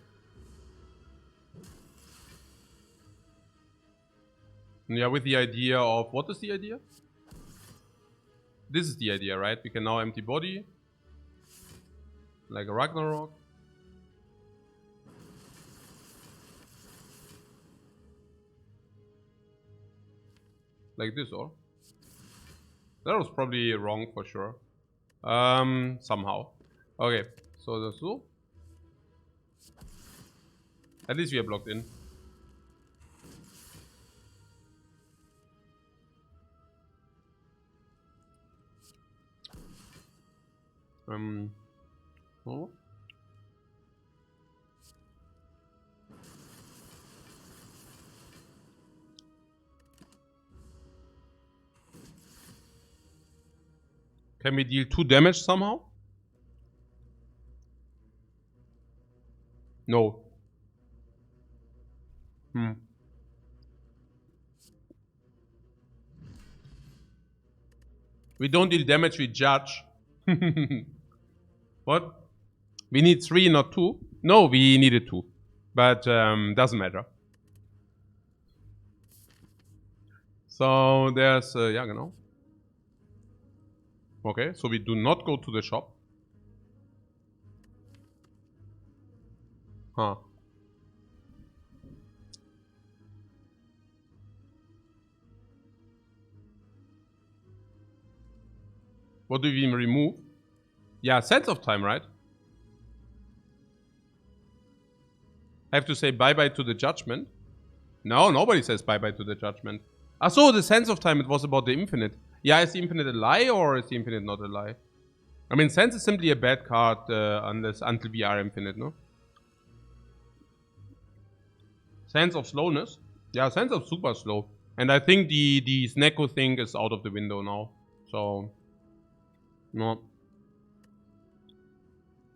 Yeah, with the idea of... What is the idea? This is the idea, right? We can now empty body. Like a Ragnarok. Like this, or? That was probably wrong for sure. Somehow. Okay, so that's so. At least we are blocked in. Oh. Can we deal 2 damage somehow? No. We don't deal damage, we judge. What? We need 3, not 2? No, we needed 2. But doesn't matter. So there's, yeah, genau. Okay, so we do not go to the shop. Huh. What do we remove? Yeah, sense of time, right? I have to say bye-bye to the judgment. No, nobody says bye-bye to the judgment. Ah, so the sense of time, it was about the infinite. Yeah, is the infinite a lie or is the infinite not a lie? I mean, sense is simply a bad card until we are infinite, no? Sense of slowness? Yeah, sense of super slow. And I think the Snecko thing is out of the window now. So, no.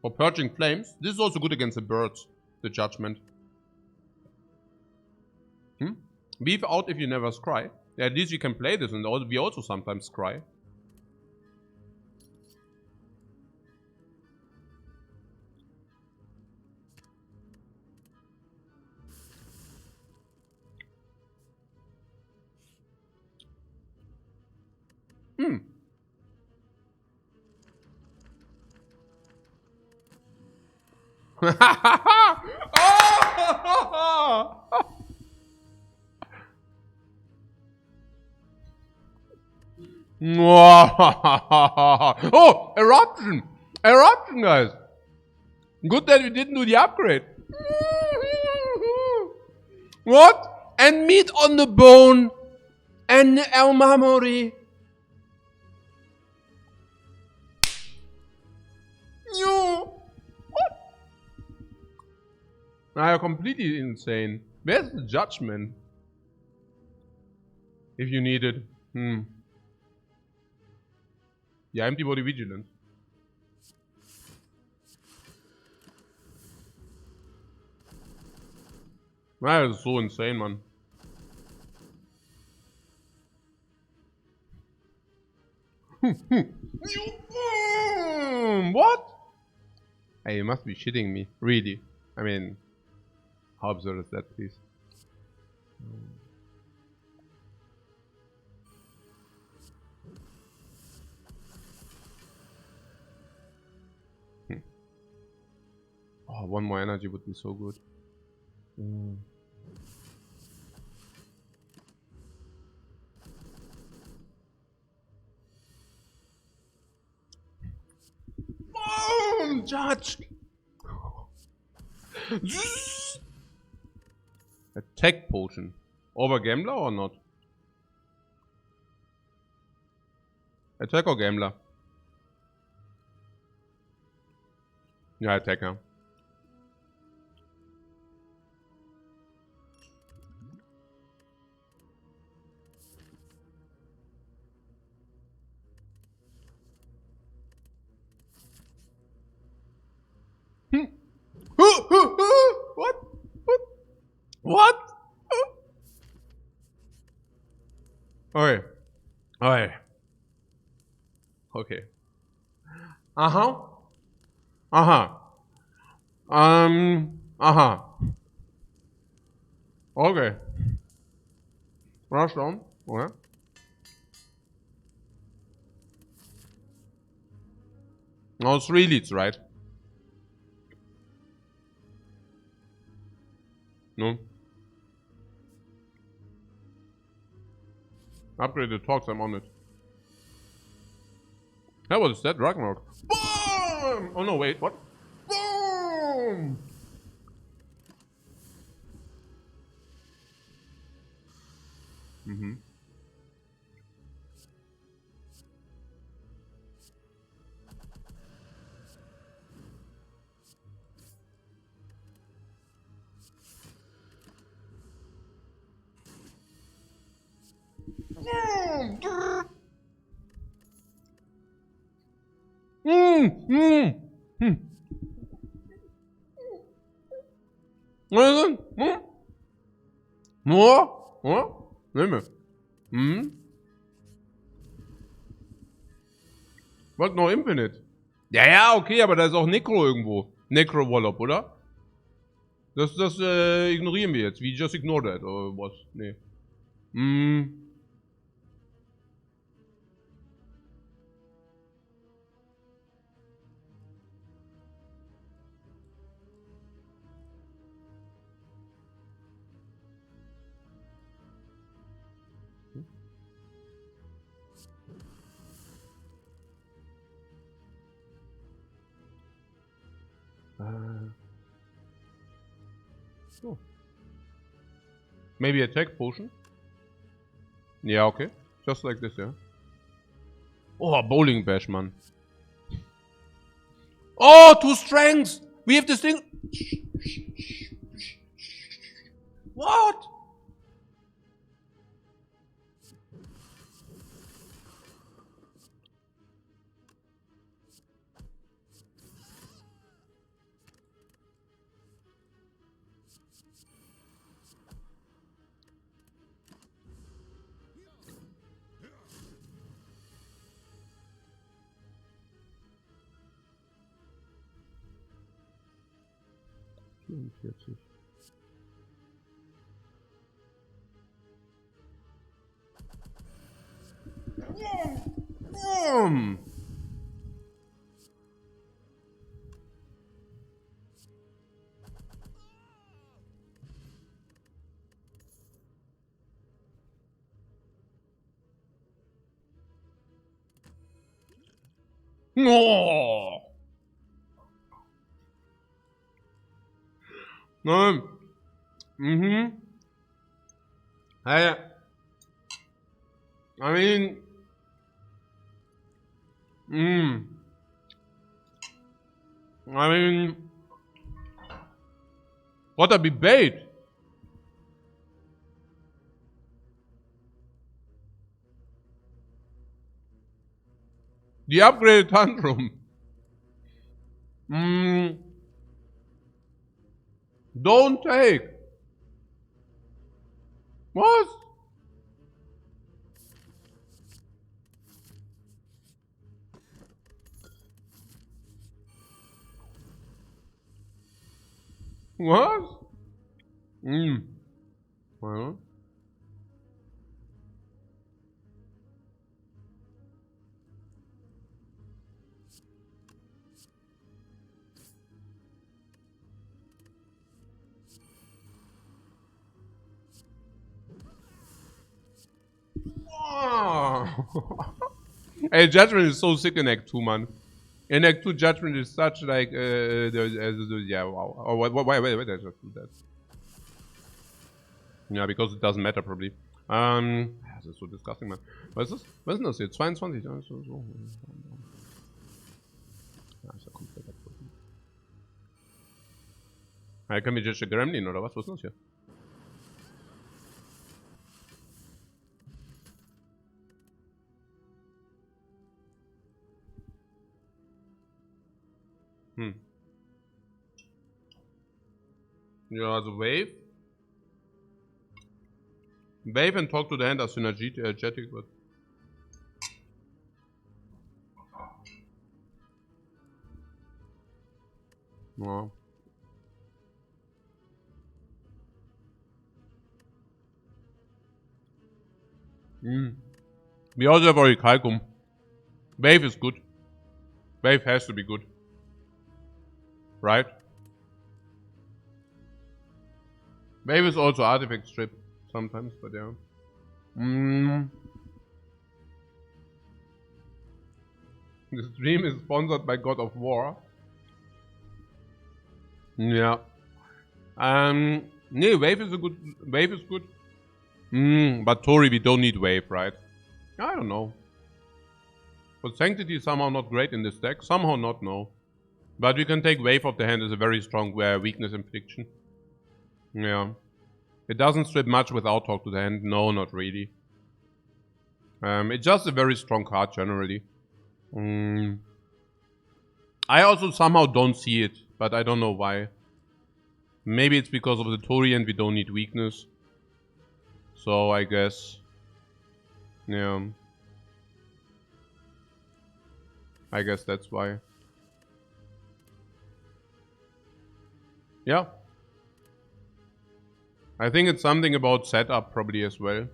For purging flames, this is also good against the birds, the judgment. Weave out if you never scry. Yeah, at least you can play this, and we also sometimes scry. Oh, eruption! Eruption, guys! Good that we didn't do the upgrade. What? And meat on the bone. And El Mamori. You. What? You're completely insane. Where's the judgment? If you need it. Yeah, empty body vigilance. That is so insane, man. What? Hey, you must be shitting me. Really? I mean, how absurd is that, please? Oh, 1 more energy would be so good. Boom! Judge! Attack potion. Over gambler or not? Attack or gambler? Yeah, attacker. What? What? What? Okay. Okay. Okay. Uh-huh. Uh-huh. Uh-huh. Okay. Rush down. Okay. No, 3 leads, right? No. Upgraded talks, I'm on it. That was that Ragnarok. Boom! Oh no, wait, what? Boom! Mhm. Was ist denn? Nimm. Was noch Infinite? Ja, ja, okay, aber da ist auch Necro irgendwo. Necro Wallop, oder? Das ignorieren wir jetzt. We just ignore that, oder was? Nee. Oh. Maybe attack potion? Yeah, okay. Just like this, yeah. Oh, bowling bash, man. Oh, 2 strengths! We have this thing. What? No. Nein. Hey. I mean. I mean. What a debate. The upgraded tantrum. Don't take. What? What? Well. Hey, Judgment is so sick in Act 2, man. In Act 2, Judgment is such like, yeah, wow. Oh, wait, I just do that. Ja, because it doesn't matter, probably. Das ist so disgusting, man. Was ist das hier? 22? Ja, so. Ja, ist ja komplett absurd. Ja, können wir jetzt Gremlin, oder was? Was ist das hier? Ja, also Wave. Wave and talk to the hand are synergetic, but... Ja. We also have Orichalcum. Wave is good. Wave has to be good. Right? Wave is also artifact strip sometimes, but yeah. The stream is sponsored by God of War. Yeah. Nee, Wave is good. But Tori, we don't need wave, right? I don't know. But Sanctity is somehow not great in this deck. Somehow not, no. But we can take wave of the hand as a very strong weakness infliction. Yeah. It doesn't strip much without talk to the hand. No, not really. It's just a very strong card generally. I also somehow don't see it, but I don't know why. Maybe it's because of the Tori and we don't need weakness. So I guess... yeah. I guess that's why. Yeah. I think it's something about setup probably as well.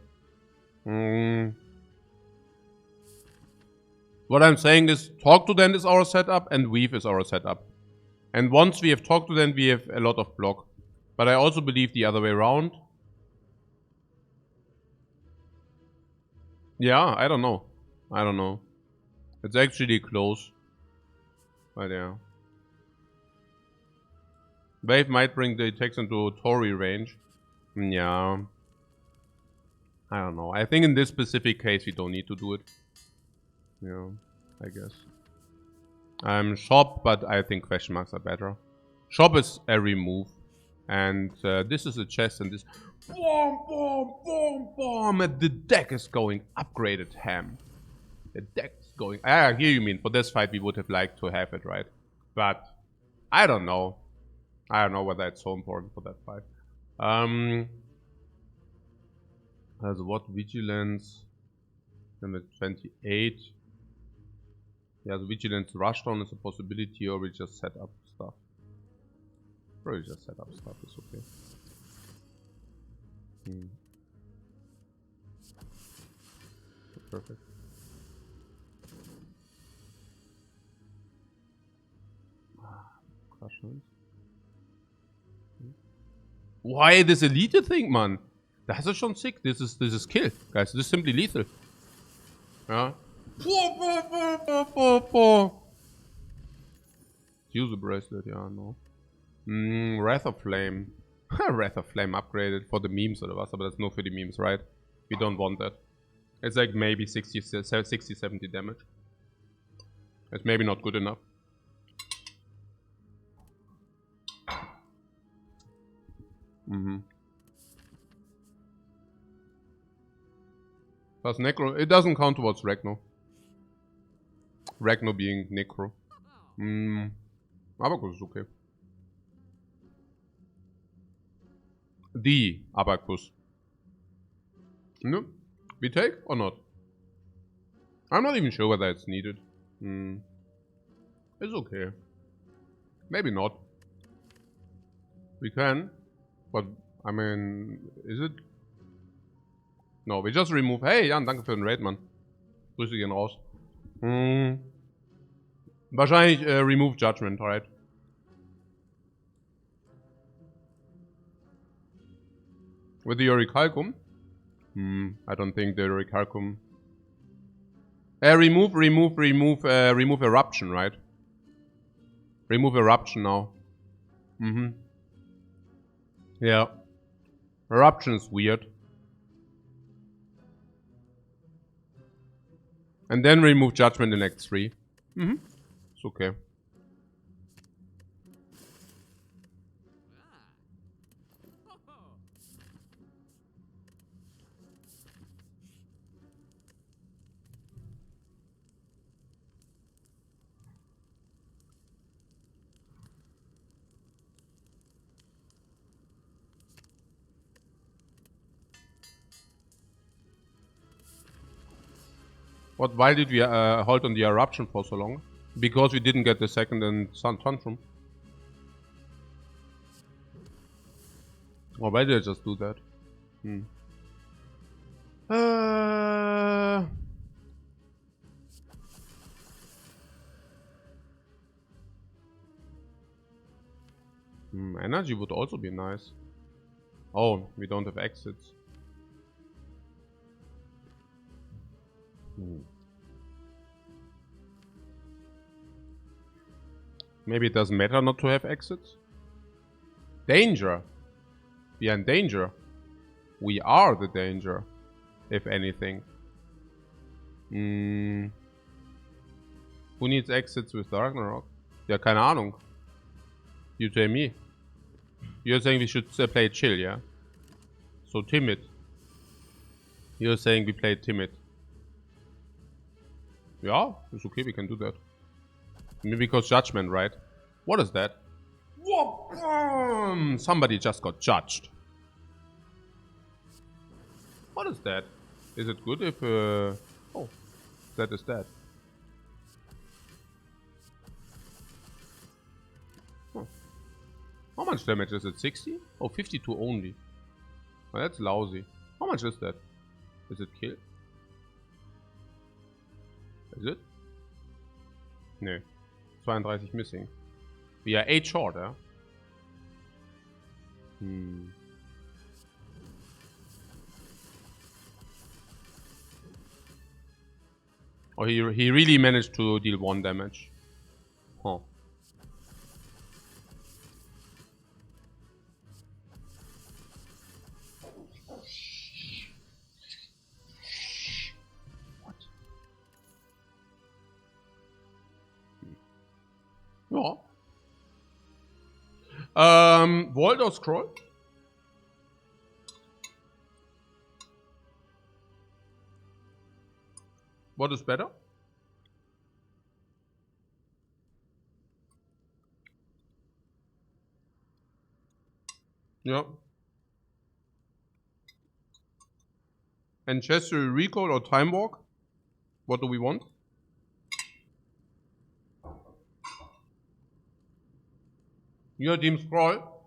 What I'm saying is talk to them is our setup and weave is our setup. And once we have talked to them, we have a lot of block. But I also believe the other way around. Yeah, I don't know. I don't know. It's actually close. But yeah. Wave might bring the attacks into Tori range. Yeah. I don't know. I think in this specific case we don't need to do it. Yeah, I guess. Shop, but I think question marks are better. Shop is a remove. And this is a chest and this... boom, boom, boom, boom. And the deck is going upgraded ham. The deck is going... I hear you mean. For this fight we would have liked to have it, right? But I don't know. I don't know whether it's so important for that fight. Has what? Vigilance. Limit 28. Yeah, the Vigilance Rushdown is a possibility, or we just set up stuff. Probably just set up stuff, it's okay. Perfect. Crushlands. Why this Elite thing, man? Das ist schon sick. This is kill, guys. This is simply lethal. Yeah. Use the bracelet, yeah, no. Wrath of Flame. Wrath of Flame upgraded for the memes or was, but that's no for the memes, right? We don't want that. It's like maybe 60, 70 damage. It's maybe not good enough. Plus Necro, it doesn't count towards Ragno. Ragno being Necro. Abacus is okay. The Abacus. No? We take or not? I'm not even sure whether it's needed. It's okay. Maybe not. We can. But, I mean, is it? No, we just remove. Hey, Jan, danke für den Raid, Mann. Grüße gehen raus. Wahrscheinlich remove Judgment, right? With the Orichalcum? I don't think the Orichalcum... remove Eruption, right? Remove Eruption now. Yeah. Eruption is weird. And then remove Judgment in Act 3. It's okay. What? Why did we hold on the Eruption for so long? Because we didn't get the second and Sun Tantrum. Or why did I just do that? Energy would also be nice. Oh, we don't have exits. Maybe it doesn't matter not to have exits. Danger. We are in danger. We are the danger, if anything. Who needs exits with Ragnarok? Ja, keine Ahnung. You tell me. You're saying we should play chill, yeah? So timid. You're saying we play timid. Yeah, it's okay, we can do that. Maybe because judgment, right? What is that? Whoa, somebody just got judged. What is that? Is it good if... Oh, that is that. Oh. How much damage is it? 60? Oh, 52 only. Oh, that's lousy. How much is that? Is it kill? Is it? No. 32 missing. We are 8 short, yeah? Oh, he really managed to deal 1 damage. Huh. What? Ja. Vault or Scroll? What is better? Yeah. Ancestral Recall or Time Walk? What do we want? Your team Scroll.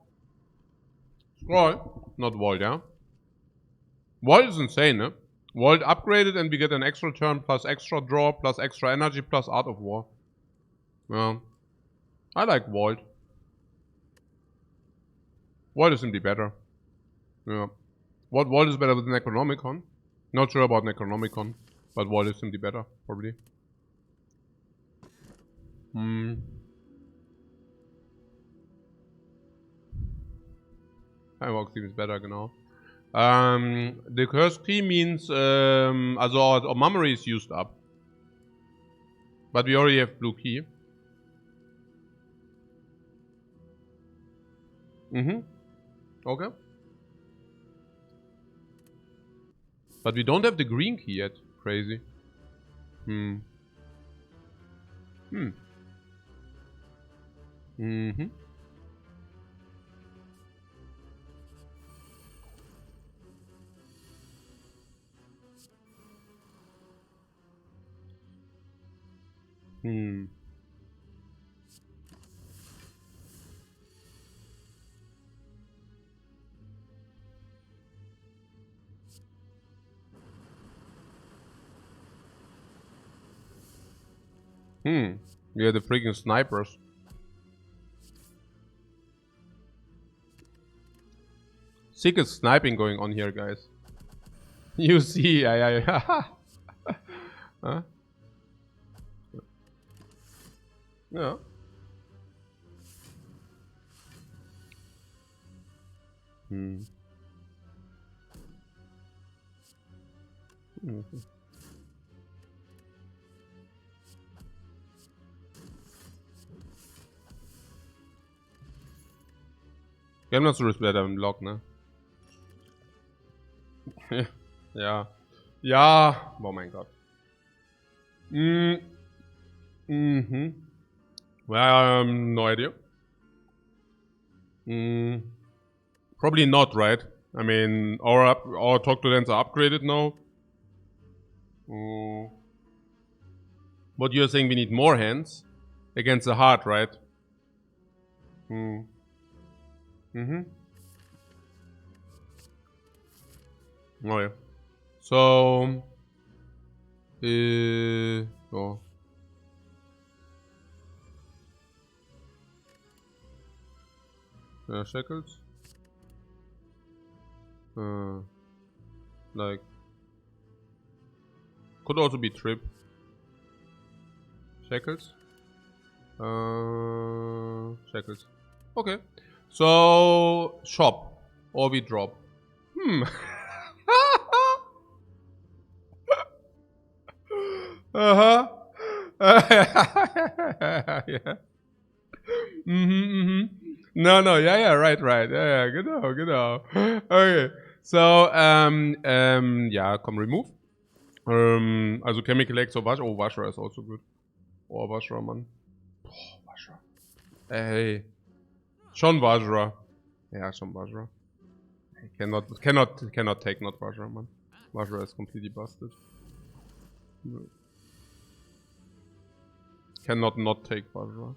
Scroll. Not Vault, yeah? Vault is insane, ne? Vault upgraded and we get an extra turn plus extra draw plus extra energy plus Art of War. Yeah. I like Vault. Vault is simply better. Yeah. What Vault is better than Necronomicon? Not sure about Necronomicon, but Vault is simply better, probably. Time seems better, genau. The curse key means, also our memory is used up. But we already have blue key. Okay. But we don't have the green key yet. Crazy. We are the freaking snipers. Sickest sniping going on here, guys. You see, huh? Yeah. Wir haben noch so Splatter im Block, ne? Ja. Ja. Oh mein Gott. Well, no idea. Probably not, right? I mean, our talk to lands are upgraded now. But you're saying we need more hands against the heart, right? Oh yeah. So, oh. Shackles. Like, could also be trip. Shackles. Shackles. Okay. So shop or we drop. Uh-huh. Yeah. No, yeah, right. Yeah, genau. Okay. So, ja, komm, remove. Also Chemical X, so Wasch. Oh, Waschra is also good. Oh, Waschra, Mann. Oh, Waschra. Ey. Schon Waschra. Ja, schon Waschra. Cannot take not Waschra, man. Waschra is completely busted. No. Cannot not take Waschra.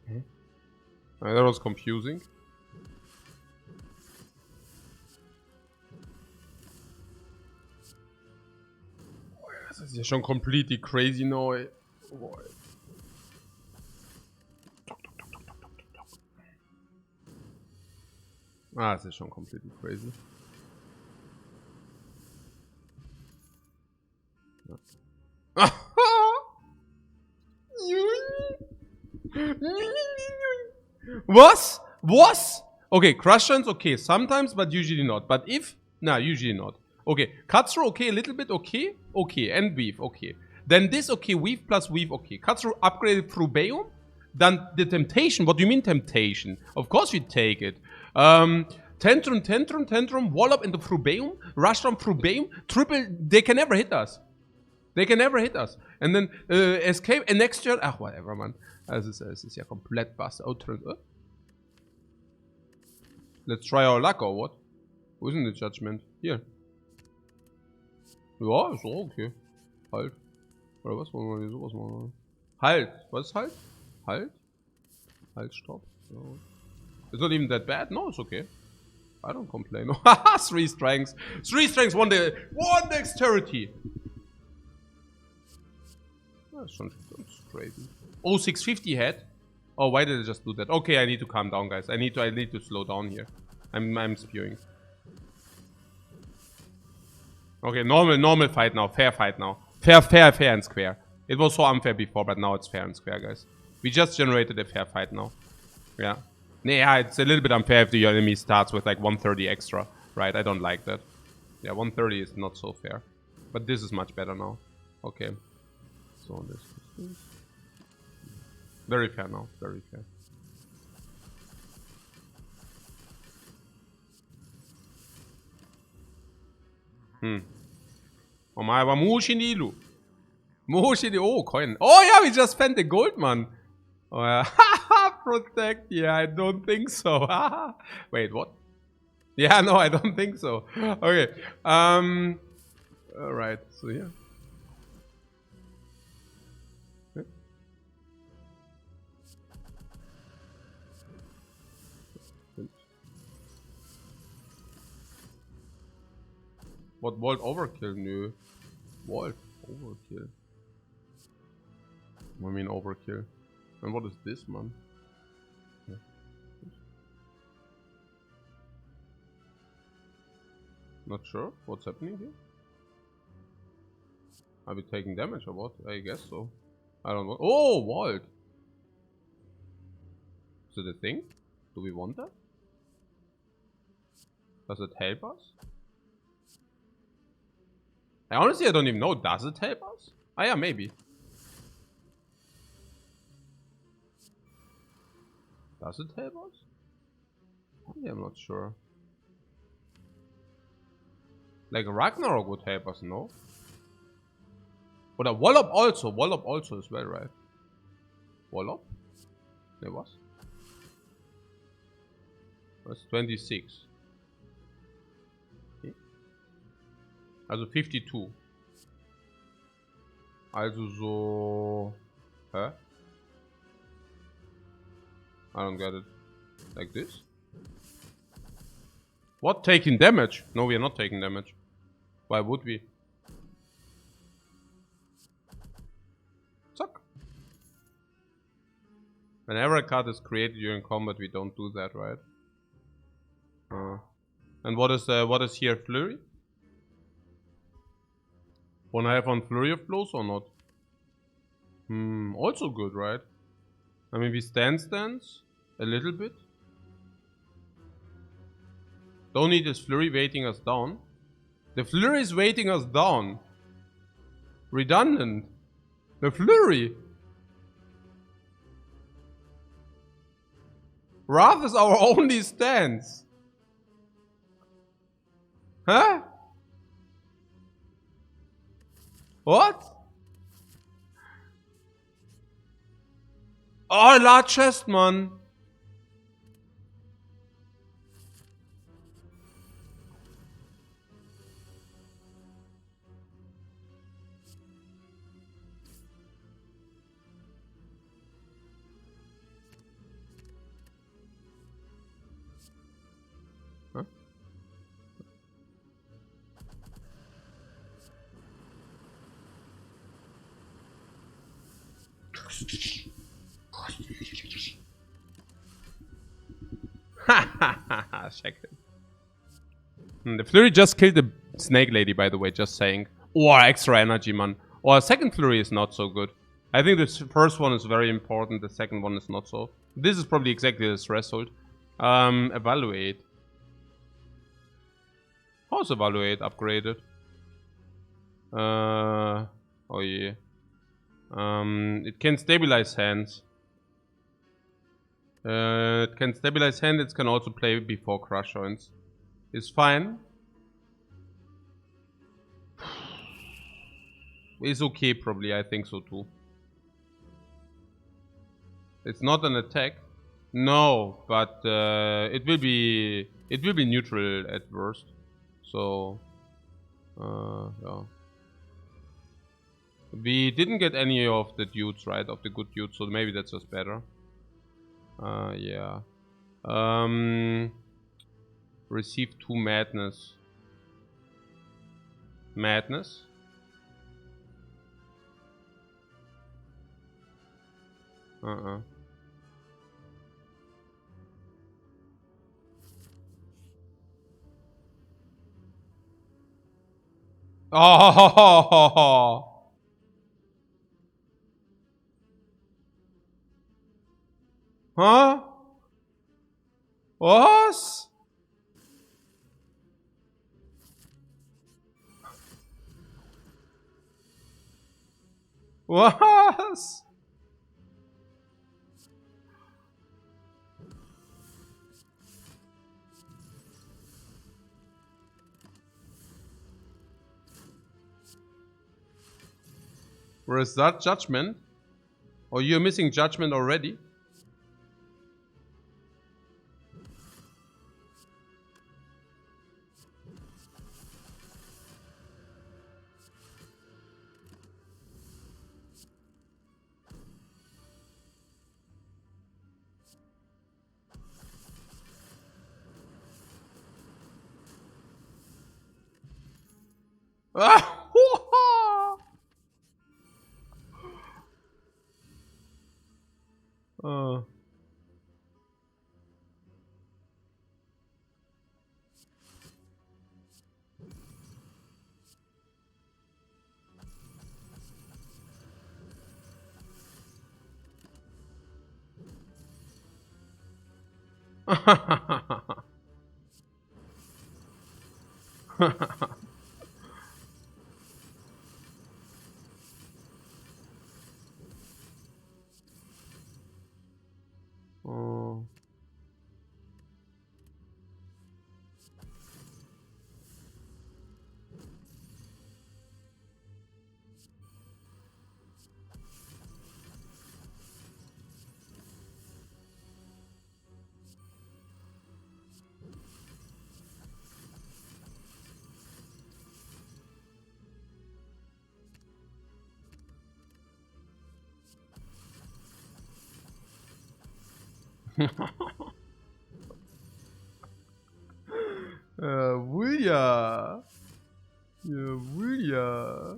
Okay. That was confusing. Oh, das ist ja schon completely crazy now, ey. Oh, ey. Ah, das ist schon completely crazy. Ja. Was? Okay, Crushans, okay, sometimes, but usually not. But if, nah, usually not. Okay, Katsuro, okay, a little bit, okay, and Weave, okay. Then this, okay, Weave plus Weave, okay. Katsuro upgraded through Bayon. Then the Temptation, what do you mean Temptation? Of course we take it. Tantrum, Wallop into Frubeum, Rushdown Frubeum, triple, they can never hit us. And then Escape, and next turn, ach, whatever, man. Es ist ja komplett Bust. Let's try our luck, or what? Wo ist denn the Judgment? Hier. Ja, ist auch okay. Halt. Oder was wollen wir hier sowas machen? Halt. Was ist halt? Halt, stopp. No. It's not even that bad. No, it's okay. I don't complain. Haha, 3 strengths. 3 strengths, 1 dexterity. That's schon crazy. Oh, 650 head. Oh, why did I just do that? Okay, I need to calm down, guys. I need to slow down here. I'm spewing. Okay, normal fight now. Fair fight now. Fair and square. It was so unfair before, but now it's fair and square, guys. We just generated a fair fight now. Yeah. Yeah, it's a little bit unfair if the enemy starts with like 130 extra, right? I don't like that. Yeah, 130 is not so fair. But this is much better now. Okay. So this is very fair now. Very fair. Oh my, aber Mushinilu. Oh, coin. Oh yeah, we just spent the gold, man. Oh yeah. Protect. Yeah, I don't think so. Wait, what? Yeah, no, I don't think so. Okay. Alright, so yeah. What, Vault Overkill? Nö. Vault Overkill. I mean Overkill. And what is this, man? Yeah. Not sure what's happening here. Are we taking damage or what? I guess so. I don't know. Oh, Vault! Is it a thing? Do we want that? Does it help us? Honestly, I don't even know. Does it help us? Ah, yeah, maybe. Does it help us? Yeah, I'm not sure. Like Ragnarok would help us, no? But a Wallop also. Wallop also as well, right? Wallop? There was? That's 26. Okay. Also 52. Also so... Hä? I don't get it. Like this? What? Taking damage? No, we are not taking damage. Why would we? Suck. Whenever a card is created during combat, we don't do that, right? And what is here? Flurry? Wanna have on Flurry of Blows or not? Also good, right? I mean, we stance a little bit. Don't need this flurry waiting us down. The flurry is waiting us down. Redundant. The flurry. Wrath is our only stance. Huh? What? Oh, large chest, man. Huh? Check it. The flurry just killed the snake lady, by the way, just saying. Or extra energy, man. Or second flurry is not so good. I think the first one is very important, the second one is not so. This is probably exactly the threshold. Evaluate. How's evaluate upgraded? Oh yeah. It can stabilize hands. It can stabilize hand, it can also play before crush joints. It's fine. It's okay probably, I think so too. It's not an attack. No, but it will be neutral at worst. So yeah. We didn't get any of the dudes, right? Of the good dudes, so maybe that's just better. Yeah. Receive 2 madness. Madness? Oh. Huh? Was? Was? Where is that judgment? Or you're missing judgment already? uh. Oh. Will ya? Yeah, will ya?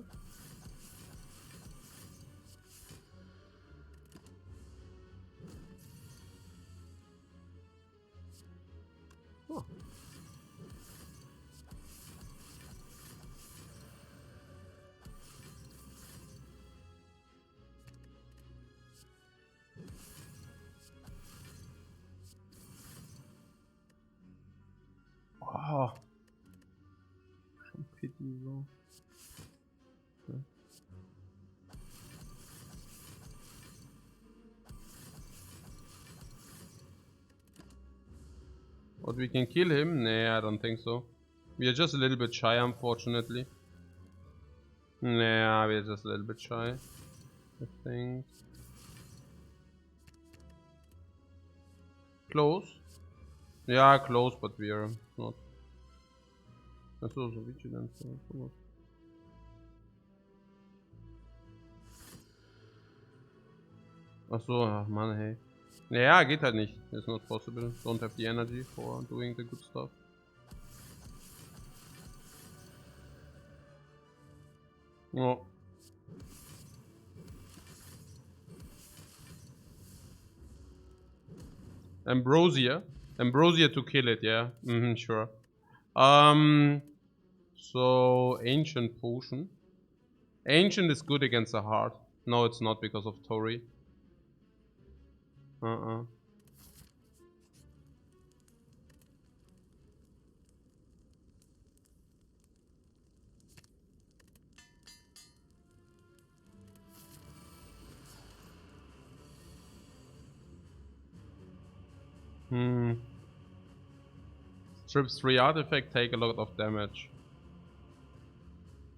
Huh. so. Okay. But we can kill him? Nah, I don't think so. We are just a little bit shy, unfortunately. Nah, we are just a little bit shy, I think. Close? Yeah, close, but we are not. That's also vigilant. Achso, ach Mann, hey. Ja, geht halt nicht. It's not possible. Don't have the energy for doing the good stuff. No. Ambrosia. Ambrosia to kill it, yeah. Sure. So ancient potion. Ancient is good against the heart. No, it's not because of Tori. Strips 3 artifact, take a lot of damage.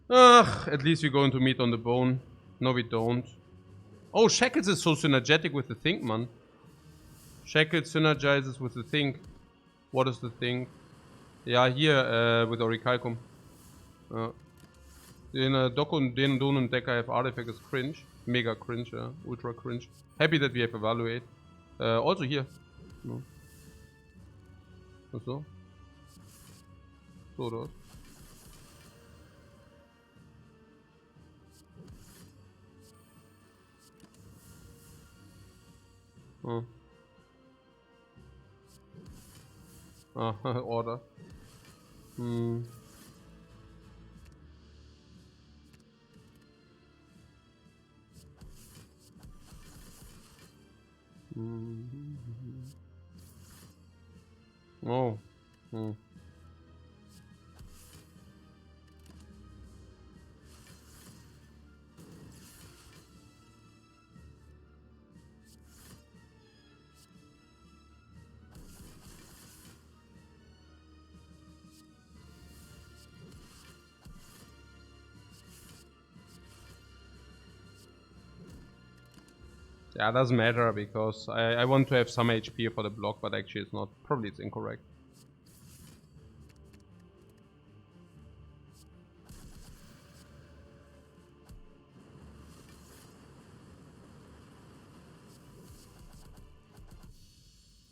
Ugh, at least we go into meat on the bone. No, we don't. Oh, Shackles is so synergetic with the Think, man. Shackles synergizes with the Think. What is the Think? Yeah, here with Orichalcum. Den Doku und den Don Decker have artifact is cringe. Mega cringe, yeah. Ultra cringe. Happy that we have evaluate. Also here. No. So. So dort. Oh. Ah, Order. Oh. Yeah, it doesn't matter because I want to have some HP for the block, but actually it's not. Probably it's incorrect.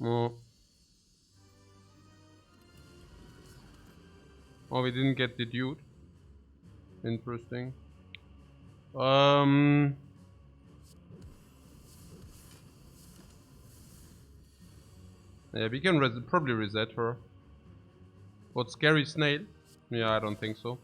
Oh. Oh, we didn't get the dude. Interesting. Yeah, we can probably reset her. What, scary snail? Yeah, I don't think so.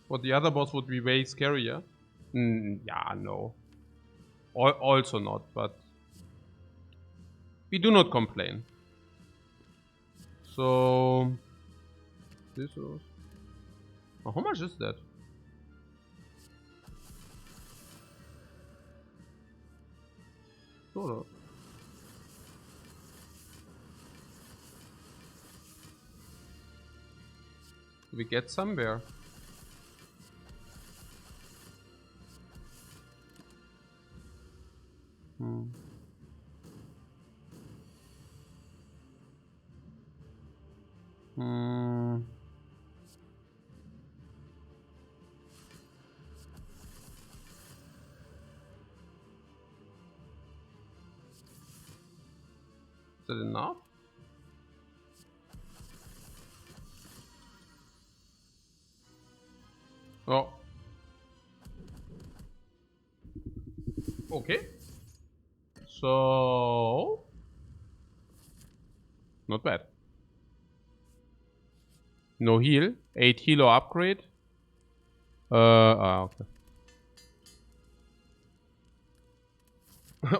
But the other boss would be way scarier. Yeah, no. Also not, but we do not complain. So this was. Oh, how much is that? Sort of. Do we get somewhere? that enough? Oh. Okay. So... Not bad. No heal. 8 heal or upgrade. Okay.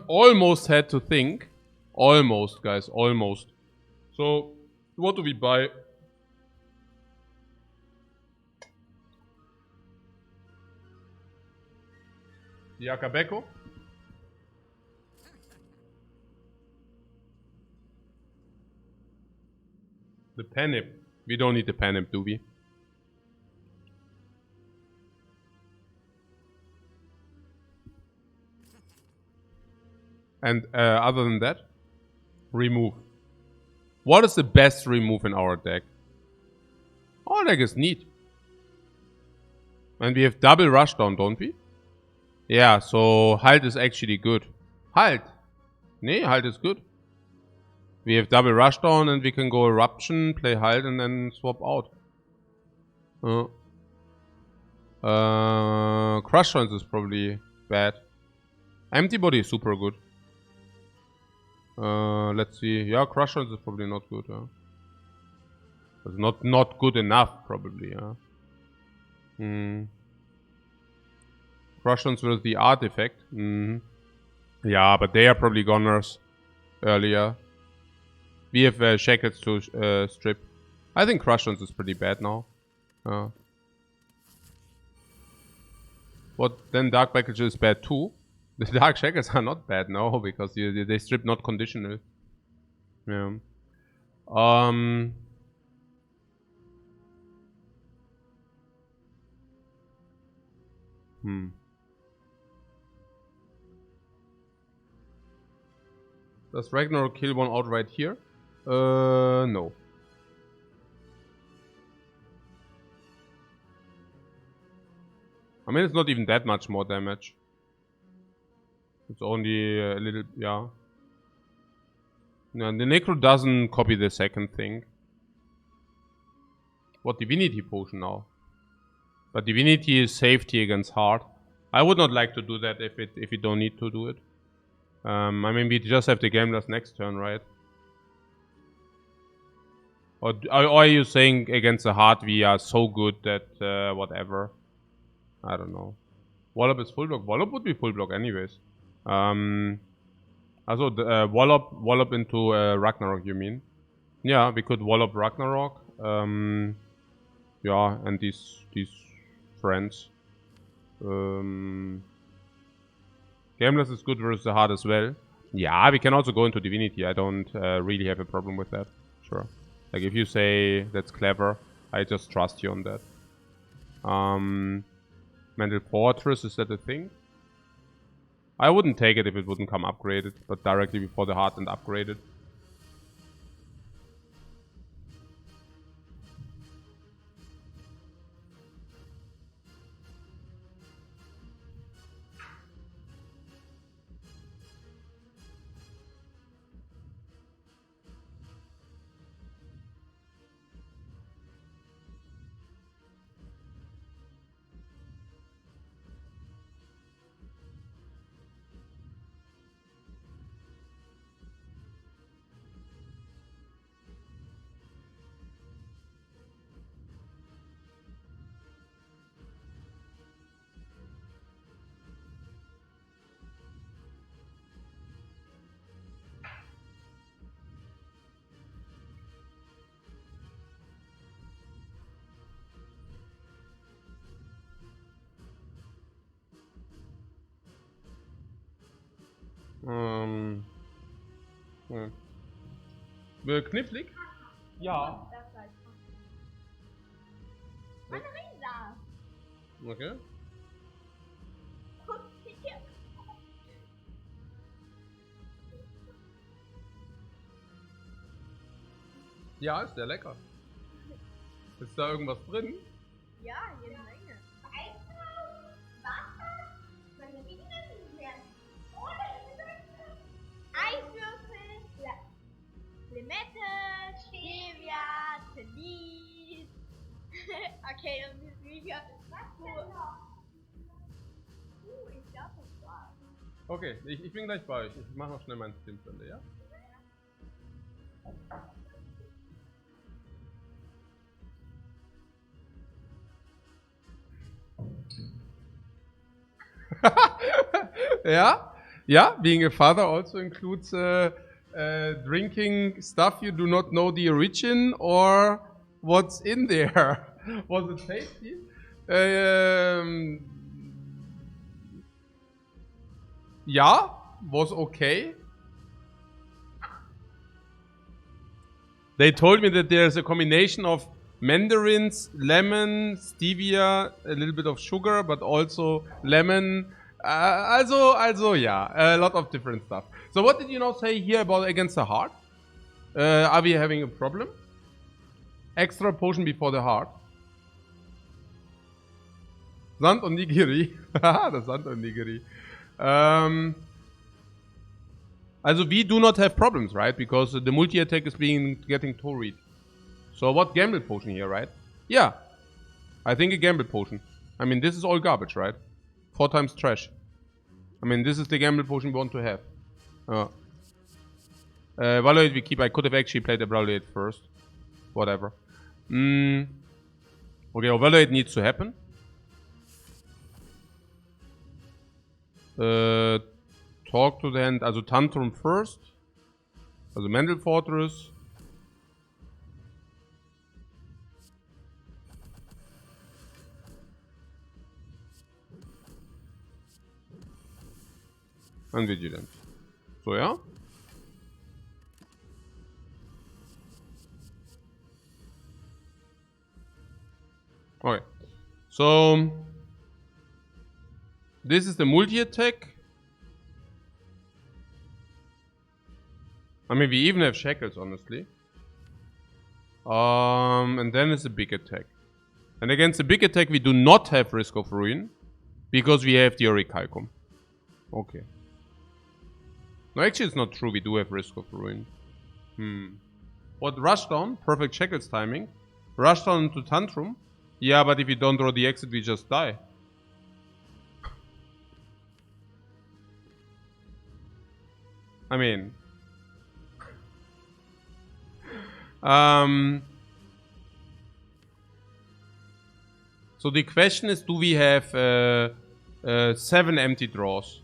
Almost had to think. Almost, guys. Almost. So, what do we buy? The Akabeko. The Panip. We don't need the Panip, do we? And other than that, remove. What is the best remove in our deck? Our deck is neat. And we have double rushdown, don't we? Yeah, so Halt is actually good. Halt! Nee, Halt is good. We have double rushdown and we can go Eruption, play Halt and then swap out. Crush Joints is probably bad. Empty Body is super good. Let's see. Yeah, Crush Joints is probably not good. It's not good enough, probably. Crush Joints with the artifact. Yeah, but they are probably goners earlier. We have Shackles to strip. I think Crush Joints is pretty bad now. What then? Dark Package is bad too. The Dark Shackles are not bad now because they strip not conditional. Yeah. Does Ragnarok kill one outright here? No. I mean, it's not even that much more damage. It's only a little, yeah. No, the Necro doesn't copy the second thing. What Divinity Potion now? But Divinity is safety against Heart. I would not like to do that if we don't need to do it. I mean, we just have the Gamblers next turn, right? Or are you saying against the Heart we are so good that whatever? I don't know. Wallop is full block. Wallop would be full block anyways. Also, Wallop into Ragnarok, you mean? Yeah, we could Wallop Ragnarok. Yeah, and these friends. Gameless is good versus the Heart as well. Yeah, we can also go into Divinity. I don't really have a problem with that. Sure. Like, if you say that's clever, I just trust you on that. Mental Fortress, is that a thing? I wouldn't take it if it wouldn't come upgraded, but directly before the Heart and upgraded. Knifflig? Ja. Okay. Ja, ist sehr lecker. Ist da irgendwas drin?
Ja, jede Menge. Eiswürfel.
Okay, ich bin gleich bei euch. Ich mache noch schnell meinen Stream zu Ende, ja? Yeah, being a father also includes drinking stuff you do not know the origin or what's in there. Was it tasty? Yeah, was okay. They told me that there's a combination of mandarins, lemon, stevia, a little bit of sugar, but also lemon. Yeah, a lot of different stuff. So what did you now say here about against the heart? Are we having a problem? Extra potion before the heart. Sand und Nigiri. Das Sand und Nigiri. Also we do not have problems, right? Because the multi-attack is getting torried. So what gamble potion here, right? Yeah. I think a gamble potion. I mean, this is all garbage, right? 4 times trash. I mean, this is the gamble potion we want to have. Evaluate we keep. I could have actually played Evaluate first. Whatever. Okay, Evaluate needs to happen. Talk to the hand, also Tantrum first. Also Mental Fortress. And Vigilant. So, ja. Okay. So, this is the multi-attack. I mean, we even have shackles, honestly. And then it's a big attack. And against the big attack, we do not have Risk of Ruin. Because we have the Orichalcum. Okay. No, actually it's not true. We do have Risk of Ruin. What? Rushdown? Perfect shackles timing. Rushdown into Tantrum? Yeah, but if you don't draw the exit, we just die. I mean... So the question is, do we have 7 empty draws?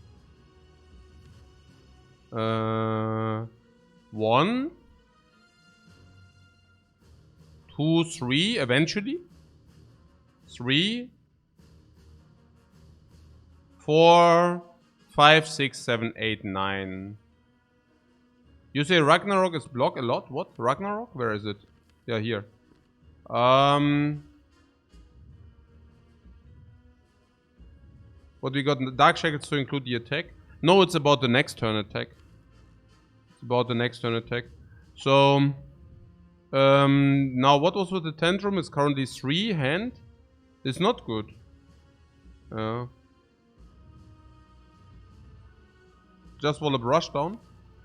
1, 2, 3, eventually. 3, 4, 5, 6, 7, 8, 9. You say Ragnarok is block a lot? What? Ragnarok? Where is it? Yeah, here. What we got? Dark Shackles to include the attack? No, it's about the next turn attack. It's about the next turn attack. So, now what was with the Tantrum? It's currently 3 hand. It's not good. Just Wallop Rushdown.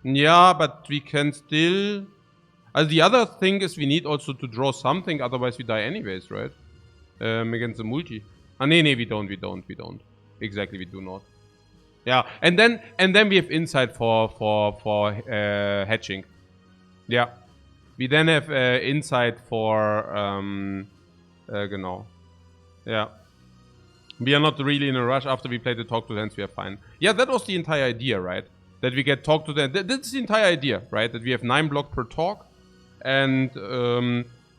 Yeah, but we can still... the other thing is we need also to draw something, otherwise we die anyways, right? Against the multi. Nee, we don't. Exactly, we do not. Yeah, and then we have insight for hatching. Yeah. We then have insight for genau. Yeah. We are not really in a rush. After we play the talk to the hands, we are fine. Yeah, that was the entire idea, right? That we get talk to the hands. That's the entire idea, right? That we have 9 block per talk. And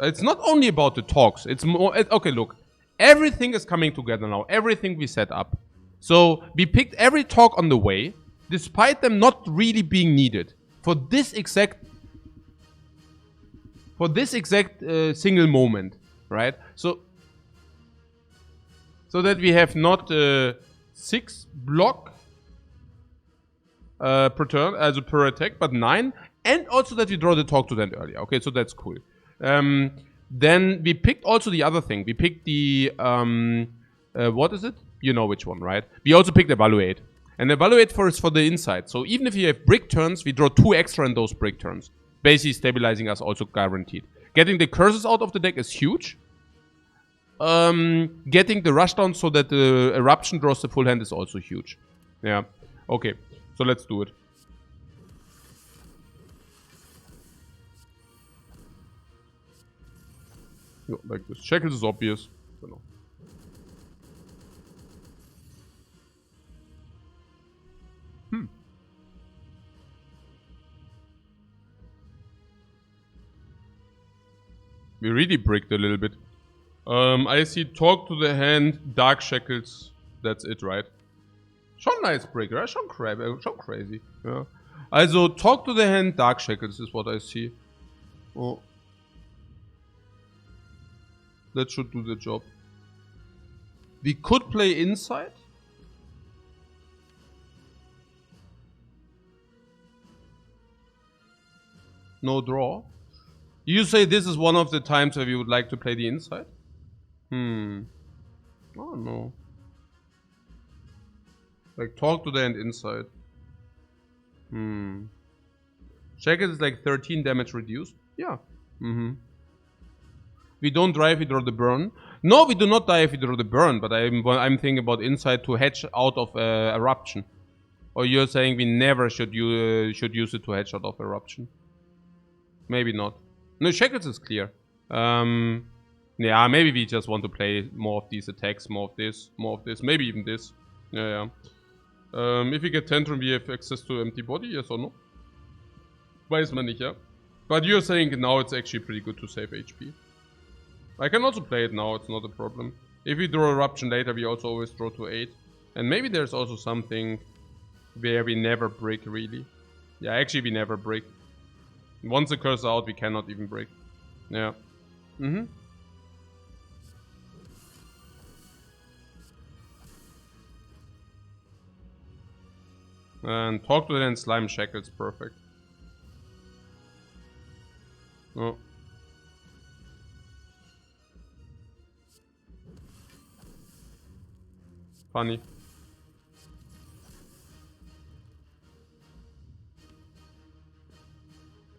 it's not only about the talks. It's more... Okay, look. Everything is coming together now. Everything we set up. So we picked every talk on the way, despite them not really being needed. For this exact single moment, right? So that we have not 6 block per turn, as per attack, but 9, and also that we draw the talk to them earlier. Okay, so that's cool. Then we picked also the other thing. We picked the what is it? You know which one, right? We also picked Evaluate. And Evaluate is for the insight. So even if you have brick turns, we draw 2 extra in those brick turns. Basically stabilizing us also guaranteed. Getting the curses out of the deck is huge. Getting the rushdown so that the eruption draws the full hand is also huge. Yeah. Okay, so let's do it. No, like this. Shackles is obvious. Genau. We really bricked a little bit. I see talk to the hand, dark shackles. That's it, right? Schon nice break, right? Schon crazy. Ja. Also, talk to the hand, dark shackles is what I see. Oh. That should do the job. We could play inside. No draw. You say this is one of the times where we would like to play the inside? Oh no. Like talk to the end inside. Shackles is like 13 damage reduced. Yeah. We don't die if we draw the burn. No, we do not die if we draw the burn, but I'm thinking about inside to hedge out of eruption. Or you're saying we never should use it to hedge out of eruption? Maybe not. No, Shackles is clear. Yeah, maybe we just want to play more of these attacks, more of this, maybe even this. Yeah. If we get Tantrum, we have access to empty body, yes or no? Weiß man nicht, yeah? But you're saying now it's actually pretty good to save HP. I can also play it now, it's not a problem. If we draw Eruption later, we also always draw to 8. And maybe there's also something where we never break, really. Yeah, actually we never break. Once the curse is out, we cannot even break. Yeah. And talk to the end, slime shackles, perfect. Oh. Funny.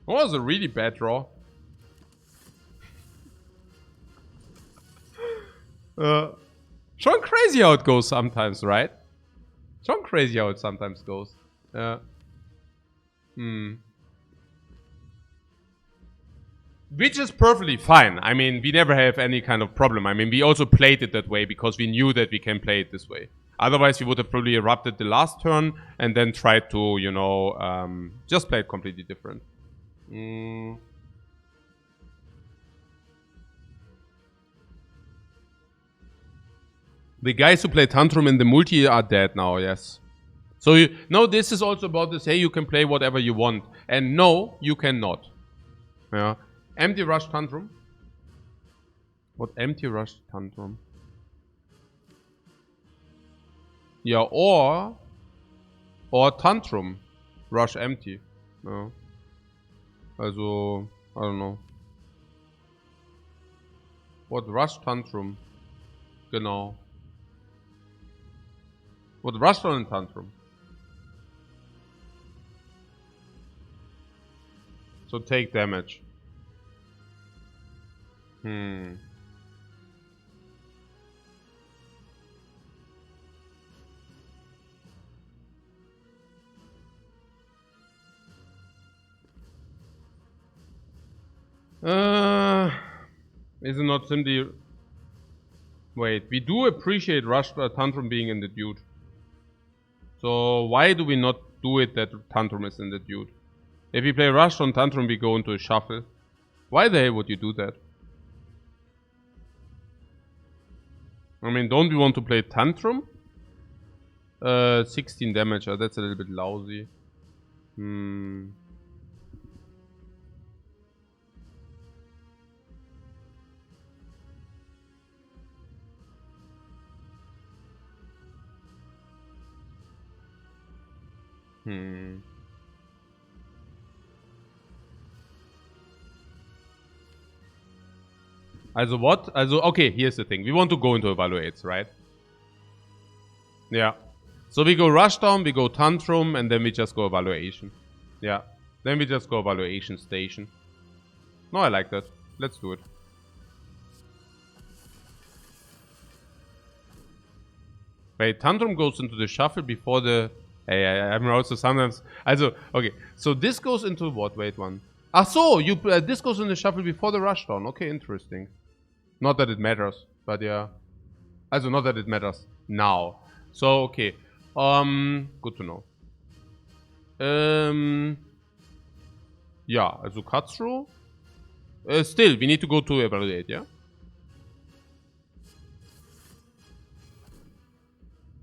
Oh, that was a really bad draw. Schon crazy how it goes sometimes, right? Schon crazy how it sometimes goes. Which is perfectly fine. I mean, we never have any kind of problem. I mean, we also played it that way because we knew that we can play it this way. Otherwise, we would have probably erupted the last turn and then tried to, you know, just play it completely different. The guys who play Tantrum in the multi are dead now, yes. So, no, this is also about this, hey, you can play whatever you want. And no, you cannot. Yeah. Empty Rush Tantrum. What Empty Rush Tantrum? Yeah, or Tantrum. Rush Empty. Ja. Also, I don't know. What Rush Tantrum? Genau. What Rush on Tantrum? So take damage. Is it not simply... Wait, we do appreciate Rush Tantrum being in the dude. So why do we not do it that Tantrum is in the dude? If we play Rush on Tantrum, we go into a shuffle. Why the hell would you do that? I mean, don't we want to play Tantrum? 16 damage, that's a little bit lousy. Also what? Also, okay, here's the thing. We want to go into evaluates, right? Yeah. So we go Rushdown, we go Tantrum, and then we just go evaluation. Yeah. Then we just go evaluation station. No, I like that. Let's do it. Wait, Tantrum goes into the shuffle before the I'm also sometimes. Also, okay. So this goes into what? Wait, one. Ah, so you this goes in the shuffle before the rushdown. Okay, interesting. Not that it matters, but yeah. Also, not that it matters now. So okay. Good to know. Yeah. Also cut through. Still, we need to go to evaluate. Yeah.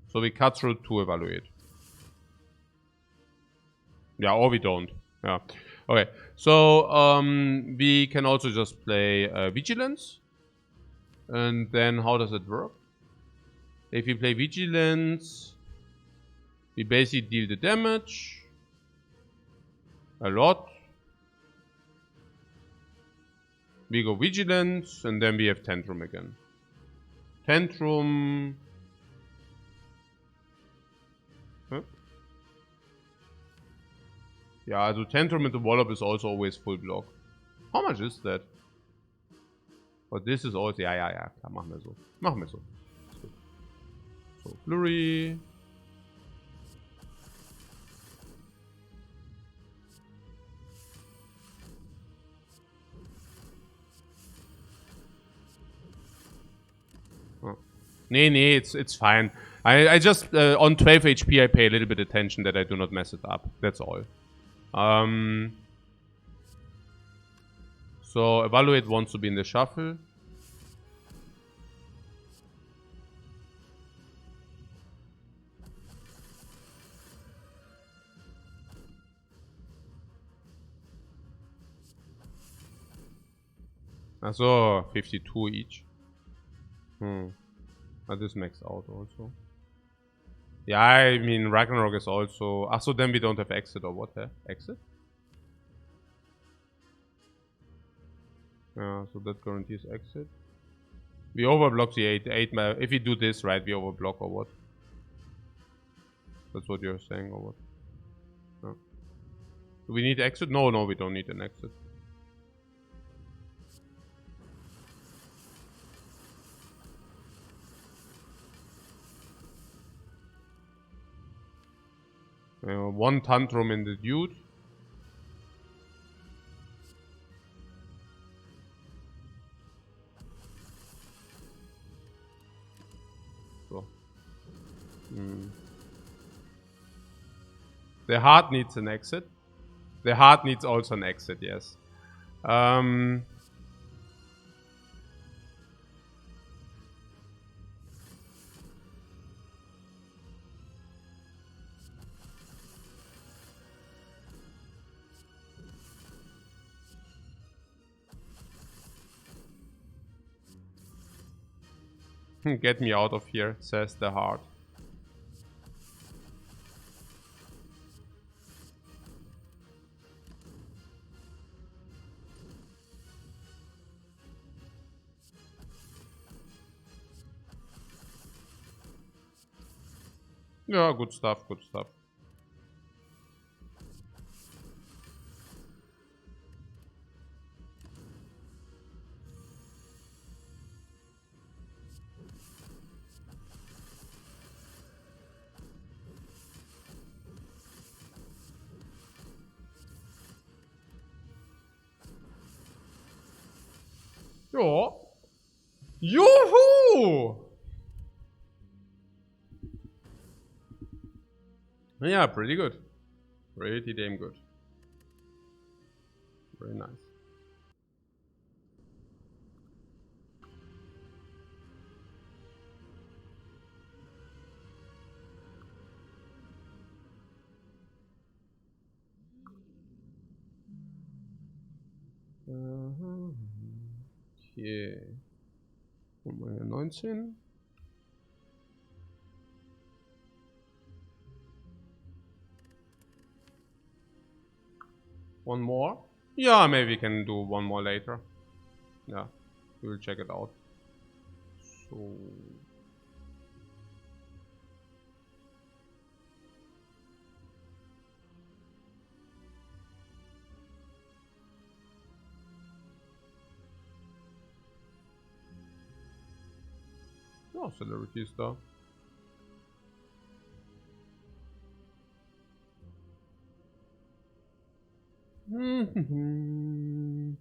So we cut through to evaluate. Yeah, or we don't. Yeah. Okay. So we can also just play Vigilance. And then how does it work? If we play Vigilance, we basically deal the damage. A lot. We go Vigilance, and then we have Tantrum again. Tantrum. Huh? Yeah, also Tantrum into Wallop is also always full block. How much is that? But this is also... Ja, klar, machen wir so. Machen wir so. So, Flurry. Oh. Nee, it's fine. I just, on 12 HP, I pay a little bit attention that I do not mess it up. That's all. So, Evaluate wants to be in the shuffle. So 52 each. But this maxed out also. Yeah, I mean, Ragnarok is also... So then we don't have exit or what, huh? Exit? Yeah, so that guarantees exit. We overblock the 8. If we do this, right, we overblock or what? That's what you're saying or what? Yeah. Do we need exit? No, we don't need an exit. One Tantrum in the dude. So. The heart needs an exit. The heart needs also an exit, yes. Get me out of here, says the heart. Yeah, good stuff, good stuff. Ja. Juhu! Yeah, pretty good. Pretty damn good. Very nice. Okay. Und meine 19. One more? Yeah, maybe we can do one more later. Yeah, we will check it out. So... Ja, Celerity ist da. Okay,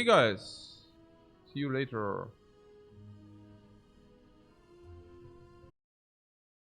guys. See you later.